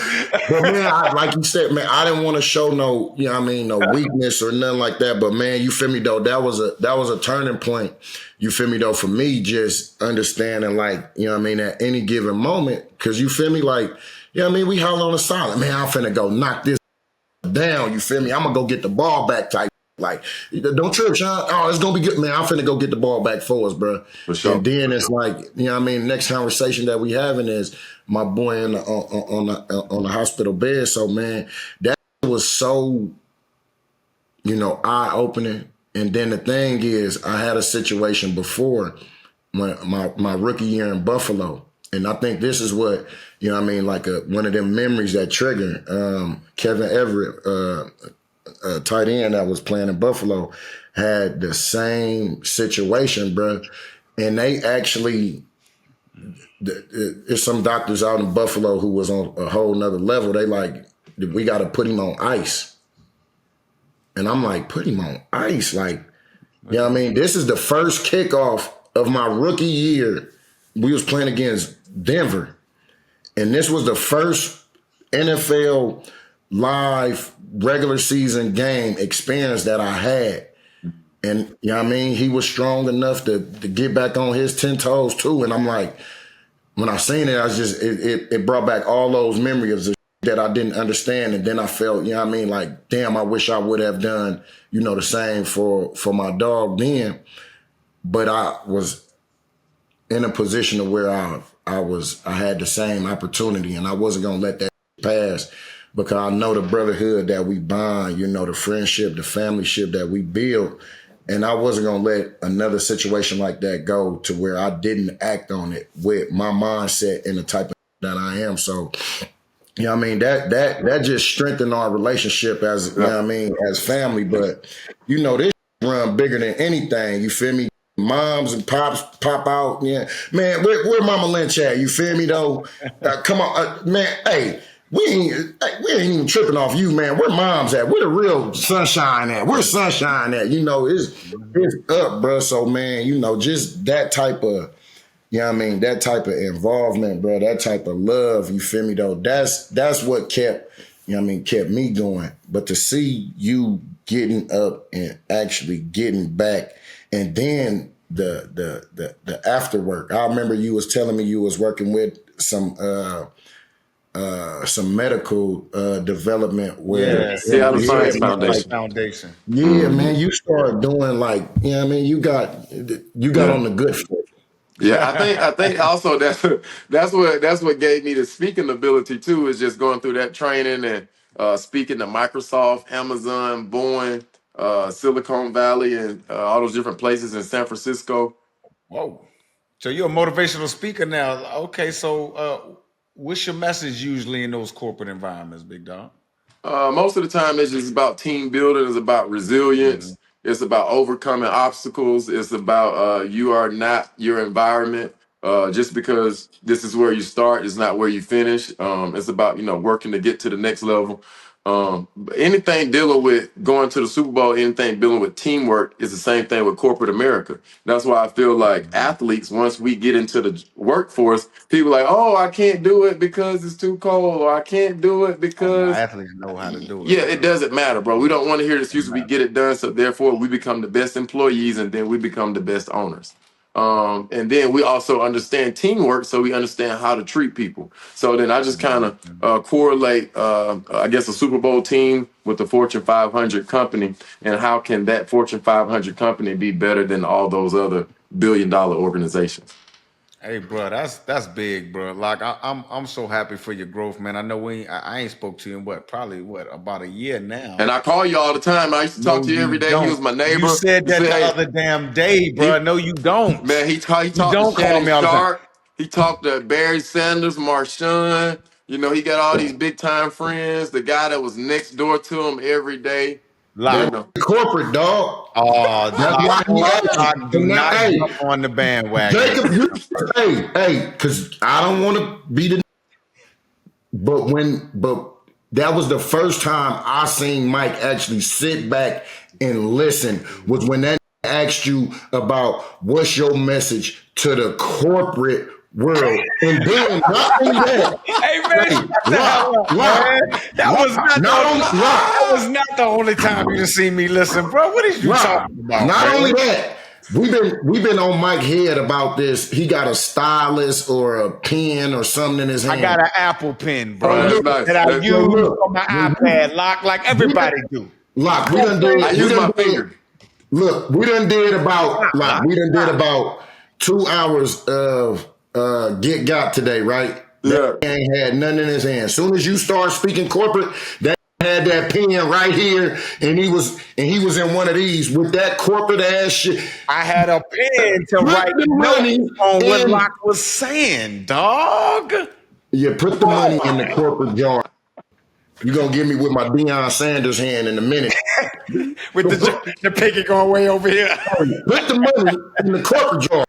[SPEAKER 3] But man, like you said, man, I didn't want to show no, you know what I mean, no weakness or nothing like that. But man, you feel me though? That was a turning point. You feel me though? For me, just understanding, like, you know what I mean, at any given moment, because you feel me, like, you know what I mean, we holler on the silent, man. I'm finna go knock this down. You feel me? I'm gonna go get the ball back type. Like, don't trip, Sean. Oh, it's gonna be good, man. I'm finna go get the ball back for us, bro.
[SPEAKER 6] For sure.
[SPEAKER 3] And then it's like, you know what I mean? Next conversation that we having is my boy on the hospital bed. So, man, that was so, you know, eye-opening. And then the thing is, I had a situation before when my rookie year in Buffalo. And I think this is what, you know what I mean, like one of them memories that trigger. Kevin Everett, tight end that was playing in Buffalo, had the same situation, bro. And they actually, there's some doctors out in Buffalo who was on a whole nother level. They like, we got to put him on ice. And I'm like, put him on ice? Like, you know what I mean? This is the first kickoff of my rookie year. We was playing against Denver. And this was the first NFL live regular season game experience that I had. And you know what I mean? He was strong enough to get back on his 10 toes too. And I'm like, when I seen it, I was just, it brought back all those memories of that I didn't understand. And then I felt, you know what I mean? Like, damn, I wish I would have done, you know, the same for my dog then. But I was in a position of where I had the same opportunity, and I wasn't going to let that pass, because I know the brotherhood that we bond, you know, the friendship, the familyship that we build. And I wasn't going to let another situation like that go to where I didn't act on it with my mindset and the type of that I am. So, you know what I mean? That just strengthened our relationship as, you know what I mean, as family. But, you know, this run bigger than anything. You feel me? Moms and pops pop out. Yeah. Man, where Mama Lynch at? You feel me, though? Come on. Man, hey. We ain't even tripping off you, man. Where mom's at? Where the real sunshine at? Where sunshine at? You know, it's up, bro. So, man, you know, just that type of, you know what I mean, that type of involvement, bro, that type of love, you feel me, though? That's what kept, you know what I mean, kept me going. But to see you getting up and actually getting back, and then the after work. I remember you was telling me you was working with some medical development where
[SPEAKER 6] Seattle Science
[SPEAKER 8] Foundation.
[SPEAKER 3] Yeah, man, you started doing like, you know what I mean, you got on the good foot.
[SPEAKER 6] Yeah, I think also that's what gave me the speaking ability too, is just going through that training and speaking to Microsoft, Amazon, Boeing, Silicon Valley, and all those different places in San Francisco.
[SPEAKER 8] Whoa. So you're a motivational speaker now. Okay, so what's your message usually in those corporate environments, big dog?
[SPEAKER 6] Most of the time, it's just about team building. It's about resilience.
[SPEAKER 8] Mm-hmm.
[SPEAKER 6] It's about overcoming obstacles. It's about you are not your environment. Just because this is where you start is not where you finish. It's about, you know, working to get to the next level. But anything dealing with going to the Super Bowl, anything dealing with teamwork is the same thing with corporate America. That's why I feel like athletes, once we get into the workforce, people are like, oh, I can't do it because it's too cold, or I can't do it because
[SPEAKER 8] athletes know how to do it.
[SPEAKER 6] Yeah, it doesn't matter, bro. We don't want to hear the excuse. We get it done, so therefore we become the best employees, and then we become the best owners. And then we also understand teamwork, so we understand how to treat people. So then I just kind of correlate, I guess, a Super Bowl team with the Fortune 500 company, and how can that Fortune 500 company be better than all those other billion-dollar organizations?
[SPEAKER 8] Hey, bro, that's big, bro. Like I'm so happy for your growth, man. I know I ain't spoke to you in probably about a year now.
[SPEAKER 6] And I call you all the time. I used to talk to you every day. He was my neighbor.
[SPEAKER 8] You said that the other damn day, bro. No, you don't.
[SPEAKER 6] Man, he talked to Shannon Sharp. He talked to Barry Sanders, Marshawn. You know, he got all these big time friends. The guy that was next door to him every day.
[SPEAKER 3] Corporate, dog.
[SPEAKER 8] Oh, do not jump on the bandwagon.
[SPEAKER 3] Jacob, hey, because I don't want to be the. But that was the first time I seen Mike actually sit back and listen. Was when that asked you about what's your message to the corporate world, and then not only that,
[SPEAKER 8] hey man, that was not the only time you just seen me listen, bro. What is you talking about?
[SPEAKER 3] Not only that, we've been on Mike's head about this. He got a stylus or a pen or something in his hand.
[SPEAKER 8] I got an Apple pen, bro, that I use on my iPad, like everybody do.
[SPEAKER 3] Lock, we done did.
[SPEAKER 6] I use my finger.
[SPEAKER 3] Look, we done did about 2 hours of Get Got today, right?
[SPEAKER 6] Yeah.
[SPEAKER 3] That ain't had nothing in his hand. As soon as you start speaking corporate, that had that pen right here, and he was in one of these with that corporate ass shit.
[SPEAKER 8] I had a pen to write the money on what Locke was saying, dog.
[SPEAKER 3] Yeah, put the money in the corporate jar. You're gonna give me with my Deion Sanders hand in a minute.
[SPEAKER 8] With the piggy going way over here.
[SPEAKER 3] Put the money in the corporate jar.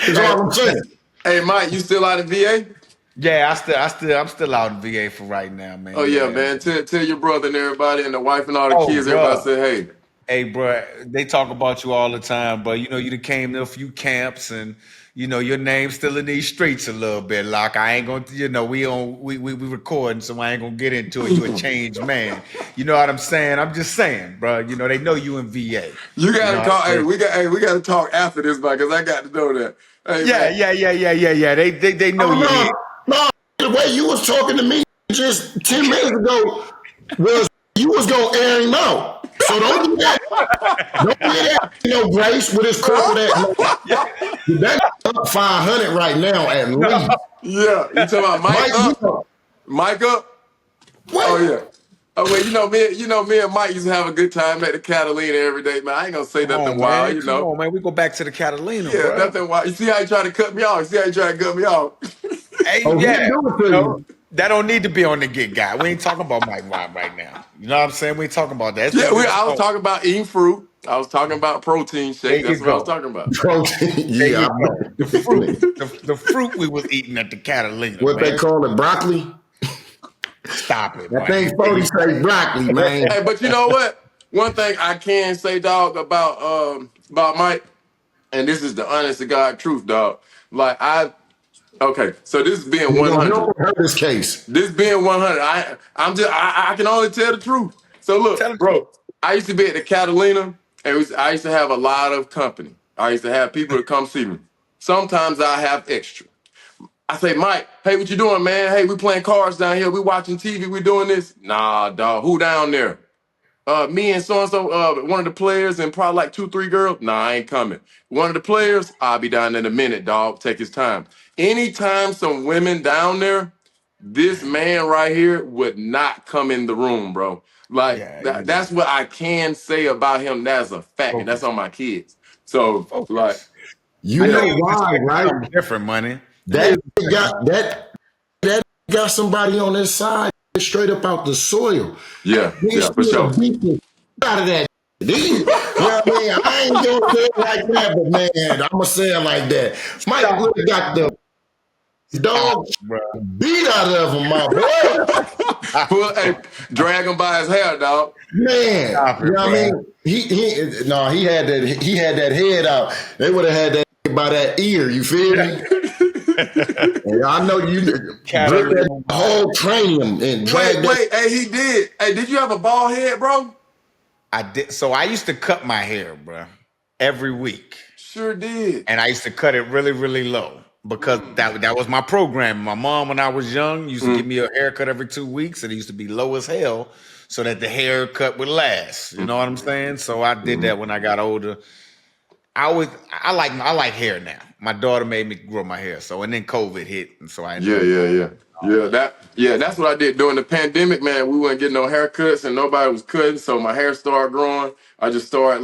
[SPEAKER 3] That's all I'm saying.
[SPEAKER 6] Hey, Mike, you still out in VA?
[SPEAKER 8] Yeah, I'm still out in VA for right now, man.
[SPEAKER 6] Oh yeah, man. Tell your brother and everybody and the wife and all the kids.
[SPEAKER 8] Bro.
[SPEAKER 6] Everybody say, hey.
[SPEAKER 8] Hey, bro, they talk about you all the time, but you know, you done came to a few camps and your name's still in these streets a little bit, Lock. I ain't gonna, we recording, so I ain't gonna get into it. You a changed man. You know what I'm saying? I'm just saying, bro. They know you in VA.
[SPEAKER 6] You gotta talk. Hey, we gotta talk after this, man, because I got to know that. Hey,
[SPEAKER 8] Yeah. They know you here.
[SPEAKER 3] No, the way you was talking to me just 10 minutes ago was you was gonna air him out. So don't do that. Don't do that. Grace with his corporate that up 500 right now at least.
[SPEAKER 6] Yeah, you talking about Mike up? Mike up?
[SPEAKER 3] What?
[SPEAKER 6] Oh yeah. Oh well, me and Mike used to have a good time at the Catalina every day, man. I ain't gonna say nothing wild,
[SPEAKER 8] Come on, man. We go back to the Catalina,
[SPEAKER 6] Yeah,
[SPEAKER 8] bro.
[SPEAKER 6] nothing wild. You see how you try to cut me off?
[SPEAKER 8] Hey, that don't need to be on the Get Guy. We ain't talking about Mike Wine right now. You know what I'm saying? We ain't talking about that.
[SPEAKER 6] I was talking about eating fruit. I was talking about protein shake. That's what I was talking about.
[SPEAKER 3] Protein. Yeah,
[SPEAKER 8] the fruit we was eating at the Catalina.
[SPEAKER 3] What they call it, broccoli?
[SPEAKER 8] Stop it.
[SPEAKER 3] I think 40 say broccoli, man.
[SPEAKER 6] Hey, but you know what? One thing I can say, dog, about Mike, and this is the honest to God truth, dog. Okay, so this is being 100.
[SPEAKER 3] This case.
[SPEAKER 6] This being 100, I can only tell the truth. So look, bro, I used to be at the Catalina, and I used to have a lot of company. I used to have people to come see me. Sometimes I have extra. I say, Mike, hey, what you doing, man? Hey, we playing cards down here. We watching TV. We doing this. Nah, dog. Who down there? Me and so-and-so, one of the players and probably like 2-3 girls. Nah, I ain't coming. One of the players, I'll be down in a minute, dog. Take his time. Anytime some women down there, this man right here would not come in the room, bro. That's what I can say about him. That's a fact, and that's on my kids. So,
[SPEAKER 3] you know why, right?
[SPEAKER 8] Different money.
[SPEAKER 3] That got somebody on his side straight up out the soil.
[SPEAKER 6] Yeah, for sure.
[SPEAKER 3] Out of that. You know what I mean? I ain't gonna say it like that, but man, I'm gonna say it like that. Mike really got the dog beat out of him, my boy.
[SPEAKER 6] Well, hey, drag him by his hair, dog.
[SPEAKER 3] Man, you know what I mean? He had that head out. They would have had that by that ear. You feel me? And I know you ripped that whole cranium and dragged
[SPEAKER 6] Wait, hey, he did. Hey, did you have a bald head, bro?
[SPEAKER 8] I did. So I used to cut my hair, bro, every week.
[SPEAKER 6] Sure did.
[SPEAKER 8] And I used to cut it really, really low because that was my program. My mom, when I was young, used to give me a haircut every 2 weeks, and it used to be low as hell so that the haircut would last. You know what I'm saying? So I did that when I got older. I like hair now. My daughter made me grow my hair. So and then COVID hit, and so I that's what I did during the pandemic, man. We wasn't getting no haircuts and nobody was cutting, so my hair started growing. I just started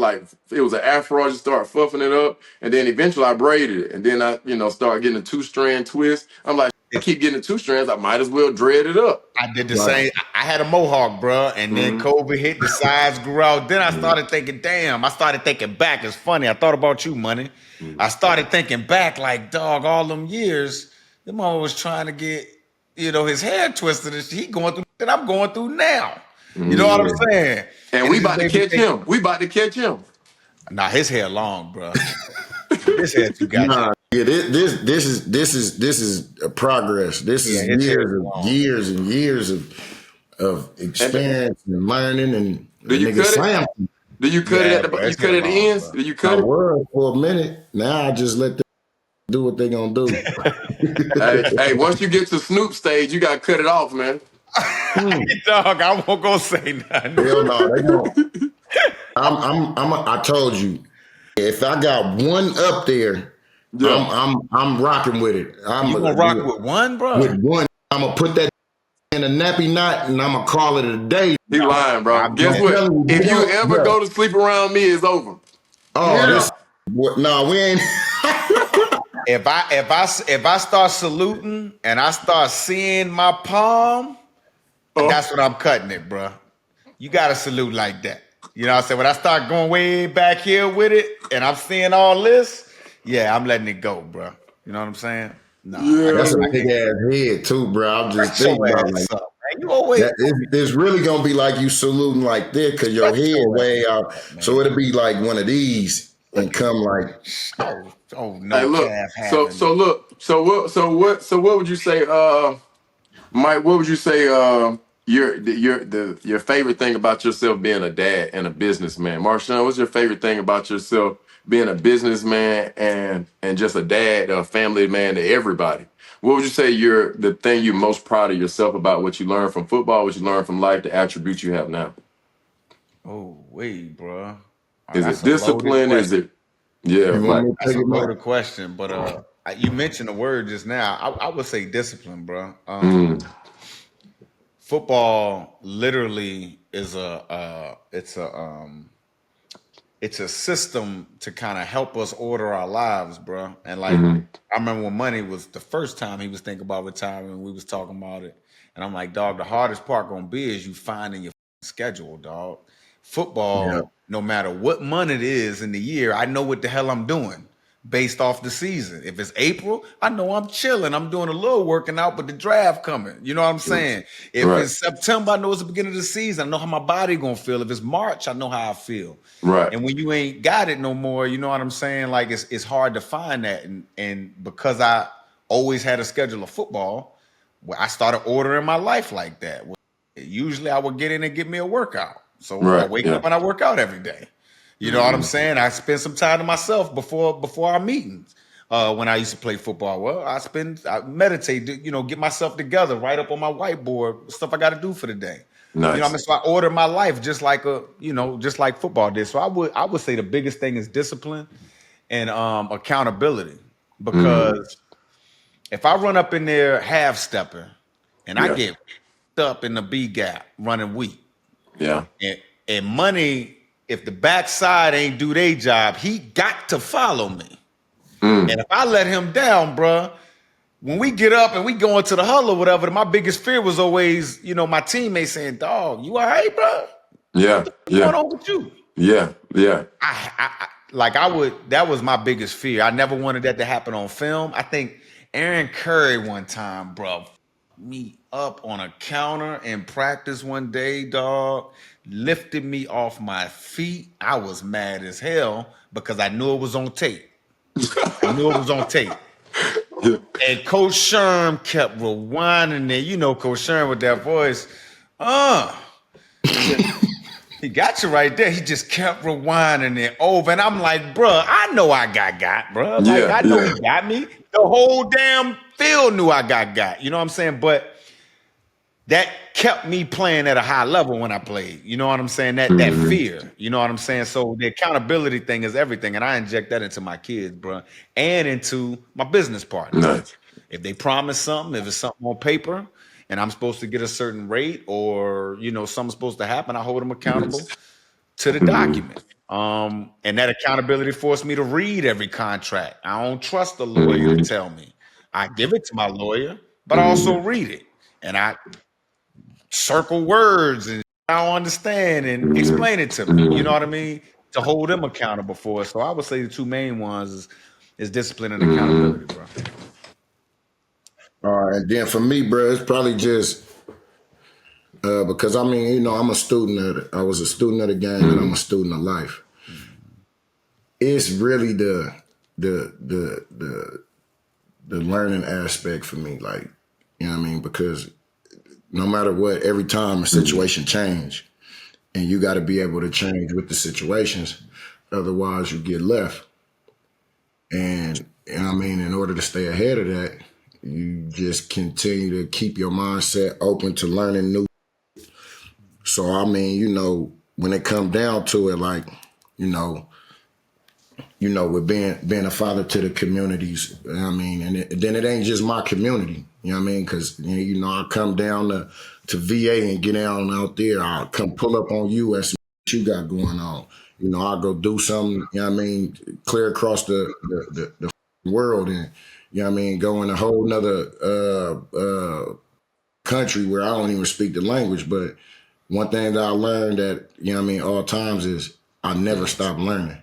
[SPEAKER 8] it was an afro. I just started fluffing it up, and then eventually I braided it, and then I started getting a 2-strand twist. I'm like, I keep getting the 2 strands. I might as well dread it up. I did the same. I had a mohawk, bro, and then COVID hit. The sides grew out. Then I started thinking, damn. I started thinking back. It's funny. I thought about you, money. I started thinking back, like, dog, all them years, the mama was trying to get, his hair twisted. And he going through that I'm going through now. You know what I'm saying?
[SPEAKER 6] And we about to catch him. We about to catch him.
[SPEAKER 8] Nah, his hair long, bro. His hair too goddamn.
[SPEAKER 3] Yeah, this is a progress. This is years and years of experience and learning and
[SPEAKER 6] do you cut it? Do you cut it at the ends? Do you cut it?
[SPEAKER 3] I was for a minute. Now I just let them do what they gonna do.
[SPEAKER 6] hey, once you get to Snoop stage, you gotta cut it off, man.
[SPEAKER 8] Dog, I won't go say nothing.
[SPEAKER 3] Hell no, they don't. I told you, if I got one up there, I'm rocking with it.
[SPEAKER 8] You gonna rock with one, bro?
[SPEAKER 3] With one, I'm gonna put that in a nappy knot and I'm gonna call it a day.
[SPEAKER 6] He lying, bro. Guess what? If you ever go to sleep around me, it's over.
[SPEAKER 3] Oh, no, we ain't.
[SPEAKER 8] If I start saluting and I start seeing my palm, that's when I'm cutting it, bro. You gotta salute like that. You know what I'm saying? When I start going way back here with it and I'm seeing all this, I'm letting it go, bro. You know what I'm saying?
[SPEAKER 3] No, that's a big ass head too, bro. I'm just thinking about like,
[SPEAKER 8] you always
[SPEAKER 3] it's really gonna be like you saluting like this because your head way out. So it'll be like one of these. and come like,
[SPEAKER 8] Oh no,
[SPEAKER 6] Hey, look.
[SPEAKER 8] calf
[SPEAKER 6] So
[SPEAKER 8] having.
[SPEAKER 6] so look. So what would you say, Mike? What would you say? Your favorite thing about yourself being a dad and a businessman. Marshawn, what's your favorite thing about yourself being a businessman and just a dad, a family man to everybody? What would you say the thing you're most proud of yourself about? What you learned from football, what you learned from life, the attributes you have now?
[SPEAKER 8] Oh wait, bro.
[SPEAKER 6] Is it
[SPEAKER 8] That's a loaded
[SPEAKER 6] discipline? Is
[SPEAKER 8] question.
[SPEAKER 6] it yeah?
[SPEAKER 3] you want
[SPEAKER 6] Like
[SPEAKER 3] me to
[SPEAKER 8] That's
[SPEAKER 3] take
[SPEAKER 8] a
[SPEAKER 3] it back?
[SPEAKER 8] loaded question, but you mentioned the word just now. I would say discipline, bro.
[SPEAKER 6] mm,
[SPEAKER 8] Football literally is it's a system to kind of help us order our lives, bro. And like I remember when Money was the first time he was thinking about retiring, we was talking about it, and I'm like, dog, the hardest part gonna be is you finding your schedule, dog.
[SPEAKER 3] Yeah.
[SPEAKER 8] Football, no matter what month it is in the year, I know what the hell I'm doing based off the season. If it's April, I know I'm chilling. I'm doing a little working out, but the draft coming. You know what I'm saying? If
[SPEAKER 6] right,
[SPEAKER 8] it's September, I know it's the beginning of the season. I know how my body gonna feel. If it's March, I know how I feel.
[SPEAKER 6] right,
[SPEAKER 8] And when you ain't got it no more, you know what I'm saying? Like it's hard to find that. And because I always had a schedule of football, well, I started ordering my life like that. Usually I would get in and get me a workout. So I
[SPEAKER 6] right.
[SPEAKER 8] wake
[SPEAKER 6] Yeah.
[SPEAKER 8] up and I work out every day. You know what I'm saying? I spend some time to myself before our meetings. When I used to play football, well, I meditate, get myself together, write up on my whiteboard stuff I got to do for the day. You know what I
[SPEAKER 6] Nice.
[SPEAKER 8] mean? So I order my life just like just like football did. So I would say the biggest thing is discipline and accountability. Because if I run up in there half stepping and I
[SPEAKER 6] Yeah.
[SPEAKER 8] get up in the B gap running weak,
[SPEAKER 6] Yeah.
[SPEAKER 8] and Money, if the backside ain't do their job, he got to follow me. And if I let him down, bruh, when we get up and we go into the huddle or whatever, my biggest fear was always, my teammates saying, dog, you all right, bro?
[SPEAKER 6] Yeah.
[SPEAKER 8] What's going
[SPEAKER 6] Yeah.
[SPEAKER 8] on with you?
[SPEAKER 6] Yeah. Yeah.
[SPEAKER 8] That was my biggest fear. I never wanted that to happen on film. I think Aaron Curry one time, bro, me up on a counter in practice one day, dog, lifted me off my feet. I was mad as hell because I knew it was on tape. And Coach Sherm kept rewinding it. You know Coach Sherm with that voice. He got you right there. He just kept rewinding it over. And I'm like, bruh, I know I got, bruh. Like,
[SPEAKER 6] Yeah.
[SPEAKER 8] I know
[SPEAKER 6] Yeah.
[SPEAKER 8] he got me. The whole damn field knew I got. You know what I'm saying? But that kept me playing at a high level when I played. You know what I'm saying? That fear. You know what I'm saying? So the accountability thing is everything. And I inject that into my kids, bruh, and into my business partners.
[SPEAKER 6] Nice.
[SPEAKER 8] If they promise something, if it's something on paper, and I'm supposed to get a certain rate, or something's supposed to happen, I hold them accountable to the document. And that accountability forced me to read every contract. I don't trust the lawyer to tell me. I give it to my lawyer, but I also read it, and I circle words and I don't understand and explain it to me. You know what I mean? To hold them accountable for it. So I would say the two main ones is discipline and accountability, bro.
[SPEAKER 3] All right, and then for me, bro, it's probably just because I mean, I'm a student. I was a student of the game, and I'm a student of life. It's really the learning aspect for me, like, you know what I mean? Because no matter what, every time a situation change, and you got to be able to change with the situations, otherwise you get left. And I mean, in order to stay ahead of that, you just continue to keep your mindset open to learning new. So I mean, when it come down to it, like, with being a father to the communities, I mean, and then it ain't just my community, you know what I mean? Because, I come down to VA and get down out there. I'll come pull up on you as what you got going on. I'll go do something, you know what I mean, clear across the world and, you know what I mean, go in a whole nother country where I don't even speak the language. But one thing that I learned that, you know what I mean, all times is I never stop learning.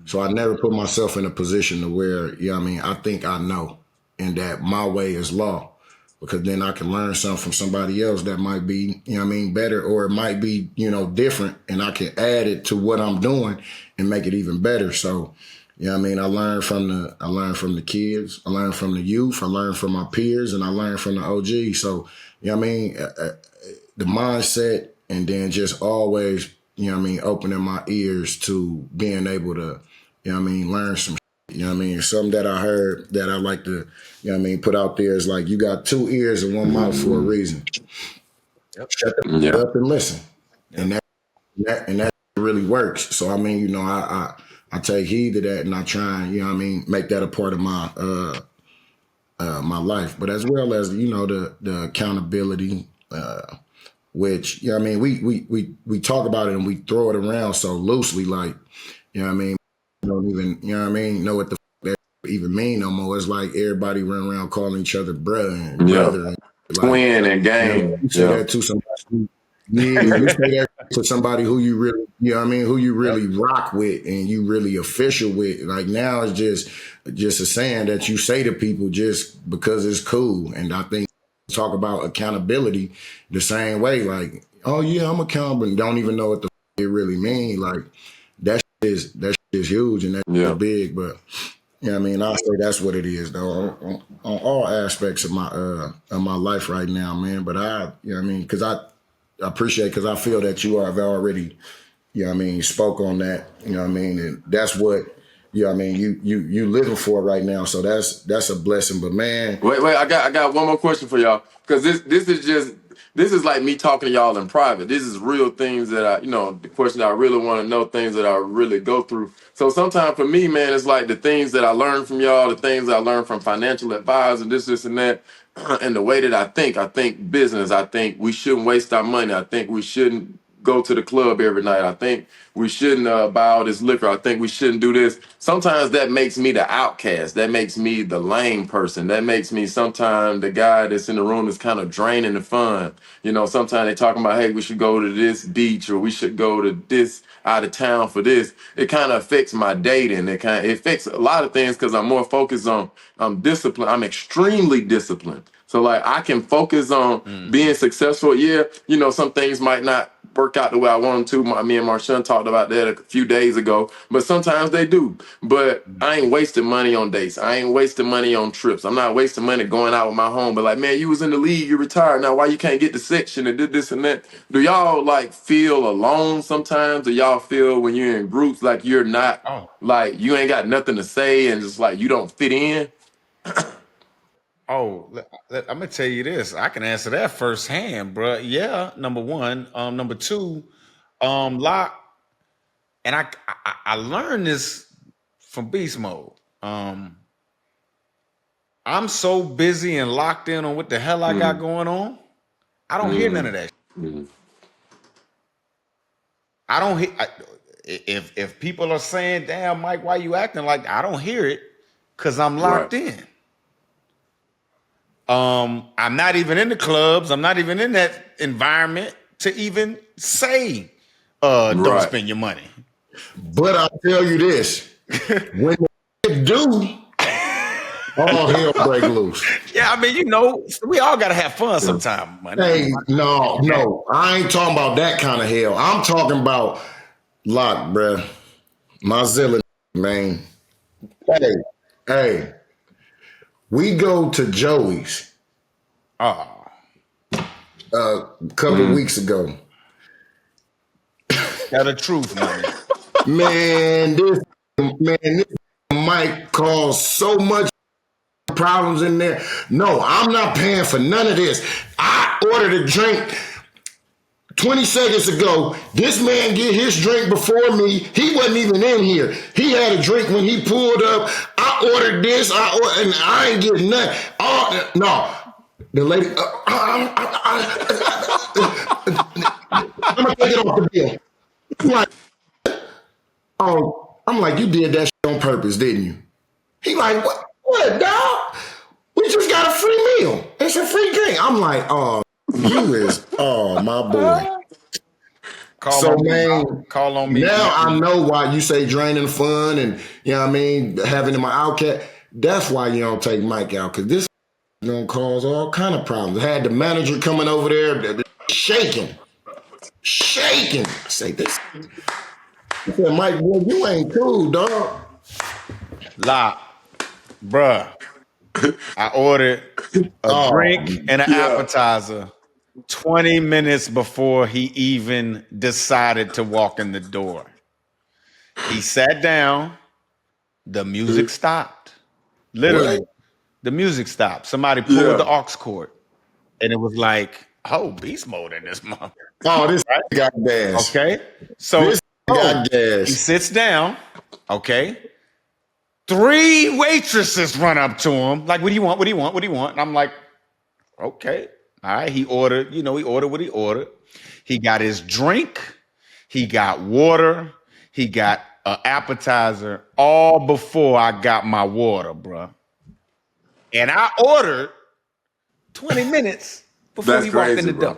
[SPEAKER 3] So I never put myself in a position to where, you know what I mean, I think I know and that my way is law. because then I can learn something from somebody else that might be, better, or it might be, different, and I can add it to what I'm doing and make it even better. So, I learn from the kids, I learn from the youth, I learn from my peers, and I learn from the OG. So, the mindset, and then just always, opening my ears to being able to, learn some. Something that I heard that I like to, put out there is like, you got 2 ears and 1 mouth for a reason. Yep. Shut the up and listen. Yep. And that really works. So, I take heed to that, and I try and, make that a part of my my life. But as well as, the accountability, which, we talk about it and we throw it around so loosely, like, don't even, know what the that even mean no more. It's like everybody run around calling each other brother and brother. And like,
[SPEAKER 6] twin and gang.
[SPEAKER 3] You say that to somebody. You say that to somebody who you really, who you really rock with and you really official with. Like now it's just a saying that you say to people just because it's cool. And I think talk about accountability the same way. Like, oh yeah, I'm accountable, and don't even know what the it really mean. Like that is huge and that's big. But I'll say that's what it is though on all aspects of my life right now, man. But because I appreciate, because I feel that you have already, spoke on that, and that's what, you living for right now. So that's a blessing. But man,
[SPEAKER 6] wait, I got one more question for y'all, because this is like me talking to y'all in private. This is real things that I, the question I really want to know, things that I really go through. So sometimes for me, man, it's like the things that I learned from y'all, the things I learned from financial advisors, this and that. And the way that I think business, I think we shouldn't waste our money. I think we shouldn't go to the club every night. I think we shouldn't buy all this liquor. I think we shouldn't do this. Sometimes that makes me the outcast. That makes me the lame person. That makes me sometimes the guy that's in the room that's kind of draining the fun. Sometimes they talking about, hey, we should go to this beach, or we should go to this out of town for this. It kind of affects my dating. It affects a lot of things because I'm more focused on discipline. I'm extremely disciplined. So like I can focus on being successful. Yeah, some things might not work out the way I want them to. Me and Marshawn talked about that a few days ago, but sometimes they do. But I ain't wasting money on dates. I ain't wasting money on trips. I'm not wasting money going out with my home. But like, man, you was in the league, you retired. Now why you can't get the section and did this and that? Do y'all like feel alone sometimes? Do y'all feel when you're in groups like you're not, like you ain't got nothing to say and just like you don't fit in?
[SPEAKER 8] I'm gonna tell you this. I can answer that firsthand, bro. Yeah, number one. Number two, lock. And I learned this from Beast Mode. I'm so busy and locked in on what the hell I got going on. I don't hear none of that. I don't hear. If people are saying, "Damn, Mike, why you acting like?" I don't hear it because I'm locked in. I'm not even in the clubs. I'm not even in that environment to even say, don't spend your money.
[SPEAKER 3] But I'll tell you this, when they do, all hell break loose.
[SPEAKER 8] Yeah, I mean, we all got to have fun sometime.
[SPEAKER 3] Hey, no, I ain't talking about that kind of hell. I'm talking about lock, bruh. My Zilla, man. Hey. We go to Joey's a couple weeks ago.
[SPEAKER 8] Tell the truth, man.
[SPEAKER 3] Man, this Mike caused so much problems in there. No, I'm not paying for none of this. I ordered a drink 20 seconds ago. This man get his drink before me. He wasn't even in here. He had a drink when he pulled up. I ordered this. And I ain't getting nothing. No. The lady, I'm gonna take it off the bill. I'm like, you did that shit on purpose, didn't you? He like, what, dog? We just got a free meal. It's a free drink. I'm like, my boy.
[SPEAKER 8] Call on me.
[SPEAKER 3] Now I know why you say draining fun and, having in my outcat. That's why you don't take Mike out, because this gonna cause all kind of problems. I had the manager coming over there, shaking. I say this. I said, Mike, boy, you ain't cool, dog.
[SPEAKER 8] Lock, bruh. I ordered a drink and an appetizer 20 minutes before he even decided to walk in the door. He sat down. The music stopped. Literally, the music stopped. Somebody pulled the aux cord, and it was like, "Oh, beast mode in this month."
[SPEAKER 3] Oh, this got gas.
[SPEAKER 8] Okay, so
[SPEAKER 3] this got gas.
[SPEAKER 8] He sits down. Okay, 3 waitresses run up to him, like, "What do you want? What do you want? What do you want?" And I'm like, "Okay, all right." He ordered. He ordered what he ordered. He got his drink. He got water. He got an appetizer, all before I got my water, bro. And I ordered 20 minutes before he walked in the door.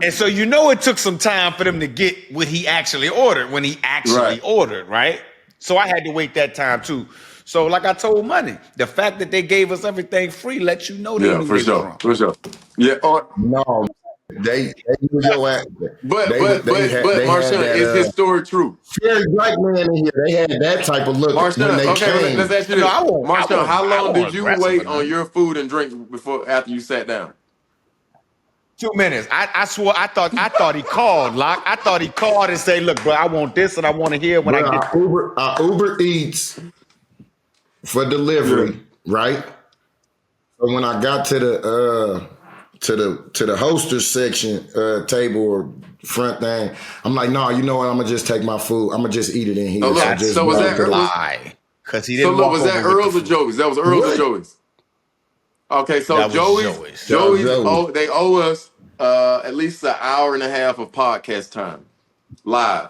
[SPEAKER 8] And so it took some time for them to get what he actually ordered when he actually ordered, right? So I had to wait that time too. So like I told Money, the fact that they gave us everything free lets you know they knew they were wrong.
[SPEAKER 6] For sure. Yeah.
[SPEAKER 3] No. They knew your ass.
[SPEAKER 6] But Marshawn, is his story true?
[SPEAKER 3] Very black man in here. They had that type of look
[SPEAKER 6] Marshawn,
[SPEAKER 3] when they came.
[SPEAKER 6] let's ask you this. Marshawn, how long did you wait on your food and drink after you sat down?
[SPEAKER 8] 2 minutes. I swore I thought he called, Lock. I thought he called and say, "Look, bro, I want this and I want to hear when I get
[SPEAKER 3] Uber Eats for delivery, right? So when I got to the hostess section table or front thing, I'm like, no, you know what? I'm gonna just take my food. I'm gonna just eat it in here.
[SPEAKER 6] So was that
[SPEAKER 8] lie? Because he didn't.
[SPEAKER 6] So was that Earl's or Joey's? That was Earl's or Joey's. Okay, so Joey's. They owe us at least an hour and a half of podcast time live.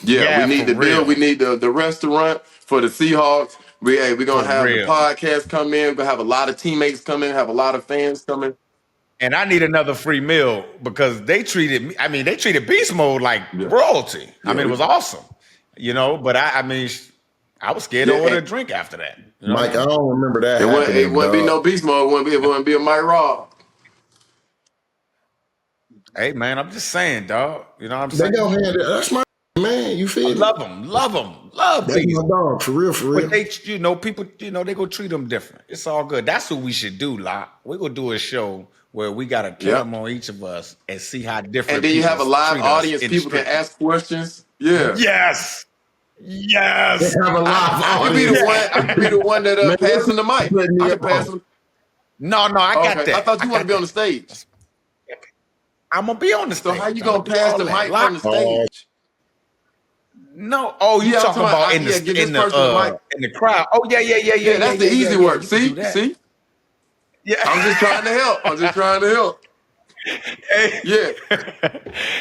[SPEAKER 6] Yeah, we need the deal. We need the restaurant for the Seahawks. We're gonna have the podcast come in. We'll have a lot of teammates come in. Have a lot of fans come in.
[SPEAKER 8] And I need another free meal because they treated me. I mean, they treated Beast Mode like royalty. I mean, it was awesome, But I was scared to order a drink after that.
[SPEAKER 3] Mike, I don't remember that.
[SPEAKER 6] It wouldn't be no Beast Mode. It wouldn't be a Mike Raw.
[SPEAKER 8] Hey man, I'm just saying, dog. You know what I'm saying?
[SPEAKER 3] They go hand it. That's my man. You feel?
[SPEAKER 8] Love them. Love
[SPEAKER 3] that's my dog. For real.
[SPEAKER 8] But they, people, they go treat them different. It's all good. That's what we should do, Lock. We're gonna do a show where we got a camera on each of us and see how different.
[SPEAKER 6] And then you have a live audience. People can ask questions. Yeah.
[SPEAKER 8] Yes.
[SPEAKER 3] They have a live
[SPEAKER 6] audience. I could be the one that passing the mic. I can pass them.
[SPEAKER 8] No, I got that.
[SPEAKER 6] I thought you want to be on the stage.
[SPEAKER 8] I'm gonna be on the stage.
[SPEAKER 6] So how you gonna pass the mic on the stage?
[SPEAKER 8] No. Oh, you talking about in the crowd? Oh yeah.
[SPEAKER 6] Yeah, that's the easy work. See. Yeah, I'm just trying to help.
[SPEAKER 8] Hey,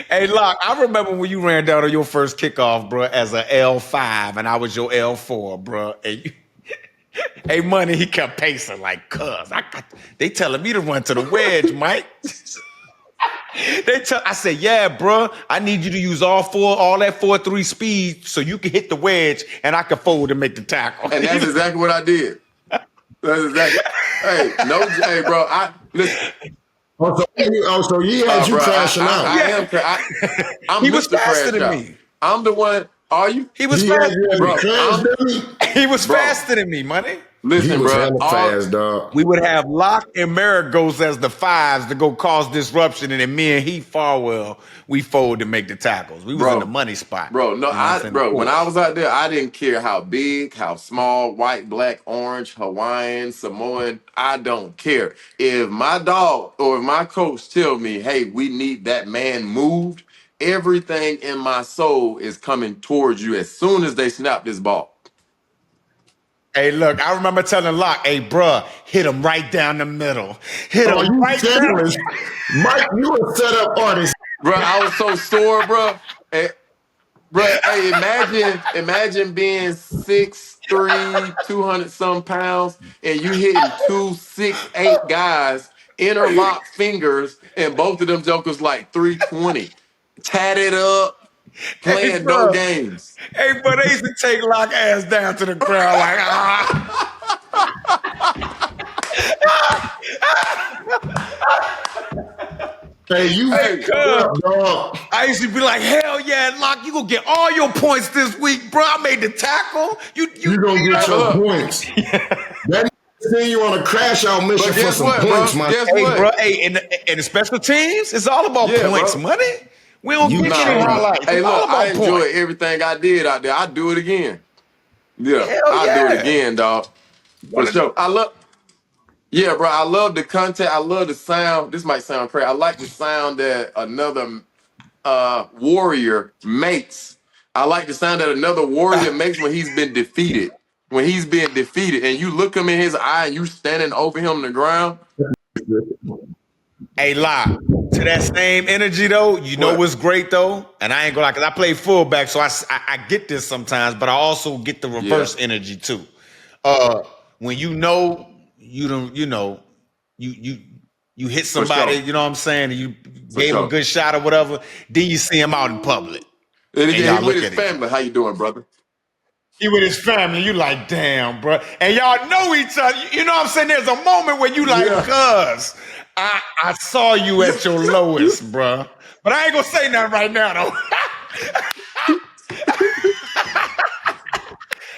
[SPEAKER 8] hey, Lock, I remember when you ran down on your first kickoff, bro, as a L5, and I was your L4, bro. And hey, Money, he kept pacing like, they telling me to run to the wedge, Mike. I said, yeah, bro, I need you to use all that 4-3 speed so you can hit the wedge and I can fold and make the tackle.
[SPEAKER 6] And that's exactly what I did. That's exactly. Hey, bro, listen.
[SPEAKER 3] So he had you crashing out.
[SPEAKER 6] I'm
[SPEAKER 8] he was faster than me.
[SPEAKER 6] I'm the one. Are you?
[SPEAKER 8] He was faster than me. He was faster than me, Money.
[SPEAKER 6] Listen,
[SPEAKER 3] he was
[SPEAKER 6] bro.
[SPEAKER 3] Fast, dog.
[SPEAKER 8] We would have Lock and Marigos as the 5s to go cause disruption, and then me and Heath Farwell, we fold to make the tackles. We was in the money spot.
[SPEAKER 6] Bro, when I was out there, I didn't care how big, how small, white, black, orange, Hawaiian, Samoan. I don't care. If my dog or if my coach tell me, hey, we need that man moved, everything in my soul is coming towards you as soon as they snap this ball.
[SPEAKER 8] Hey, look, I remember telling Lock, hey, bruh, hit him right down the middle. Hit him right down.
[SPEAKER 3] Mike, you a setup artist.
[SPEAKER 6] Bro, I was so sore, bro. Hey, imagine being 6'3", 200-some pounds, and you hitting 2 6'8" guys, interlock fingers, and both of them jokers like 320. Tatted up. Playing no games.
[SPEAKER 8] Hey, but they used to take Lock ass down to the ground like,
[SPEAKER 3] Hey, you
[SPEAKER 8] Hey, cuz.
[SPEAKER 3] dog.
[SPEAKER 8] I used to be like, hell yeah, Lock, you gonna get all your points this week, bro. I made the tackle. You
[SPEAKER 3] gonna get your points. That send you on a crash out mission
[SPEAKER 6] But
[SPEAKER 3] for
[SPEAKER 6] guess
[SPEAKER 3] some
[SPEAKER 6] what,
[SPEAKER 3] points,
[SPEAKER 6] bro?
[SPEAKER 3] man.
[SPEAKER 6] Guess
[SPEAKER 8] Hey,
[SPEAKER 6] what?
[SPEAKER 8] bro. Hey, in the special teams, it's all about
[SPEAKER 6] Yeah,
[SPEAKER 8] points,
[SPEAKER 6] bro.
[SPEAKER 8] money. We don't get any
[SPEAKER 6] Nah,
[SPEAKER 8] highlights.
[SPEAKER 6] hey,
[SPEAKER 8] It's all
[SPEAKER 6] look, I
[SPEAKER 8] about
[SPEAKER 6] enjoyed
[SPEAKER 8] points.
[SPEAKER 6] everything I did out there. I'd do it again. Yeah,
[SPEAKER 8] Hell
[SPEAKER 6] I'll do it
[SPEAKER 8] yeah.
[SPEAKER 6] again, dog. For sure. Yeah, bro. I love the content. I love the sound. This might sound crazy. I like the sound that another warrior makes. I like the sound that another warrior makes when he's been defeated. When he's being defeated, and you look him in his eye, and you standing over him on the ground.
[SPEAKER 8] Hey, Lock, to that same energy though, you know what's great though? And I ain't gonna lie, because I play fullback, so I get this sometimes, but I also get the reverse energy too. When you know you don't, you hit somebody,
[SPEAKER 6] sure.
[SPEAKER 8] you know what I'm saying, and you
[SPEAKER 6] For
[SPEAKER 8] gave him
[SPEAKER 6] sure.
[SPEAKER 8] a good shot or whatever, then you see him out in public.
[SPEAKER 6] And
[SPEAKER 8] y'all
[SPEAKER 6] he
[SPEAKER 8] look
[SPEAKER 6] with his
[SPEAKER 8] at each other.
[SPEAKER 6] family. How you doing, brother?
[SPEAKER 8] He with his family, you like, damn, bro. And y'all know each other. You know what I'm saying? There's a moment where you like, cuz, I saw you at your lowest, bro. But I ain't gonna say nothing right now, though.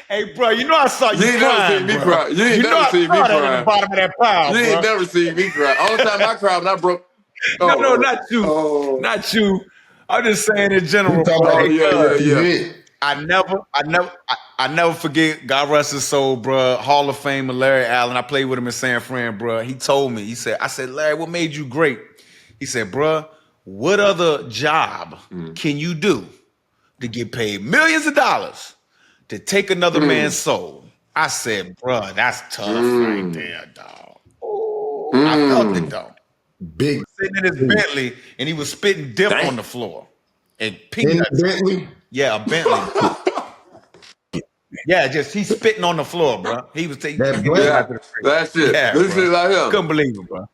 [SPEAKER 8] Hey, bro, you know I saw you
[SPEAKER 6] ain't
[SPEAKER 8] crying,
[SPEAKER 6] never seen me
[SPEAKER 8] bro.
[SPEAKER 6] cry. You ain't
[SPEAKER 8] know
[SPEAKER 6] never
[SPEAKER 8] I
[SPEAKER 6] seen me
[SPEAKER 8] saw that in the
[SPEAKER 6] cry.
[SPEAKER 8] bottom of that pile,
[SPEAKER 6] You
[SPEAKER 8] bro.
[SPEAKER 6] ain't never seen me cry. Only time I cried when I broke.
[SPEAKER 8] No, not you.
[SPEAKER 6] Oh,
[SPEAKER 8] Not you. I'm just saying in general, bro.
[SPEAKER 6] oh
[SPEAKER 8] Hey,
[SPEAKER 6] yeah.
[SPEAKER 8] I never forget, God rest his soul, bro. Hall of Famer Larry Allen. I played with him in San Fran, bro. He told me, I said, Larry, what made you great? He said, bro, what other job can you do to get paid millions of dollars to take another man's soul? I said, bro, that's tough right there, dog. Oh, I felt it though.
[SPEAKER 3] Big
[SPEAKER 8] Sitting in his Bentley and he was spitting dip on the floor. And peanuts.
[SPEAKER 3] Bentley.
[SPEAKER 8] Yeah, a Bentley. Yeah, just he's spitting on the floor, bro. He was taking
[SPEAKER 6] That's it.
[SPEAKER 8] Yeah,
[SPEAKER 6] This
[SPEAKER 8] bro.
[SPEAKER 6] is like him.
[SPEAKER 8] Couldn't believe it, bro.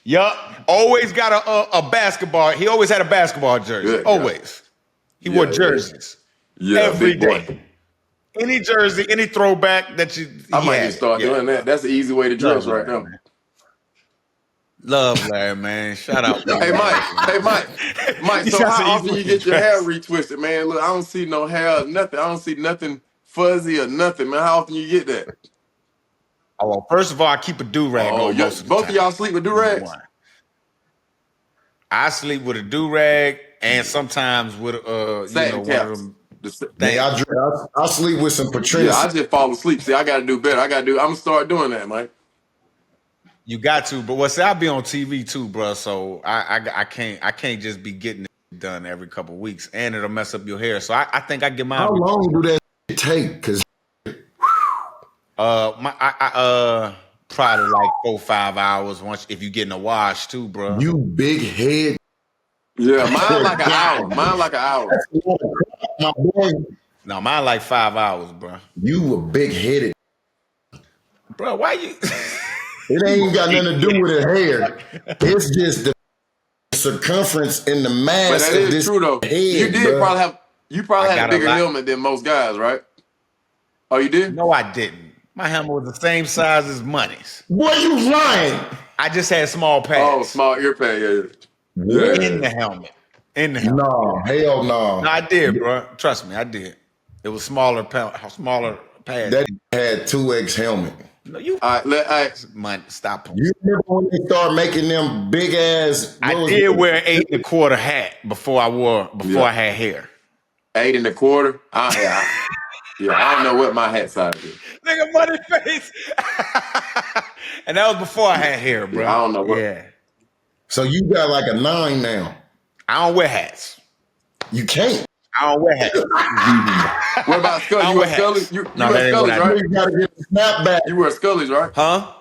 [SPEAKER 8] Yup. Always got a basketball. He always had a basketball jersey. Always. He wore jerseys. Every day. Any jersey, any throwback that you.
[SPEAKER 6] I might just start doing that. That's the easy way to dress right now.
[SPEAKER 8] Love Larry, man. Shout out.
[SPEAKER 6] Hey, Mike. So how often you get your hair retwisted, man? Look, I don't see no hair, nothing. I don't see nothing fuzzy or nothing, man. How often you get that?
[SPEAKER 8] Oh, well, first of all, I keep a do-rag on most of the
[SPEAKER 6] both
[SPEAKER 8] time.
[SPEAKER 6] of y'all sleep with do-rags?
[SPEAKER 8] I sleep with a do-rag and sometimes with one of them.
[SPEAKER 3] I sleep with some Patricia.
[SPEAKER 6] Yeah, I just fall asleep. See, I got to do better. I'm gonna start doing that, Mike.
[SPEAKER 8] You got to, but I'll be on TV too, bro. So I can't just be getting it done every couple of weeks, and it'll mess up your hair. So I think I get mine.
[SPEAKER 3] How long do that take? Cause
[SPEAKER 8] probably like 4 or 5 hours once if you getting a wash too, bro.
[SPEAKER 3] You big head.
[SPEAKER 6] Yeah, mine like an hour.
[SPEAKER 3] My boy,
[SPEAKER 8] No, mine like 5 hours, bro.
[SPEAKER 3] you were big headed.
[SPEAKER 8] Bro, why you?
[SPEAKER 3] It ain't got nothing to do with her hair. It's just the circumference and the mass
[SPEAKER 6] But that
[SPEAKER 3] of
[SPEAKER 6] is
[SPEAKER 3] this
[SPEAKER 6] true though.
[SPEAKER 3] head.
[SPEAKER 6] You probably had a bigger helmet than most guys, right? Oh, you did?
[SPEAKER 8] No, I didn't. My helmet was the same size as Money's.
[SPEAKER 3] Boy, you lying.
[SPEAKER 8] I just had small pads.
[SPEAKER 6] Oh, small ear pad,
[SPEAKER 8] In the helmet.
[SPEAKER 3] No, hell no.
[SPEAKER 8] No, I did, bro. Trust me, I did. It was smaller pads.
[SPEAKER 3] That had 2X helmet.
[SPEAKER 8] No, you.
[SPEAKER 6] All right,
[SPEAKER 8] stop.
[SPEAKER 3] You remember when they started making them big ass?
[SPEAKER 8] I did wear 8 1/4 hat before I had hair.
[SPEAKER 6] 8 1/4. I don't know what my hat size is.
[SPEAKER 8] Nigga, money face. And that was before I had hair, bro.
[SPEAKER 6] I don't know what.
[SPEAKER 8] Yeah.
[SPEAKER 3] So you got like a 9 now.
[SPEAKER 8] I don't wear hats.
[SPEAKER 3] You can't.
[SPEAKER 8] I don't wear hats.
[SPEAKER 6] What about Scully? You wear Scullies? You wear Scullies, right?
[SPEAKER 3] You gotta get a snapback.
[SPEAKER 6] You wear Scullies, right?
[SPEAKER 8] Huh?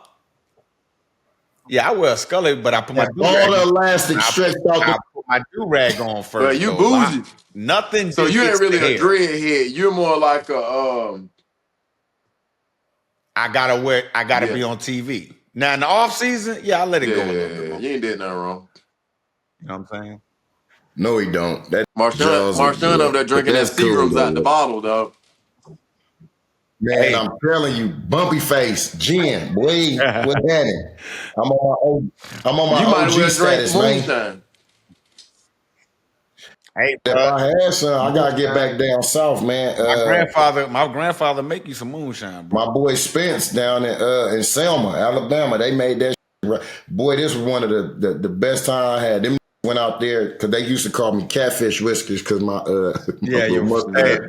[SPEAKER 8] Yeah, I wear a Scully, but I put my
[SPEAKER 3] all the elastic stretched out.
[SPEAKER 8] I put my do-rag on first.
[SPEAKER 6] But you bougie.
[SPEAKER 8] Nothing.
[SPEAKER 6] So you ain't really a dread head. You're more like a
[SPEAKER 8] I gotta be on TV. Now in the off season, I let it go a little bit more.
[SPEAKER 6] You ain't did nothing wrong.
[SPEAKER 8] You know what I'm saying?
[SPEAKER 3] No, he don't. That
[SPEAKER 6] Marshawn over there drinking that Seagram's out the bottle, dog.
[SPEAKER 3] Man, I'm telling you, bumpy face, gin, boy, what happened? I'm on my
[SPEAKER 6] You might as
[SPEAKER 3] OG
[SPEAKER 6] well drink
[SPEAKER 3] status, man.
[SPEAKER 6] moonshine.
[SPEAKER 8] Hey,
[SPEAKER 3] If
[SPEAKER 8] bro.
[SPEAKER 3] I had some, I gotta get back down south, man.
[SPEAKER 8] My grandfather make you some moonshine, bro.
[SPEAKER 3] My boy Spence down in Selma, Alabama, they made that shit right. Boy, this was one of the best time I had. Them went out there because they used to call me Catfish Whiskers because my
[SPEAKER 8] your
[SPEAKER 3] mustache.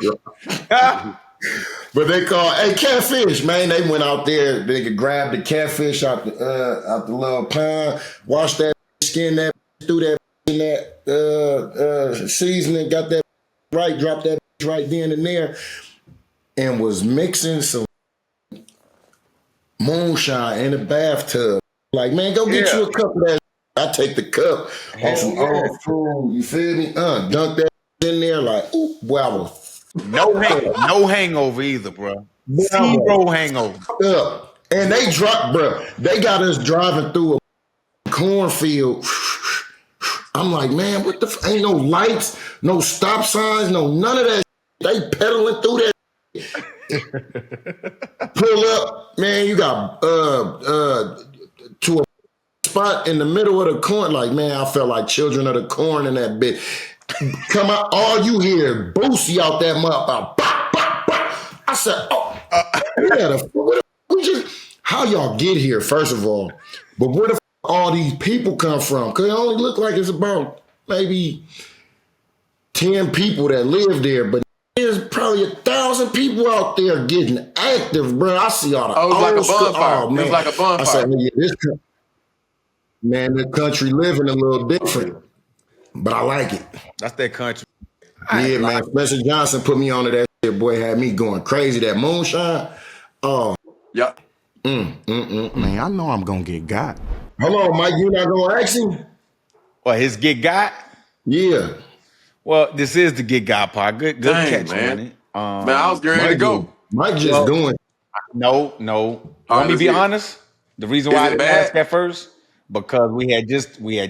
[SPEAKER 3] But they call, hey, Catfish, man. They went out there, they could grab the catfish out the little pond, wash that, skin that, threw that in that seasoning, got that right, dropped that right then and there, and was mixing some moonshine in the bathtub. Like, man, go get you a cup of that. I take the cup on some old food, you feel me? Dunk that in there like, ooh, boy, I was
[SPEAKER 8] no hangover either, bro. Zero hangover.
[SPEAKER 3] And they dropped, bro. They got us driving through a cornfield. I'm like, man, what the ain't no lights, no stop signs, no none of that. They pedaling through that. Pull up, man. You got to a spot in the middle of the corn. Like, man, I felt like Children of the Corn in that bit. Come out, all you hear Boosie out that motherfucker. Bah, bah, bah. I said, how y'all get here, first of all? But where the all these people come from? Because it only look like it's about maybe 10 people that live there, but there's probably 1,000 people out there getting active, bro. I see all the
[SPEAKER 6] it was like a bonfire.
[SPEAKER 3] Oh, man.
[SPEAKER 6] It was like a bonfire.
[SPEAKER 3] I said, the country living a little different, but I like it.
[SPEAKER 8] That's that country.
[SPEAKER 3] Yeah, man. Spencer Johnson put me onto that shit, boy. Had me going crazy. That moonshine. Oh.
[SPEAKER 6] Yeah.
[SPEAKER 1] Man, I know I'm gonna get got.
[SPEAKER 3] Hold on, Mike. You not gonna ask him?
[SPEAKER 8] Well, his get got?
[SPEAKER 3] Yeah.
[SPEAKER 8] Well, this is the get got part. Good catch,
[SPEAKER 6] man.
[SPEAKER 8] Man,
[SPEAKER 6] I was getting ready to go.
[SPEAKER 3] Mike just doing.
[SPEAKER 8] No. Let me be honest. The reason why I didn't ask that first, because we had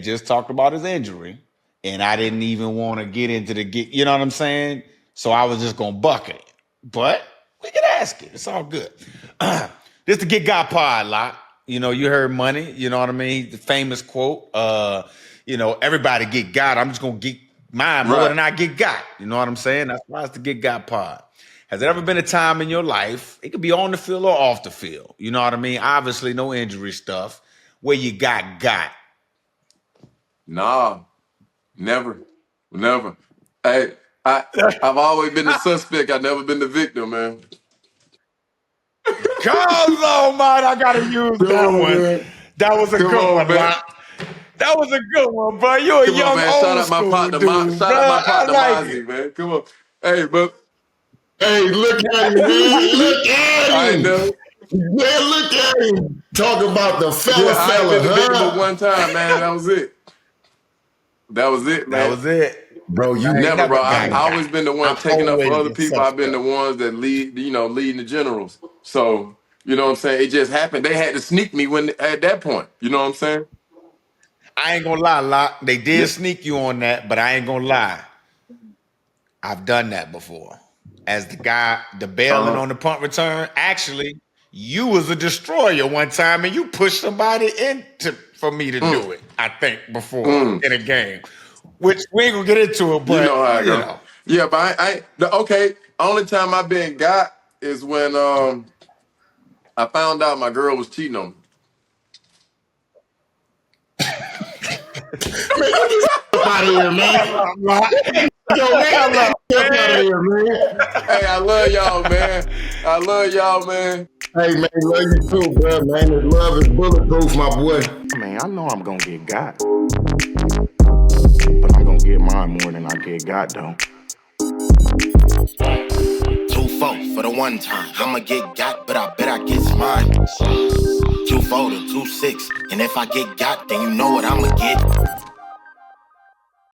[SPEAKER 8] just talked about his injury, and I didn't even want to get into the get. You know what I'm saying? So I was just gonna bucket it. But we can ask it. It's all good. This the get got pod, Lock. You know, you heard money. You know what I mean? The famous quote. Everybody get got. I'm just gonna get mine more than I get got. You know what I'm saying? That's why it's the get got pod. Has there ever been a time in your life, it could be on the field or off the field, you know what I mean? Obviously, no injury stuff, where you got?
[SPEAKER 6] Nah, never. Hey, I've always been the suspect. I've never been the victim, man.
[SPEAKER 8] Oh, man, I gotta use that one. That was a good one, man. That was a good one, bro. You're a young
[SPEAKER 6] man.
[SPEAKER 8] old
[SPEAKER 6] Shout out my partner,
[SPEAKER 8] dude,
[SPEAKER 6] shout out my partner, Mozzie, man. Come on. Hey, but
[SPEAKER 3] hey, look at him, man. Look at him. Man, look at him. Talk about the fella,
[SPEAKER 6] I ain't been the victim one time, man. That was it. Man.
[SPEAKER 8] That was it.
[SPEAKER 3] Bro, you
[SPEAKER 6] never, bro. I've always been the one taking up for other people. I've been the ones that leading the generals. So, you know what I'm saying? It just happened. They had to sneak me at that point. You know what I'm saying?
[SPEAKER 8] I ain't gonna lie, Lock. They did sneak you on that, but I ain't gonna lie. I've done that before. As the guy, the bailing on the punt return, actually, you was a destroyer one time and you pushed somebody for me to do it, I think, before in a game. Which we ain't gonna get into it, but
[SPEAKER 6] you know how I go. Yeah, but only time I've been got is when I found out my girl was cheating on me.
[SPEAKER 3] Man, get this out of here, man. Yo, get out of here, man.
[SPEAKER 6] Hey, I love y'all, man.
[SPEAKER 3] Hey, man, love you too, bro, man. This love is bulletproof, my boy.
[SPEAKER 1] Man, I know I'm gonna get got. But I'm gonna get mine more than I get got, though.
[SPEAKER 4] 2-4 for the one time. I'ma get got, but I bet I get mine. 2-4 to 2-6. And if I get got, then you know what I'ma get.